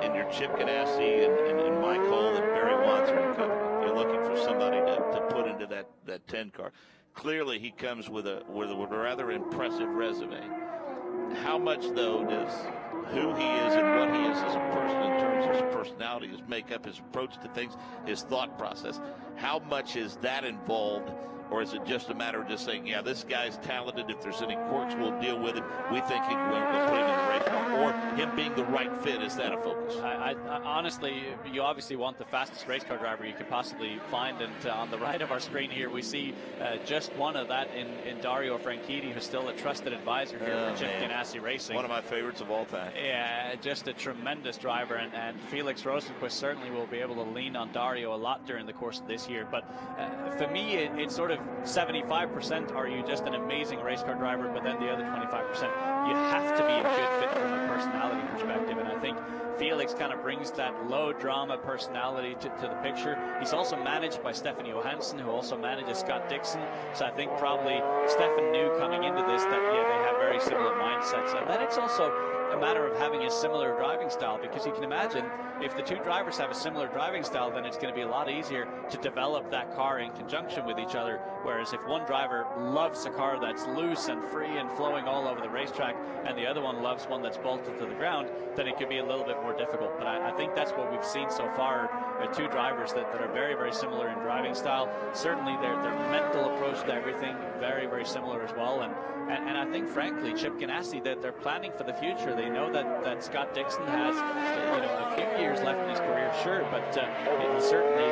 and your Chip Ganassi and Mike Hull and Barry Watson and company. You're looking for somebody to put into that 10 car. Clearly, he comes with a rather impressive resume. How much, though, does who he is and what he is as a person in terms of his personality, his makeup, his approach to things, his thought process, how much is that involved? Or is it just a matter of just saying, yeah, this guy's talented. If there's any quirks, we'll deal with him. We think we'll put him in the race car. Or him being the right fit, is that a focus? I honestly, you obviously want the fastest race car driver you could possibly find. And on the right of our screen here, we see just one of that in Dario Franchitti, who's still a trusted advisor here for Chip Ganassi Racing. One of my favorites of all time. Yeah, just a tremendous driver. And Felix Rosenquist certainly will be able to lean on Dario a lot during the course of this year. But for me, it sort of of 75% are you just an amazing race car driver, but then the other 25%, you have to be a good fit from a personality perspective. And I think Felix kind of brings that low drama personality to the picture. He's also managed by Stefan Johansson, who also manages Scott Dixon. So I think probably Stefan knew coming into this that, yeah, they have very similar mindsets. And then it's also a matter of having a similar driving style, because you can imagine if the two drivers have a similar driving style, then it's going to be a lot easier to develop that car in conjunction with each other. Whereas if one driver loves a car that's loose and free and flowing all over the racetrack, and the other one loves one that's bolted to the ground, then it could be a little bit more difficult. But I think that's what we've seen so far, two drivers that are very, very similar in driving style. Certainly their mental approach to everything, very, very similar as well. And I think, frankly, Chip Ganassi, that they're planning for the future. They know that Scott Dixon has, a few years left in his career, sure, but he certainly,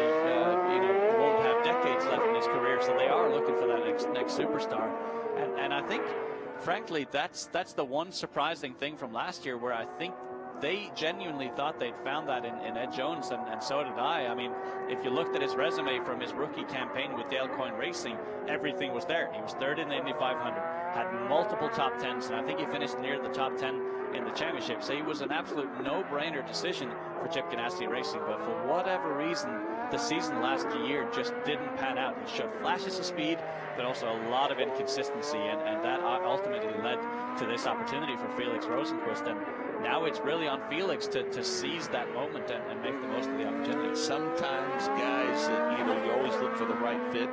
won't have decades left in his career. So they are looking for that next superstar. And I think, frankly, that's the one surprising thing from last year, where I think they genuinely thought they'd found that in Ed Jones, and so did I. I mean, if you looked at his resume from his rookie campaign with Dale Coyne Racing, everything was there. He was third in the Indy 500, had multiple top 10s, and I think he finished near the top 10 in the championship. So he was an absolute no-brainer decision for Chip Ganassi Racing, but for whatever reason, the season last year just didn't pan out. He showed flashes of speed, but also a lot of inconsistency, and that ultimately led to this opportunity for Felix Rosenqvist. And now it's really on Felix to seize that moment and make the most of the opportunity. Sometimes, guys, you always look for the right fit.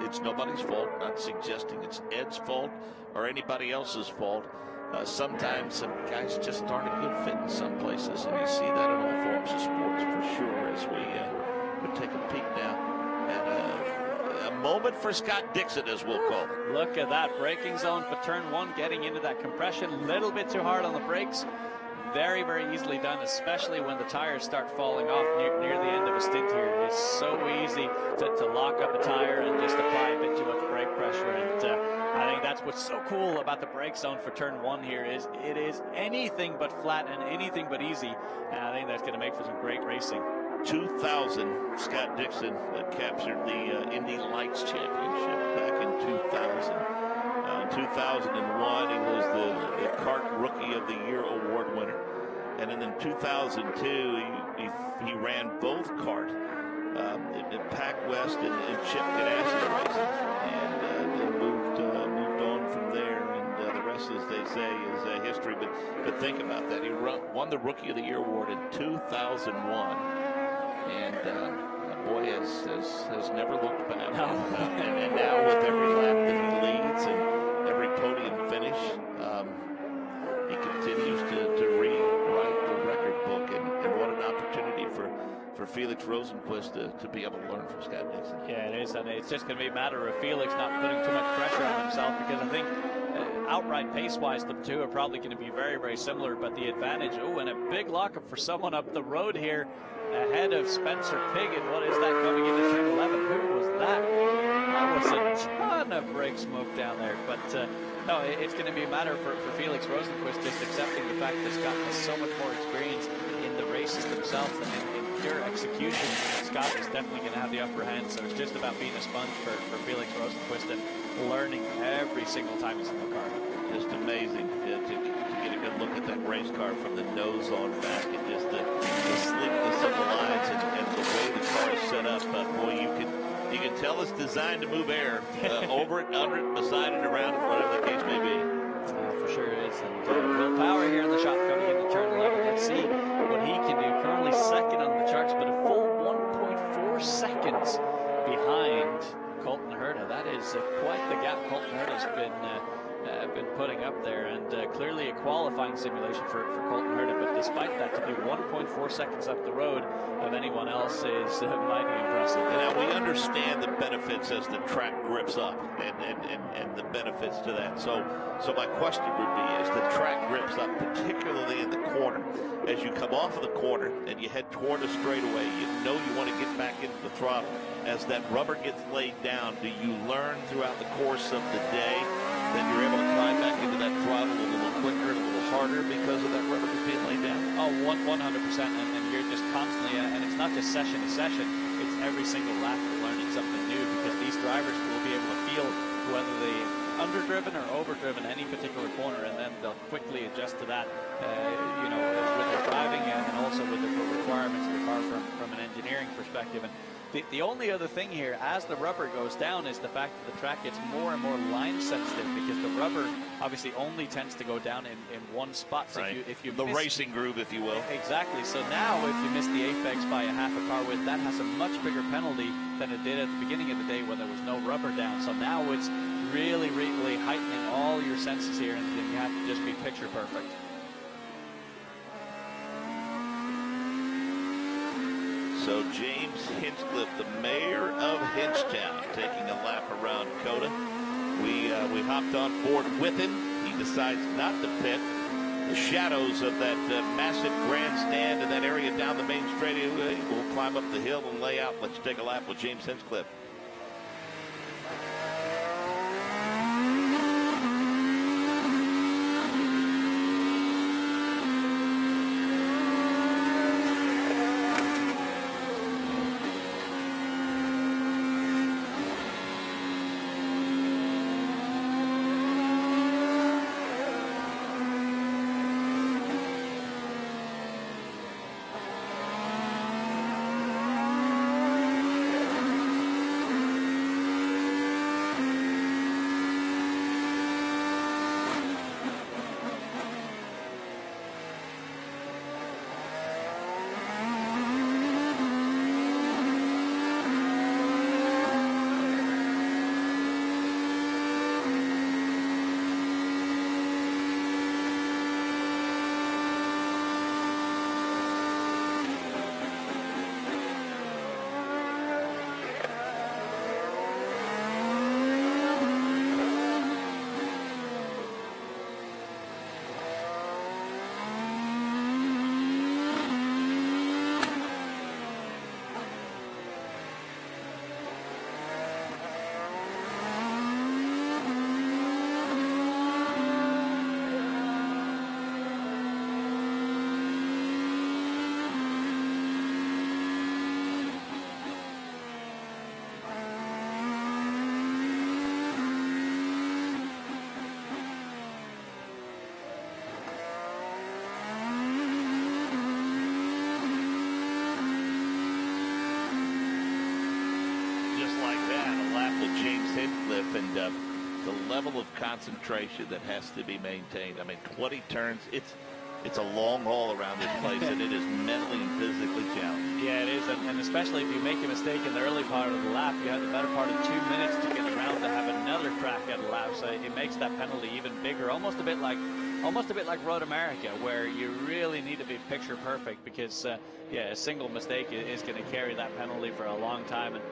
It's nobody's fault. Not suggesting it's Ed's fault or anybody else's fault. Sometimes some guys just aren't a good fit in some places, and you see that in all forms of sports for sure. As we take a peek now at a moment for Scott Dixon, as we'll call it. Look at that braking zone for turn one, getting into that compression, a little bit too hard on the brakes. Very, very easily done, especially when the tires start falling off near the end of a stint here. It is so easy to lock up a tire and just apply a bit too much brake pressure. And I think that's what's so cool about the brake zone for turn one here, is it is anything but flat and anything but easy. And I think that's going to make for some great racing. 2000, Scott Dixon captured the Indy Lights Championship back in 2000. In 2001, he was the CART Rookie of the Year award winner. And then in 2002, he ran both CART in Pac West and Chip Ganassi Racing, and then moved on from there. And the rest, as they say, is history. But think about that. He won the Rookie of the Year award in 2001. And boy, has never looked back. No. And now with every lap that he leads and every podium finish, he continues to rewrite the record book. And what an opportunity for Felix Rosenqvist to be able to learn from Scott Dixon. Yeah, it is. And it's just going to be a matter of Felix not putting too much pressure on himself, because I think outright pace-wise, the two are probably going to be very, very similar. But the advantage, and a big lockup for someone up the road here ahead of Spencer Pigot. What is that coming into turn 11? Who was that? That was a ton of brake smoke down there. But no, it's going to be a matter for Felix Rosenqvist just accepting the fact that Scott has so much more experience in the races themselves than in pure execution. Scott is definitely going to have the upper hand. So it's just about being a sponge for Felix Rosenqvist and learning every single time he's in the car. Just amazing to get a good look at that race car from the nose on back, and just the sleekness of the lines and the way the car is set up. Boy, you can tell it's designed to move air over it, under it, beside it, around it, whatever the case may be. For sure it is. And real power here in the shot coming into turn 11. Let's see what he can do. Currently second on the charts, but a full 1.4 seconds behind Colton Herta. That is quite the gap Colton Herta's been putting up there, and clearly a qualifying simulation for Colton Herta. But despite that, to be 1.4 seconds up the road of anyone else is mighty impressive. And now we understand the benefits as the track grips up, and the benefits to that. So my question would be, as the track grips up, particularly in the corner, as you come off of the corner and you head toward a straightaway, you want to get back into the throttle. As that rubber gets laid down, do you learn throughout the course of the day that you're able to climb back into that throttle a little quicker and a little harder because of that rubber that's being laid down? Oh, 100%. And you're just constantly, and it's not just session to session, it's every single lap you're learning something new, because these drivers will be able to underdriven or overdriven any particular corner, and then they'll quickly adjust to that, you know, with their driving and also with the requirements of the car from an engineering perspective. And the only other thing here, as the rubber goes down, is the fact that the track gets more and more line sensitive, because the rubber obviously only tends to go down in one spot. So right. if you the racing groove, if you will. Exactly. So now if you miss the apex by a half a car width, that has a much bigger penalty than it did at the beginning of the day when there was no rubber down. So now it's really, really heightening all your senses here, and then you have to just be picture perfect. So James Hinchcliffe, the mayor of Hinchtown, taking a lap around COTA. We hopped on board with him. He decides not to pit. The shadows of that massive grandstand in that area down the main straightaway. We'll climb up the hill and lay out. Let's take a lap with James Hinchcliffe. And the level of concentration that has to be maintained. I mean, 20 turns, it's a long haul around this place, and it is mentally and physically challenging. Yeah, it is, and especially if you make a mistake in the early part of the lap, you have the better part of 2 minutes to get around to have another crack at a lap. So it makes that penalty even bigger, almost a bit like Road America, where you really need to be picture perfect, because yeah, a single mistake is going to carry that penalty for a long time. And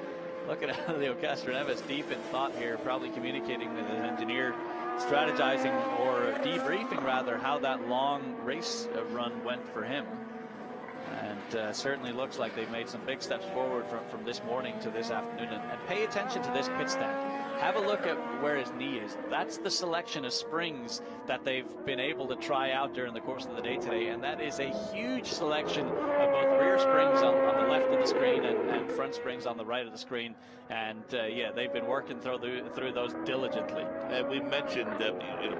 look at Helio Castroneves, deep in thought here, probably communicating with his engineer, strategizing or debriefing rather how that long race run went for him. And certainly looks like they've made some big steps forward from this morning to this afternoon. And pay attention to this pit stand. Have a look at where his knee is. That's the selection of springs that they've been able to try out during the course of the day today. And that is a huge selection of both rear springs on the left of the screen and front springs on the right of the screen. And yeah, they've been working through those diligently. And we mentioned,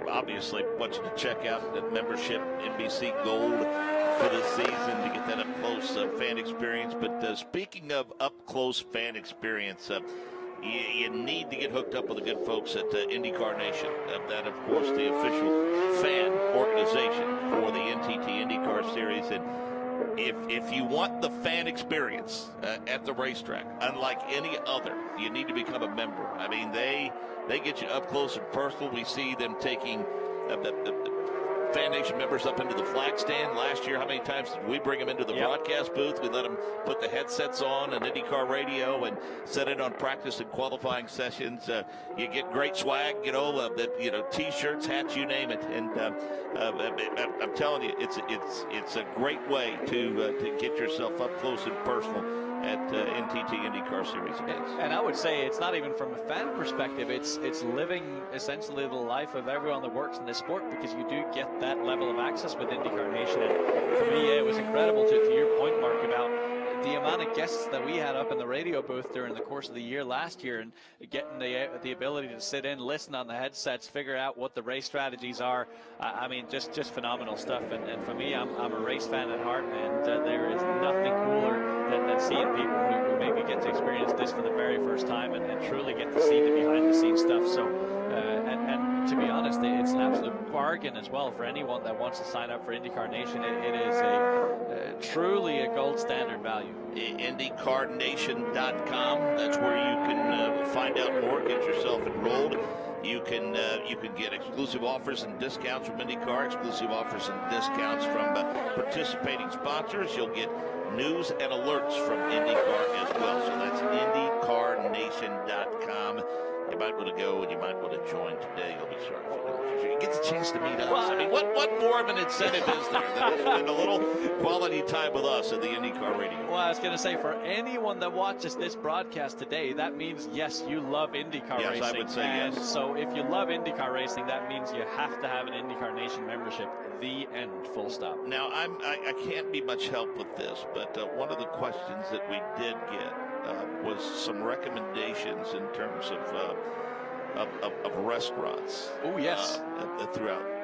obviously, want you to check out the membership, NBC Gold, for the season to get that up-close fan experience. But speaking of up-close fan experience, you need to get hooked up with the good folks at INDYCAR Nation. That, of course, the official fan organization for the NTT INDYCAR Series. And if you want the fan experience at the racetrack, unlike any other, you need to become a member. I mean, they get you up close and personal. We see them taking Fan Nation members up into the flag stand. Last year, how many times did we bring them into the broadcast booth? We let them put the headsets on and IndyCar radio and set it on practice and qualifying sessions. You get great swag, T-shirts, hats, you name it. And I'm telling you, it's a great way to get yourself up close and personal at NTT IndyCar Series events. And I would say it's not even from a fan perspective. It's living essentially the life of everyone that works in this sport, because you do get that level of access with IndyCar Nation. And for me, it was incredible to your point, Mark, about the amount of guests that we had up in the radio booth during the course of the year last year, and getting the ability to sit in, listen on the headsets, figure out what the race strategies are. I mean, just phenomenal stuff. And for me, I'm a race fan at heart, and there is nothing cooler than seeing people who maybe get to experience this for the very first time and truly get to see the behind-the-scenes stuff. So, and to be honest, it's an absolute bargain as well for anyone that wants to sign up for IndyCar Nation. It is truly a gold standard value. INDYCARNation.com. That's where you can find out more, get yourself enrolled. You can get exclusive offers and discounts from IndyCar, exclusive offers and discounts from participating sponsors. You'll get news and alerts from IndyCar as well. So that's IndyCarNation.com. You might want to go and you might want to join today. You'll be sorry if you don't. You get the chance to meet us. I mean, what more of an incentive is there than to spend a little quality time with us at the IndyCar Radio? Well, I was going to say, for anyone that watches this broadcast today, that means, yes, you love IndyCar racing. Yes, I would say and yes. So if you love IndyCar racing, that means you have to have an IndyCar Nation membership. The end, full stop. Now, I can't be much help with this, but one of the questions that we did get was some recommendations in terms of restaurants. Oh, yes. Throughout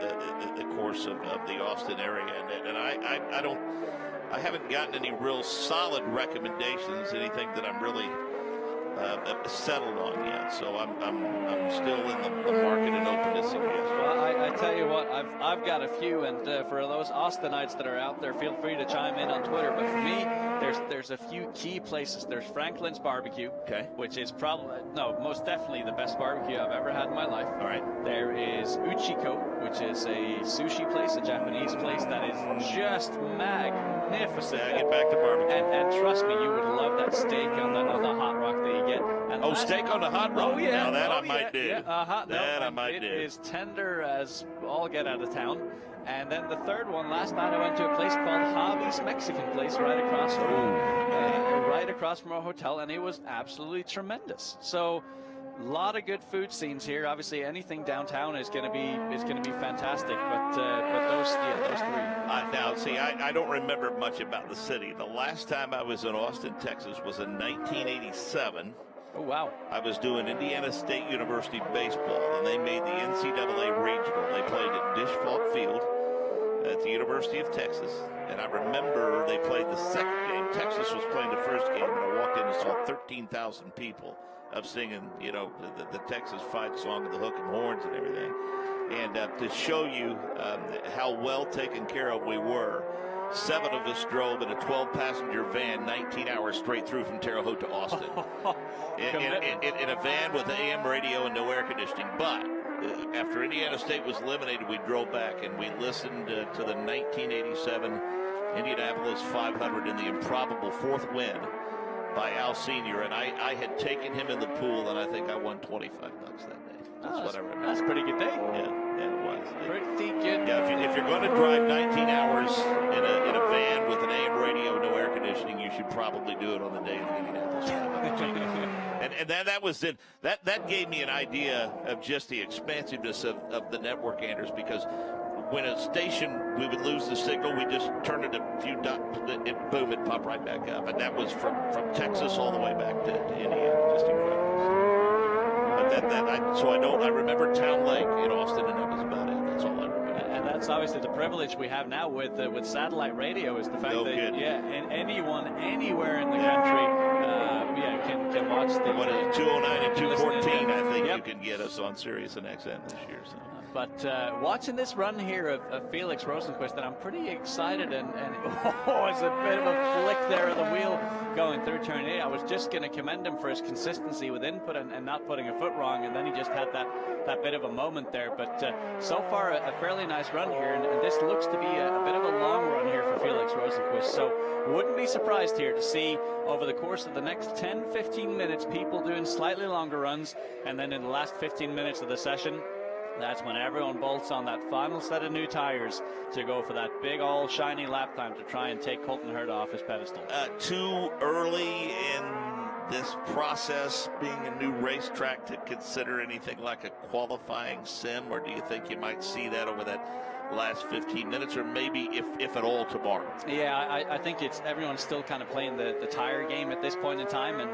the course of the Austin area, and I haven't gotten any real solid recommendations, anything that I'm really settled on yet. So I'm still in the market and open to suggestions. Well, I tell you what, I've got a few, and for those Austinites that are out there, feel free to chime in on Twitter. But for me, there's a few key places. There's Franklin's Barbecue, okay, which is most definitely the best barbecue I've ever had in my life. All right. There is Uchiko, which is a sushi place, a Japanese place that is just magnificent. Yeah, get back to barbecue. And trust me, you would love that steak on the hot rock that you get. And steak on the hot rock. Oh, yeah. Now that I might do. Yeah, I might do. It is tender as all get out of town. And then the third one, last night I went to a place called Javi's Mexican place right across from our hotel, and it was absolutely tremendous. So a lot of good food scenes here. Obviously, anything downtown is going to be fantastic. But those three. Now, see, I don't remember much about the city. The last time I was in Austin, Texas, was in 1987. Oh, wow. I was doing Indiana State University baseball, and they made the NCAA regional. They played at Dish Falk Field at the University of Texas. And I remember they played the second game. Texas was playing the first game, and I walked in and saw 13,000 people up singing, the Texas fight song of the hook and horns and everything. And to show you how well taken care of we were, 7 of us drove in a 12-passenger van 19 hours straight through from Terre Haute to Austin in a van with AM radio and no air conditioning. But after Indiana State was eliminated, we drove back and we listened to the 1987 Indianapolis 500 in the improbable 4th win by Al Sr. And I had taken him in the pool, and I think I won $25 that day. That's what I remember. That's a pretty good day. Yeah, it was. Pretty good. Yeah, if you're going to drive 19 hours in a van with an AM radio, no air conditioning, you should probably do it on the day of the Indianapolis 500. And that was it. That gave me an idea of just the expansiveness of the network, Anders, because when a station, we would lose the signal, we just turn it a few dots, and boom, it popped right back up. And that was from Texas all the way back to Indiana. Just incredible. But I remember Town Lake in Austin, and that was about it. That's all I remember. And that's obviously the privilege we have now with satellite radio, is the fact that anyone anywhere in the country can watch the. What is it, 209 and 214? I think you can get us on Sirius and XM this year. So. But watching this run here of Felix Rosenqvist, and I'm pretty excited, and it's a bit of a flick there of the wheel going through turn 8. I was just going to commend him for his consistency with input and not putting a foot wrong, and then he just had that bit of a moment there. But so far, a fairly nice run here, and this looks to be a bit of a long run here for Felix Rosenqvist. So wouldn't be surprised here to see over the course of the next 10-15 minutes people doing slightly longer runs, and then in the last 15 minutes of the session, that's when everyone bolts on that final set of new tires to go for that big, all shiny lap time to try and take Colton Herta off his pedestal. Too early in this process, being a new racetrack, to consider anything like a qualifying sim, or do you think you might see that over that last 15 minutes, or maybe if at all tomorrow. Yeah, I think everyone's still kind of playing the tire game at this point in time, and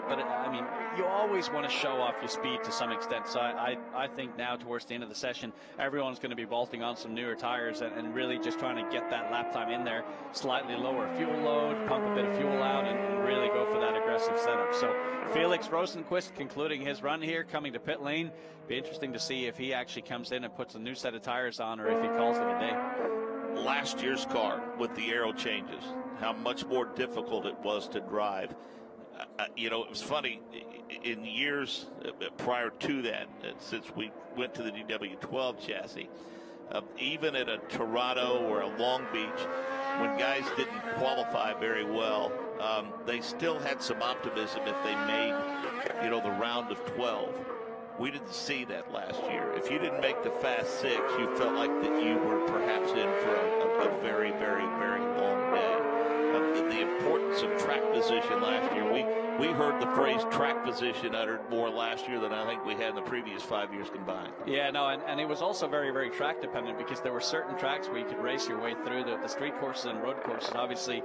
but I mean, you always want to show off your speed to some extent. So I think now towards the end of the session, everyone's going to be bolting on some newer tires and really just trying to get that lap time in there, slightly lower fuel load, pump a bit of fuel out, and really go for that aggressive setup. So Felix Rosenqvist concluding his run here, coming to pit lane. Be interesting to see if he actually comes in and puts a new set of tires on, or if he calls it a day. Last year's car with the aero changes, how much more difficult it was to drive. You know, it was funny, in years prior to that, since we went to the DW12 chassis, even at a Toronto or a Long Beach, when guys didn't qualify very well, they still had some optimism if they made, you know, the round of 12. We didn't see that last year. If you didn't make the Fast Six, you felt like that you were perhaps in for a very, very, very long day. The importance of track position last year, we heard the phrase track position uttered more last year than I think we had in the previous 5 years combined. Yeah, no, and it was also very, very track dependent, because there were certain tracks where you could race your way through the street courses and road courses. Obviously,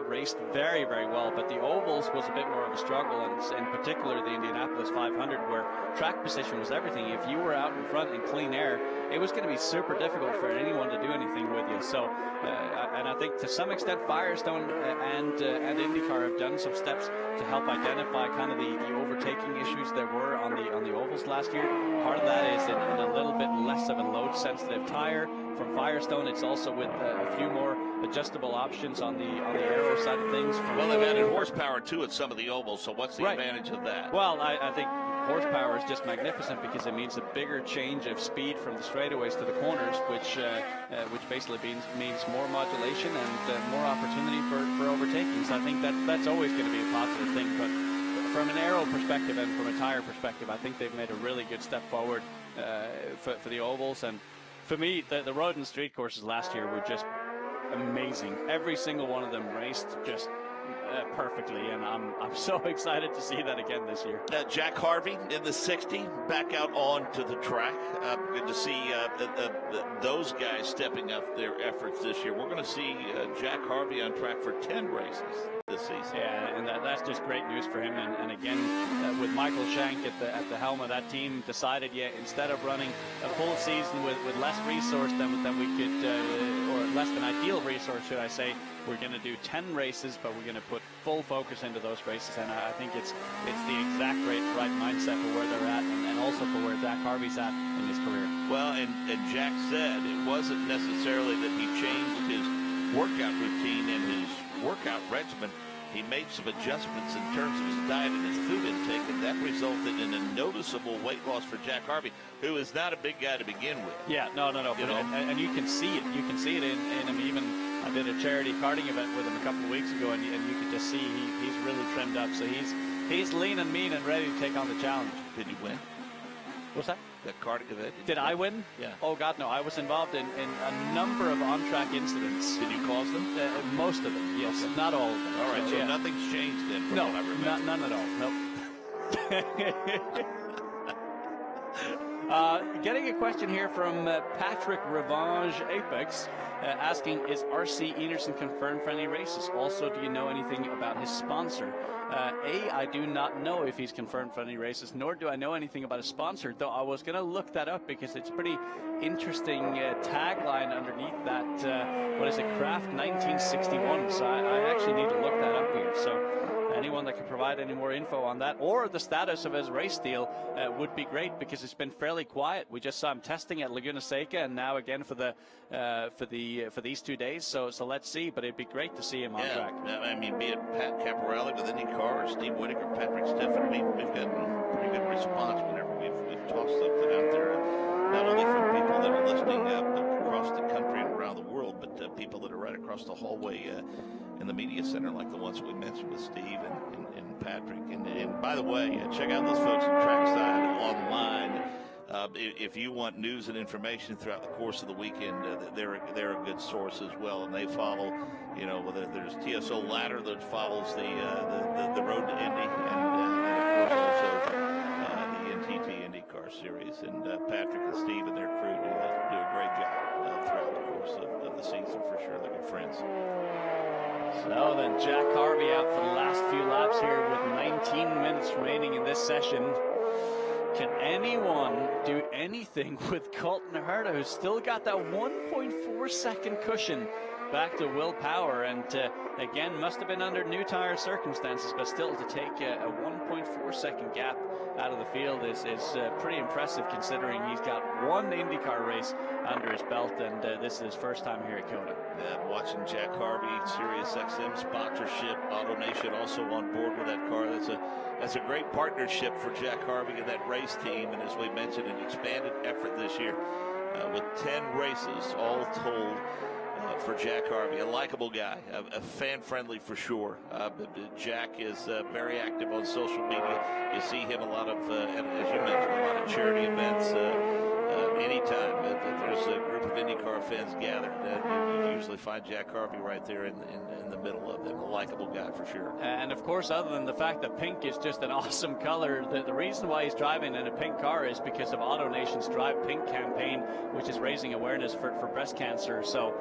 raced very, very well, but the ovals was a bit more of a struggle, and in particular the Indianapolis 500, where track position was everything. If you were out in front in clean air, it was going to be super difficult for anyone to do anything with you. So, and I think to some extent Firestone and IndyCar have done some steps to help identify kind of the overtaking issues there were on the ovals last year. Part of that is in a little bit less of a load-sensitive tire from Firestone. It's also with a few more adjustable options on the aero side of things. Well, they've added horsepower too at some of the ovals, so what's the advantage of that? Well, I think horsepower is just magnificent, because it means a bigger change of speed from the straightaways to the corners, which basically means more modulation and more opportunity for overtaking. So I think that's always going to be a positive thing. But from an aero perspective and from a tire perspective, I think they've made a really good step forward for the ovals. And for me, the road and street courses last year were just amazing. Every single one of them raced just perfectly, and I'm so excited to see that again this year. Jack Harvey in the 60 back out onto the track. Good to see those guys stepping up their efforts this year. We're going to see Jack Harvey on track for 10 races this season. Yeah, and that's just great news for him. And again, with Michael Shank at the helm of that team, decided, instead of running a full season with less resource than we could, or less than ideal resource, should I say, we're going to do 10 races, but we're going to put full focus into those races. And I think it's the exact right mindset for where they're at, and also for where Jack Harvey's at in his career. Well, and Jack said it wasn't necessarily that he changed his workout routine and his workout regimen. He made some adjustments in terms of his diet and his food intake, and that resulted in a noticeable weight loss for Jack Harvey, who is not a big guy to begin with. Yeah, no. And you can see it. You can see it in him. Even I did a charity karting event with him a couple of weeks ago, and you could just see he's really trimmed up. So he's lean and mean and ready to take on the challenge. Did he win? What's that? That karting event? Did I win? Yeah. Oh, God, no. I was involved in a number of on-track incidents. Did you cause them? Most of them, yes. Okay. Not all of them. All right, so nothing's changed then from what I remember. None at all. Nope. Getting a question here from Patrick Revenge Apex, asking, is RC Enerson confirmed for any races? Also, do you know anything about his sponsor? I do not know if he's confirmed for any races, nor do I know anything about his sponsor, though I was going to look that up because it's a pretty interesting tagline underneath that, what is it, Craft 1961, so I actually need to look that up here. So anyone that can provide any more info on that, or the status of his race deal, would be great, because it's been fairly quiet. We just saw him testing at Laguna Seca, and now again for these 2 days. So let's see. But it'd be great to see him on track. I mean, be it Pat Caporelli with IndyCar, or Steve Whitaker, Patrick Stefan, we've gotten pretty good response whenever we've tossed something out there. Not only from people that are listening across the country and around the world, but people that are right across the hallway in the media center, like the ones that we mentioned with Steve and Patrick. And by the way, check out those folks at Trackside Online. If you want news and information throughout the course of the weekend, they're a good source as well, and they follow. Whether there's TSO Ladder that follows the road to Indy, and of course also the NTT IndyCar Series. And Patrick and Steve and their crew do a great So then Jack Harvey out for the last few laps here with 19 minutes remaining in this session. Can anyone do anything with Colton Herta, who's still got that 1.4 second cushion back to Will Power, and again, must have been under new tire circumstances, but still to take a 1.4 second gap out of the field is pretty impressive, considering he's got one IndyCar race under his belt, and this is his first time here at COTA. Yeah, watching Jack Harvey, SiriusXM sponsorship, AutoNation also on board with that car. That's a great partnership for Jack Harvey and that race team, and as we mentioned, an expanded effort this year with 10 races all told. For Jack Harvey, a likable guy, a fan-friendly for sure. Jack is very active on social media. You see him a lot of, as you mentioned, a lot of charity events. Anytime there's a group of IndyCar fans gathered, you usually find Jack Harvey right there in the middle of them. A likable guy for sure. And of course, other than the fact that pink is just an awesome color, the reason why he's driving in a pink car is because of AutoNation's Drive Pink campaign, which is raising awareness for breast cancer. So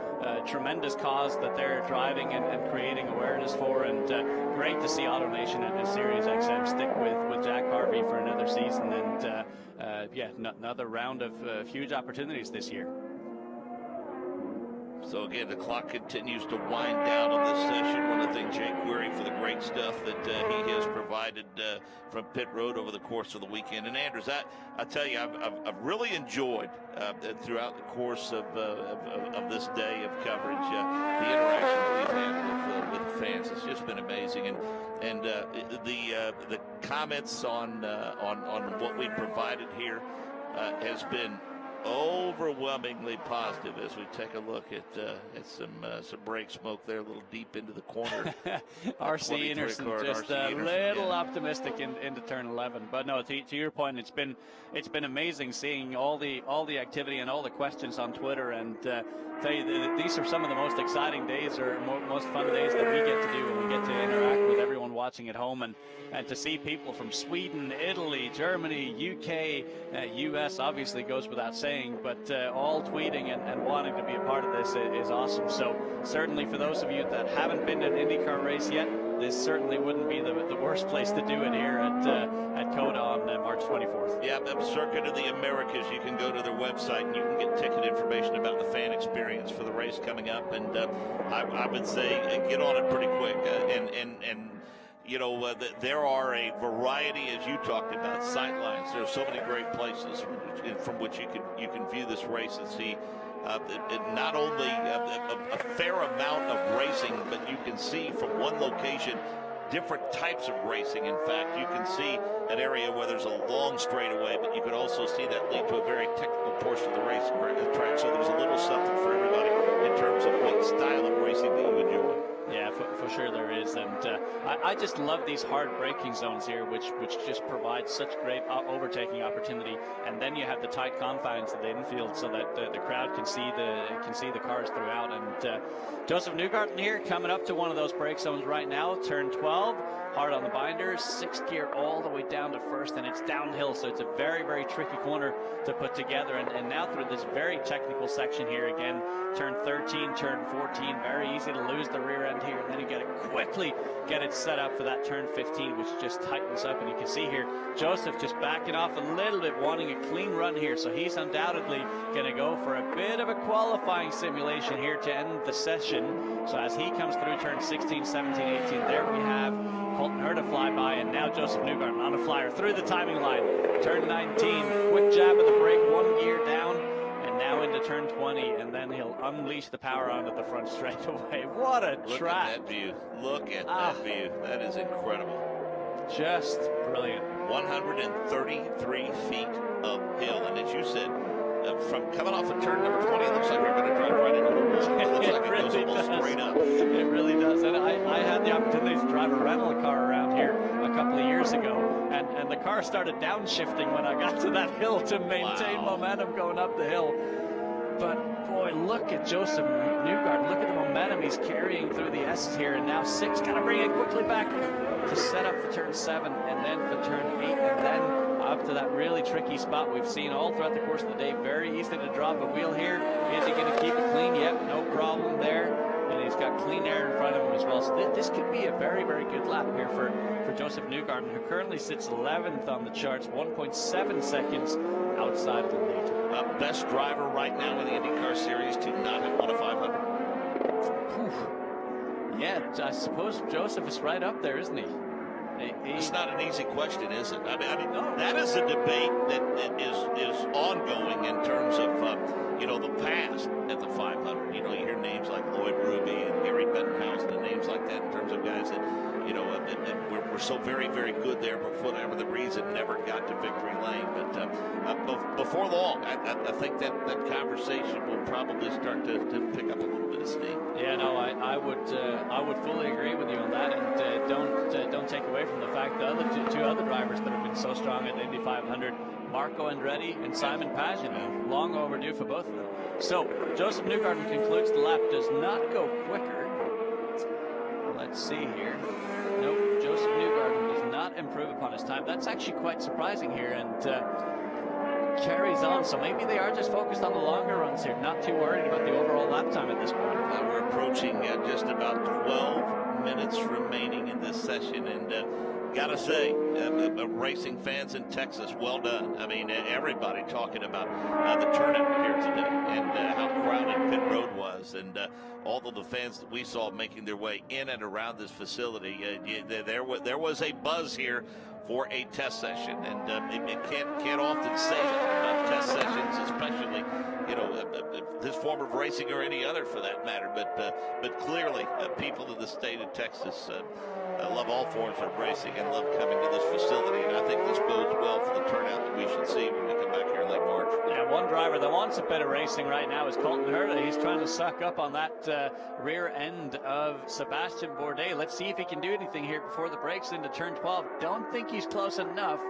tremendous cause that they're driving and creating awareness for, and great to see AutoNation and SiriusXM stick with Jack Harvey for another season, and yeah, another round of huge opportunities this year. So again, the clock continues to wind down on this session. Want to thank Jake Query for the great stuff that he has provided from pit road over the course of the weekend. And Andrews, I tell you, I've really enjoyed throughout the course of this day of coverage the interaction that we've had with the fans. It's just been amazing, and the comments on what we provided here has been overwhelmingly positive as we take a look at some brake smoke there, a little deep into the corner. RC Anderson just a little optimistic into turn 11, but no, to your point, it's been amazing seeing all the activity and all the questions on Twitter, and tell you these are some of the most exciting days or most fun days that we get to do when we get to interact with everyone watching at home, and to see people from Sweden, Italy, Germany, UK, US obviously goes without saying, but all tweeting and wanting to be a part of this is awesome. So certainly for those of you that haven't been to an IndyCar race yet, this certainly wouldn't be the worst place to do it here at COTA on March 24th. Yeah, Circuit of the Americas. You can go to their website and you can get ticket information about the fan experience for the race coming up. And I would say get on it pretty quick. And you know, there are a variety, as you talked about, sight lines. There are so many great places from which you can view this race and see not only a fair amount of racing, but you can see from one location different types of racing. In fact, you can see an area where there's a long straightaway, but you can also see that lead to a very technical portion of the race track. So there's a little something for everybody in terms of what style of racing that you enjoy. Yeah, for sure there is, and I just love these hard braking zones here, which just provide such great overtaking opportunity. And then you have the tight confines of the infield, so that the crowd can see the cars throughout. And Joseph Newgarden here coming up to one of those brake zones right now, turn 12. Hard on the binders, 6th gear all the way down to first, and it's downhill, so it's a very, very tricky corner to put together. And now through this very technical section here again, turn 13, turn 14, very easy to lose the rear end here, and then you got to quickly get it set up for that turn 15, which just tightens up. And you can see here, Joseph just backing off a little bit, wanting a clean run here, so he's undoubtedly going to go for a bit of a qualifying simulation here to end the session. So as he comes through turn 16, 17, 18, there we have Colton Herta fly by, and now Joseph Newgarden on a flyer through the timing line. Turn 19, quick jab of the brake, 1 gear down, and now into turn 20, and then he'll unleash the power onto the front straightaway. What a track. Look at that view. Look at that view. That is incredible. Just brilliant. 133 feet uphill, and as you said, from coming off of turn number 20, it looks like you're going to drive right into the wall. It looks like it goes almost straight up. It really does. And I had the opportunity to drive a rental car around here a couple of years ago, and the car started downshifting when I got to that hill to maintain momentum going up the hill. But boy, look at Joseph Newgarden. Look at the momentum he's carrying through the S's here, and now 6 got to bring it quickly back to set up for turn 7, and then for turn 8, and then up to that really tricky spot we've seen all throughout the course of the day. Very easy to drop a wheel here. Is he going to keep it clean? Yep, no problem there. And He's got clean air in front of him as well. So this could be a very, very good lap here for Joseph Newgarden, who currently sits 11th on the charts, 1.7 seconds outside of the lead. Best driver right now in the IndyCar Series to not have won a 500. Whew. Yeah, I suppose Joseph is right up there, isn't he? It's not an easy question, is it? I mean, that is a debate that is ongoing in terms of the past at the 500. You hear names like Lloyd Ruby and Gary Bettenhausen and names like that in terms of guys that we're so very, very good there, but for whatever the reason, never got to victory lane. But before long, I think that conversation will probably start to pick up a little bit of steam. Yeah, no, I would fully agree with you on that, and don't take away from the fact the two other drivers that have been so strong at the Indy 500, Marco Andretti and Simon Pagenaud, long overdue for both of them. So Joseph Newgarden concludes the lap, does not go quicker. Let's see here. Nope, Joseph Newgarden does not improve upon his time. That's actually quite surprising here, and carries on. So maybe they are just focused on the longer runs here, not too worried about the overall lap time at this point. We're approaching just about 12 minutes remaining in this session, and gotta say, racing fans in Texas, well done. I mean, everybody talking about the turnout here today and how crowded pit road was, and all of the fans that we saw making their way in and around this facility. There was a buzz here for a test session, and it can't often say that about test sessions, especially this form of racing or any other for that matter. But clearly, people in the state of Texas love all forms of racing and love coming to this facility, and I think this bodes well for the turnout that we should see when we come back here in late March. Yeah, one driver that wants a bit of racing right now is Colton Herta. He's trying to suck up on that rear end of Sebastian Bourdais. Let's see if he can do anything here before the breaks into turn 12. Don't think he's close enough.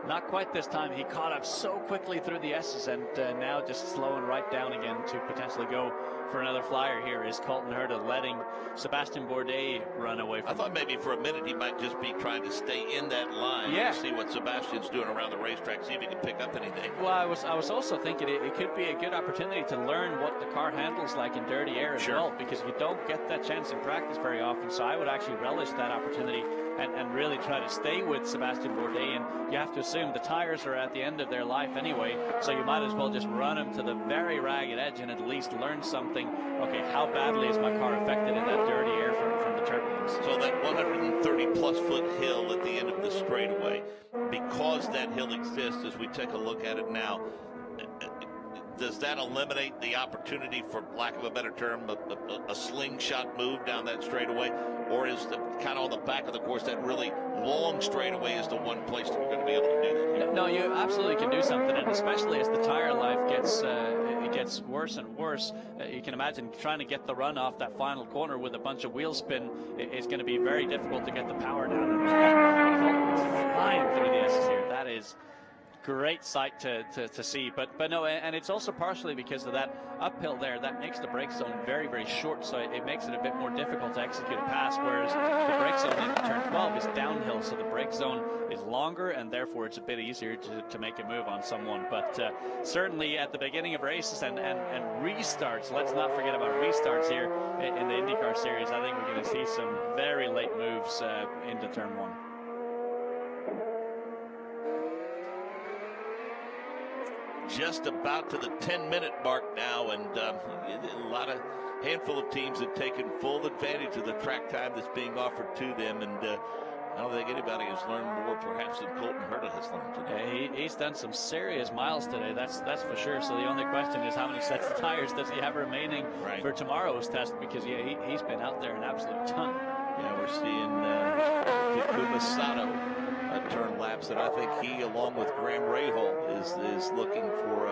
Not quite this time. He caught up so quickly through the S's, and now just slowing right down again to potentially go for another flyer. Here is Colton Herta letting Sebastian Bourdais run away from him. I thought maybe for a minute he might just be trying to stay in that line and see what Sebastian's doing around the racetrack, see if he can pick up anything. Well, I was also thinking it could be a good opportunity to learn what the car handles like in dirty air as well, because you don't get that chance in practice very often. So I would actually relish that opportunity and really try to stay with Sebastian Bourdais. And you have to assume the tires are at the end of their life anyway, so you might as well just run them to the very ragged edge and at least learn something. Okay, how badly is my car affected in that dirty air from the turbulence? So that 130-plus foot hill at the end of the straightaway, because that hill exists as we take a look at it now, does that eliminate the opportunity, for lack of a better term, a slingshot move down that straightaway? Or is the kind of on the back of the course, that really long straightaway is the one place that you're going to be able to do that? No, you absolutely can do something, and especially as the tire life gets worse and worse, you can imagine trying to get the run off that final corner with a bunch of wheel spin is going to be very difficult to get the power down. Flying through the S's here. That is great sight to see, but no, and it's also partially because of that uphill there that makes the brake zone very, very short, so it makes it a bit more difficult to execute a pass, whereas the brake zone in turn 12 is downhill, so the brake zone is longer, and therefore it's a bit easier to make a move on someone. But certainly at the beginning of races and restarts, let's not forget about restarts here in the IndyCar Series. I think we're going to see some very late moves into turn 1. Just about to the 10-minute mark now, and a handful of teams have taken full advantage of the track time that's being offered to them, and I don't think anybody has learned more perhaps than Colton Herta has learned today. Yeah, he's done some serious miles today, that's for sure. So the only question is how many sets of tires does he have remaining for tomorrow's test, because he's been out there an absolute ton. Yeah, we're seeing Takuma Sato turn laps, and I think he, along with Graham Rahal, is looking for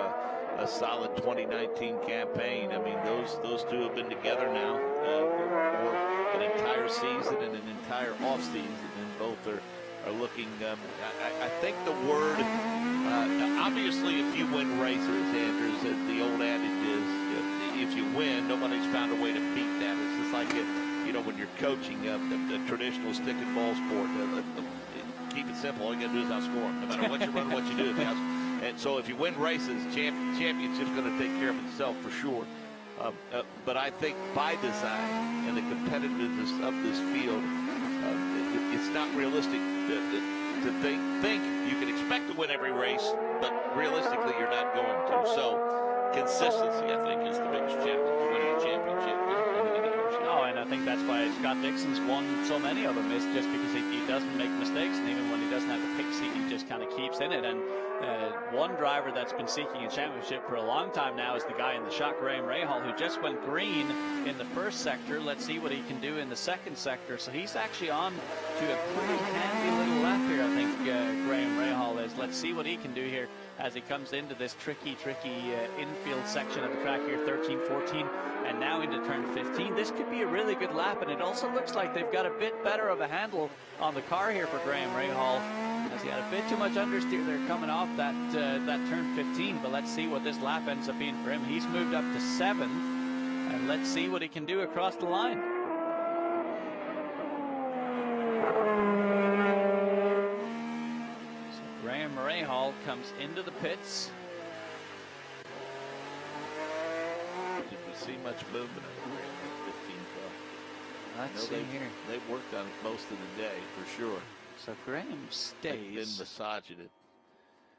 a solid 2019 campaign. I mean, those two have been together now for an entire season and an entire off season, and both are looking. I think the word, obviously, if you win races, Andrews, as the old adage is, if you win, nobody's found a way to beat that. It's just like when you're coaching a traditional stick and ball sport. Keep it simple. All you got to do is outscore. No matter what you run, what you do. And so if you win races, championship's going to take care of itself for sure. But I think by design and the competitiveness of this field, it's not realistic to think you can expect to win every race, but realistically you're not going to. So consistency, I think, is the biggest challenge to winning a championship in the IndyCar series. Oh, and I think that's why Scott Dixon's won so many of them, is just because he doesn't make mistakes, and even when he doesn't have the pick seat, he just kind of keeps in it. And one driver that's been seeking a championship for a long time now is the guy in the shot, Graham Rahal, who just went green in the first sector. Let's see what he can do in the second sector. So he's actually on to a pretty handy little lap here, I think, Graham Rahal is. Let's see what he can do here as he comes into this tricky infield section of the track here, 13, 14, and now into turn 15. This could be a really good lap, and it also looks like they've got a bit better of a handle on the car here for Graham Rahal, as he had a bit too much understeer there coming off that turn 15. But let's see what this lap ends up being for him. He's moved up to 7th, and let's see what he can do across the line. So Graham Rahal comes into the pits. Did we see much movement in the 15 car? Let's see here. They've worked on it most of the day, for sure. So Graham stays. They've been massaging it.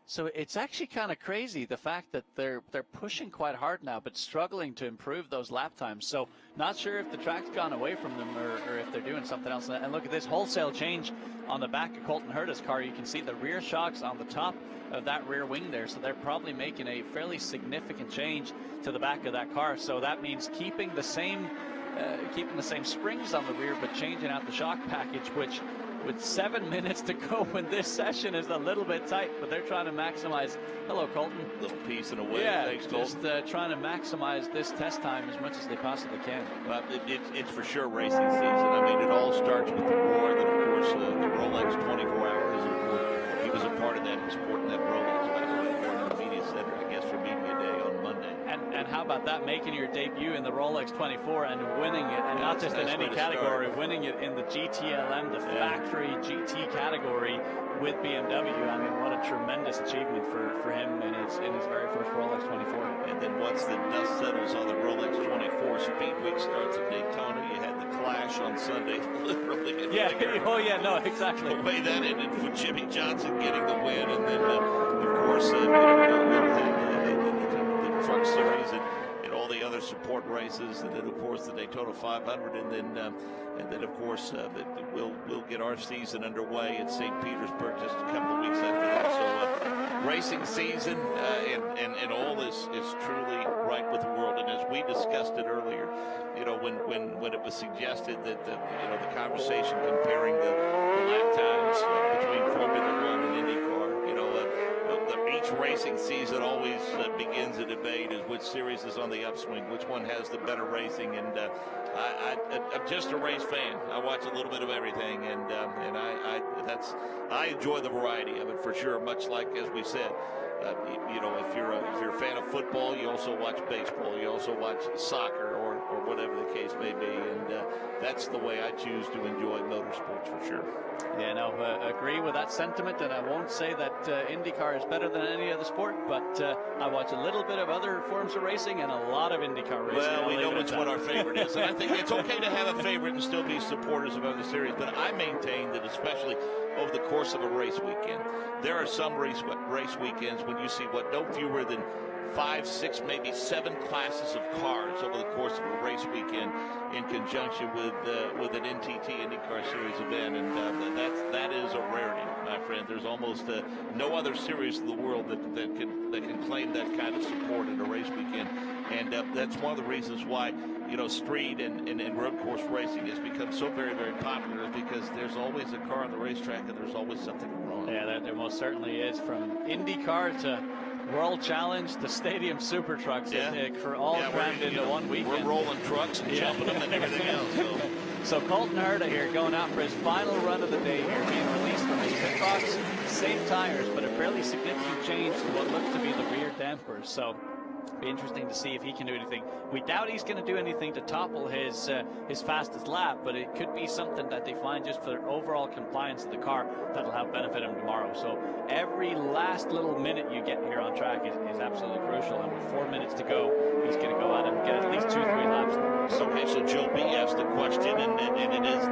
So it's actually kind of crazy, the fact that they're pushing quite hard now, but struggling to improve those lap times. So not sure if the track's gone away from them or if they're doing something else. And look at this wholesale change on the back of Colton Herta's car. You can see the rear shocks on the top of that rear wing there. So they're probably making a fairly significant change to the back of that car. So that means keeping the same springs on the rear, but changing out the shock package, which with 7 minutes to go when this session is a little bit tight, but they're trying to maximize. Hello, Colton. Little piece in a way. Yeah, thanks, just trying to maximize this test time as much as they possibly can. Well, it's for sure racing season. I mean, it all starts with the roar. Then, of course, the Rolex 24 hours. He was a part of that in sporting that Rolex, by the way, in the media center, I guess, for Media Day on Monday. And how about that, making your debut in the Rolex 24 and winning it, and not just in any category, winning it in the GTLM, the factory GT category with BMW. I mean, what a tremendous achievement for him in his very first Rolex 24. And then once the dust settles on the Rolex 24, Speed Week starts at Daytona. You had the clash on Sunday, literally. No, exactly. The way that ended with Jimmy Johnson getting the win, and then, of course, the Truck Series and all the other support races, and then of course the Daytona 500, and then of course we'll get our season underway at St. Petersburg just a couple of weeks after that. So racing season and all this is truly right with the world. And as we discussed it earlier, you know, when it was suggested that the conversation comparing the lap times between Formula One and IndyCar, you know. Each racing season always begins a debate as which series is on the upswing, which one has the better racing, and I'm just a race fan. I watch a little bit of everything, and I enjoy the variety of it for sure. Much like, as we said, if you're a fan of football, you also watch baseball, you also watch soccer or whatever the case may be, and that's the way I choose to enjoy motorsports for sure. Yeah, no, agree with that sentiment, and I won't say that IndyCar is better than any other sport, but I watch a little bit of other forms of racing and a lot of IndyCar racing. Well, we know which one our favorite is, and I think it's okay to have a favorite and still be supporters of other series, but I maintain that especially over the course of a race weekend, there are some race weekends when you see no fewer than 5, 6, maybe 7 classes of cars over the course of a race weekend in conjunction with an NTT IndyCar Series event, and that is a rarity, my friend. There's almost no other series in the world that can claim that kind of support in a race weekend, and that's one of the reasons why street and road course racing has become so very, very popular, is because there's always a car on the racetrack and there's always something wrong. Yeah, there most certainly is, from IndyCar to World Challenge to Stadium Super Trucks, all crammed into one weekend. We're rolling trucks and jumping them and everything else. So Colton Herta here going out for his final run of the day here, being released from his pit box. Same tires, but a fairly significant change to what looks to be the rear dampers. So Be interesting to see if he can do anything. We doubt he's going to do anything to topple his fastest lap, but it could be something that they find just for overall compliance of the car that'll help benefit him tomorrow. So every last little minute you get here on track is absolutely crucial, and with 4 minutes to go, he's going to go out and get at least 2-3 laps. Okay, so Joe B asked the question, and it is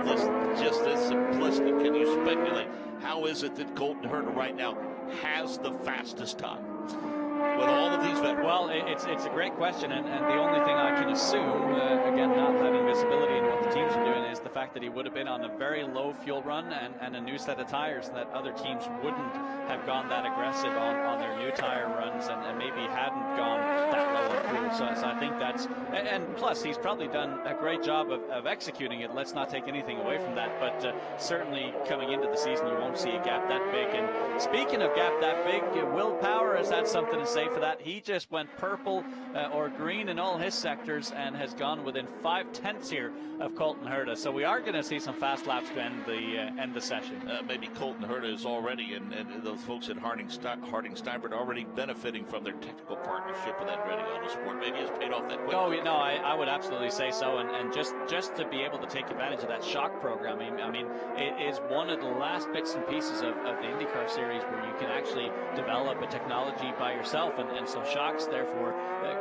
just this simplistic. Can you speculate? How is it that Colton Herta right now has the fastest time with all of these veterans? Well, it's a great question, and the only thing I can assume, again, not having visibility into what the teams are doing, is the fact that he would have been on a very low fuel run and a new set of tires, that other teams wouldn't have gone that aggressive on their new tire runs and maybe hadn't gone that low on fuel. So I think that's, and plus he's probably done a great job of executing it. Let's not take anything away from that, but certainly coming into the season you won't see a gap that big. And speaking of gap that big, Will Power has had something to say for that. He just went purple or green in all his sectors and has gone within 5/10 here of Colton Herta. So we are going to see some fast laps to end the session. Maybe Colton Herta is already, and those folks at Harding Steinberg already benefiting from their technical partnership with Andretti Autosport. Maybe it's paid off that quickly. Oh, no, I would absolutely say so. And just to be able to take advantage of that shock programming, I mean, it is one of the last bits and pieces of the IndyCar series where you can actually develop a technology by yourself. And so shocks, therefore,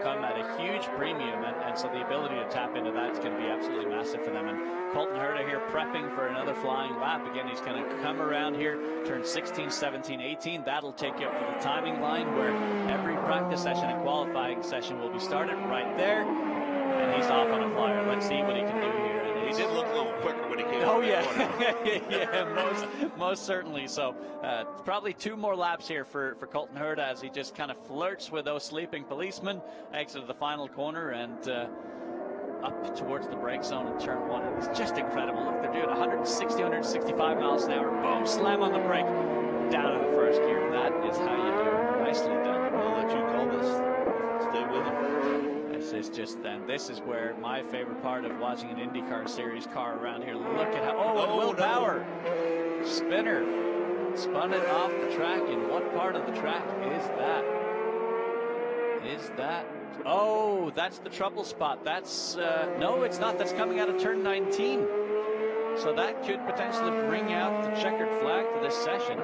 come at a huge premium. And so the ability to tap into that is going to be absolutely massive for them. And Colton Herta here prepping for another flying lap. Again, he's going to come around here, turn 16, 17, 18. That'll take you up to the timing line where every practice session and qualifying session will be started right there. And he's off on a flyer. Let's see what he can do here. And he did look a little quicker when he came. Oh, yeah. Yeah, most certainly. So probably 2 more laps here for Colton Herta as he just kind of flirts with those sleeping policemen, exited the final corner and up towards the brake zone in turn 1. It's just incredible. Look, they're doing 160, 165 miles an hour. Boom, slam on the brake. Down in the first gear. That is how you do it. Nicely done. I'll let you call this. Stay with him. This is just then. This is where my favorite part of watching an IndyCar Series car around here. Look at how. Oh, Will Power. Spinner. Spun it off the track. And what part of the track is that? Oh, that's the trouble spot. That's no, it's not. That's coming out of turn 19. So that could potentially bring out the checkered flag to this session,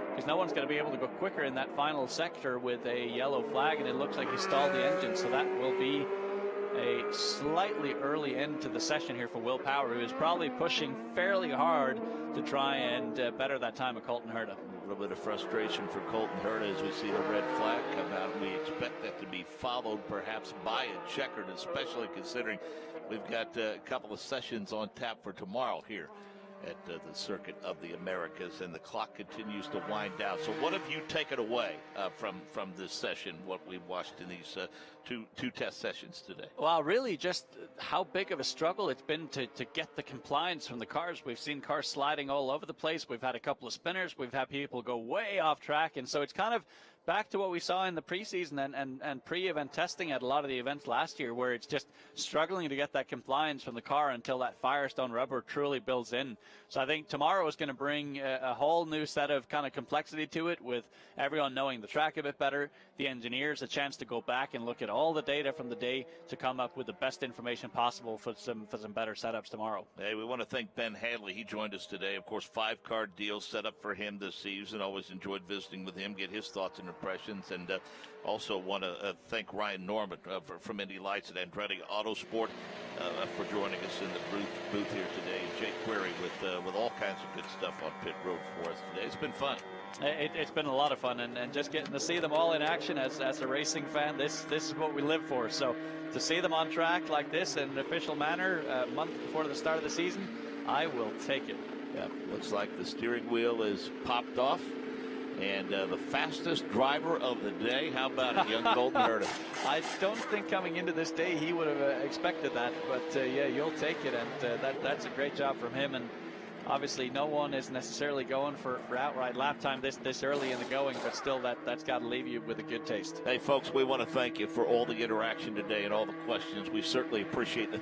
because no one's going to be able to go quicker in that final sector with a yellow flag, and it looks like he stalled the engine. So that will be a slightly early end to the session here for Will Power, who is probably pushing fairly hard to try and better that time of Colton Herta. A little bit of frustration for Colton Herta as we see the red flag come out. We expect that to be followed perhaps by a checkered, especially considering we've got a couple of sessions on tap for tomorrow here at the Circuit of the Americas, and the clock continues to wind down. So what have you taken away from this session, what we've watched in these two test sessions today? Well, really just how big of a struggle it's been to get the compliance from the cars. We've seen cars sliding all over the place. We've had a couple of spinners. We've had people go way off track, and so it's kind of back to what we saw in the preseason and pre-event testing at a lot of the events last year, where it's just struggling to get that compliance from the car until that Firestone rubber truly builds in. So I think tomorrow is going to bring a whole new set of kind of complexity to it, with everyone knowing the track a bit better, the engineers a chance to go back and look at all the data from the day to come up with the best information possible for some better setups tomorrow. Hey, we want to thank Ben Hadley. He joined us today. Of course, 5-car deal set up for him this season. Always enjoyed visiting with him, get his thoughts and impressions. And also want to thank Ryan Norman from Indy Lights at Andretti Autosport for joining us in the booth here today. Jake Query with all kinds of good stuff on pit road for us today. It's been fun. It's been a lot of fun, and just getting to see them all in action as a racing fan, this is what we live for. So to see them on track like this in an official manner a month before the start of the season, I will take it. Yeah, looks like the steering wheel is popped off. And the fastest driver of the day, how about it, young Colton Herta? I don't think coming into this day he would have expected that, but yeah, you'll take it, and that's a great job from him. And obviously no one is necessarily going for outright lap time this early in the going, but still that's got to leave you with a good taste. Hey folks, we want to thank you for all the interaction today and all the questions. We certainly appreciate the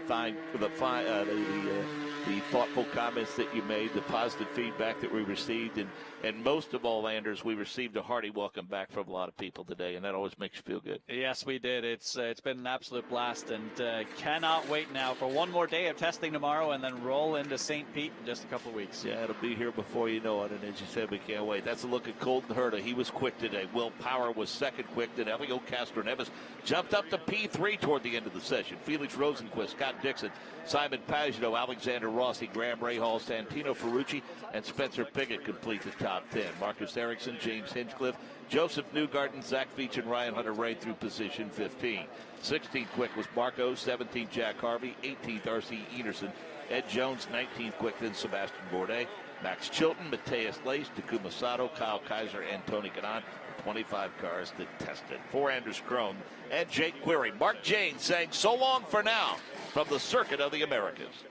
the thoughtful comments that you made, the positive feedback that we received, and most of all, Anders, we received a hearty welcome back from a lot of people today, and that always makes you feel good. Yes, we did. It's been an absolute blast, and cannot wait now for one more day of testing tomorrow and then roll into St. Pete in just a couple of weeks. Yeah, it'll be here before you know it, and as you said, we can't wait. That's a look at Colton Herta. He was quick today. Will Power was second quick. Then Elio Castro-Neves jumped up to P3 toward the end of the session. Felix Rosenquist, Scott Dixon, Simon Pagino, Alexander Rossi, Graham Rahal, Santino Ferrucci, and Spencer Piggott complete the top 10. Marcus Erickson, James Hinchcliffe, Joseph Newgarden, Zach Veach, and Ryan Hunter right through position 15. 16th quick was Marco, 17th Jack Harvey, 18th R.C. Enerson, Ed Jones, 19th quick, then Sebastian Bourdais, Max Chilton, Mateus Lace, Takuma Sato, Kyle Kaiser, and Tony Kanaan. 25 cars that tested. For Anders Krohn and Jake Query, Mark Jane saying so long for now from the Circuit of the Americas.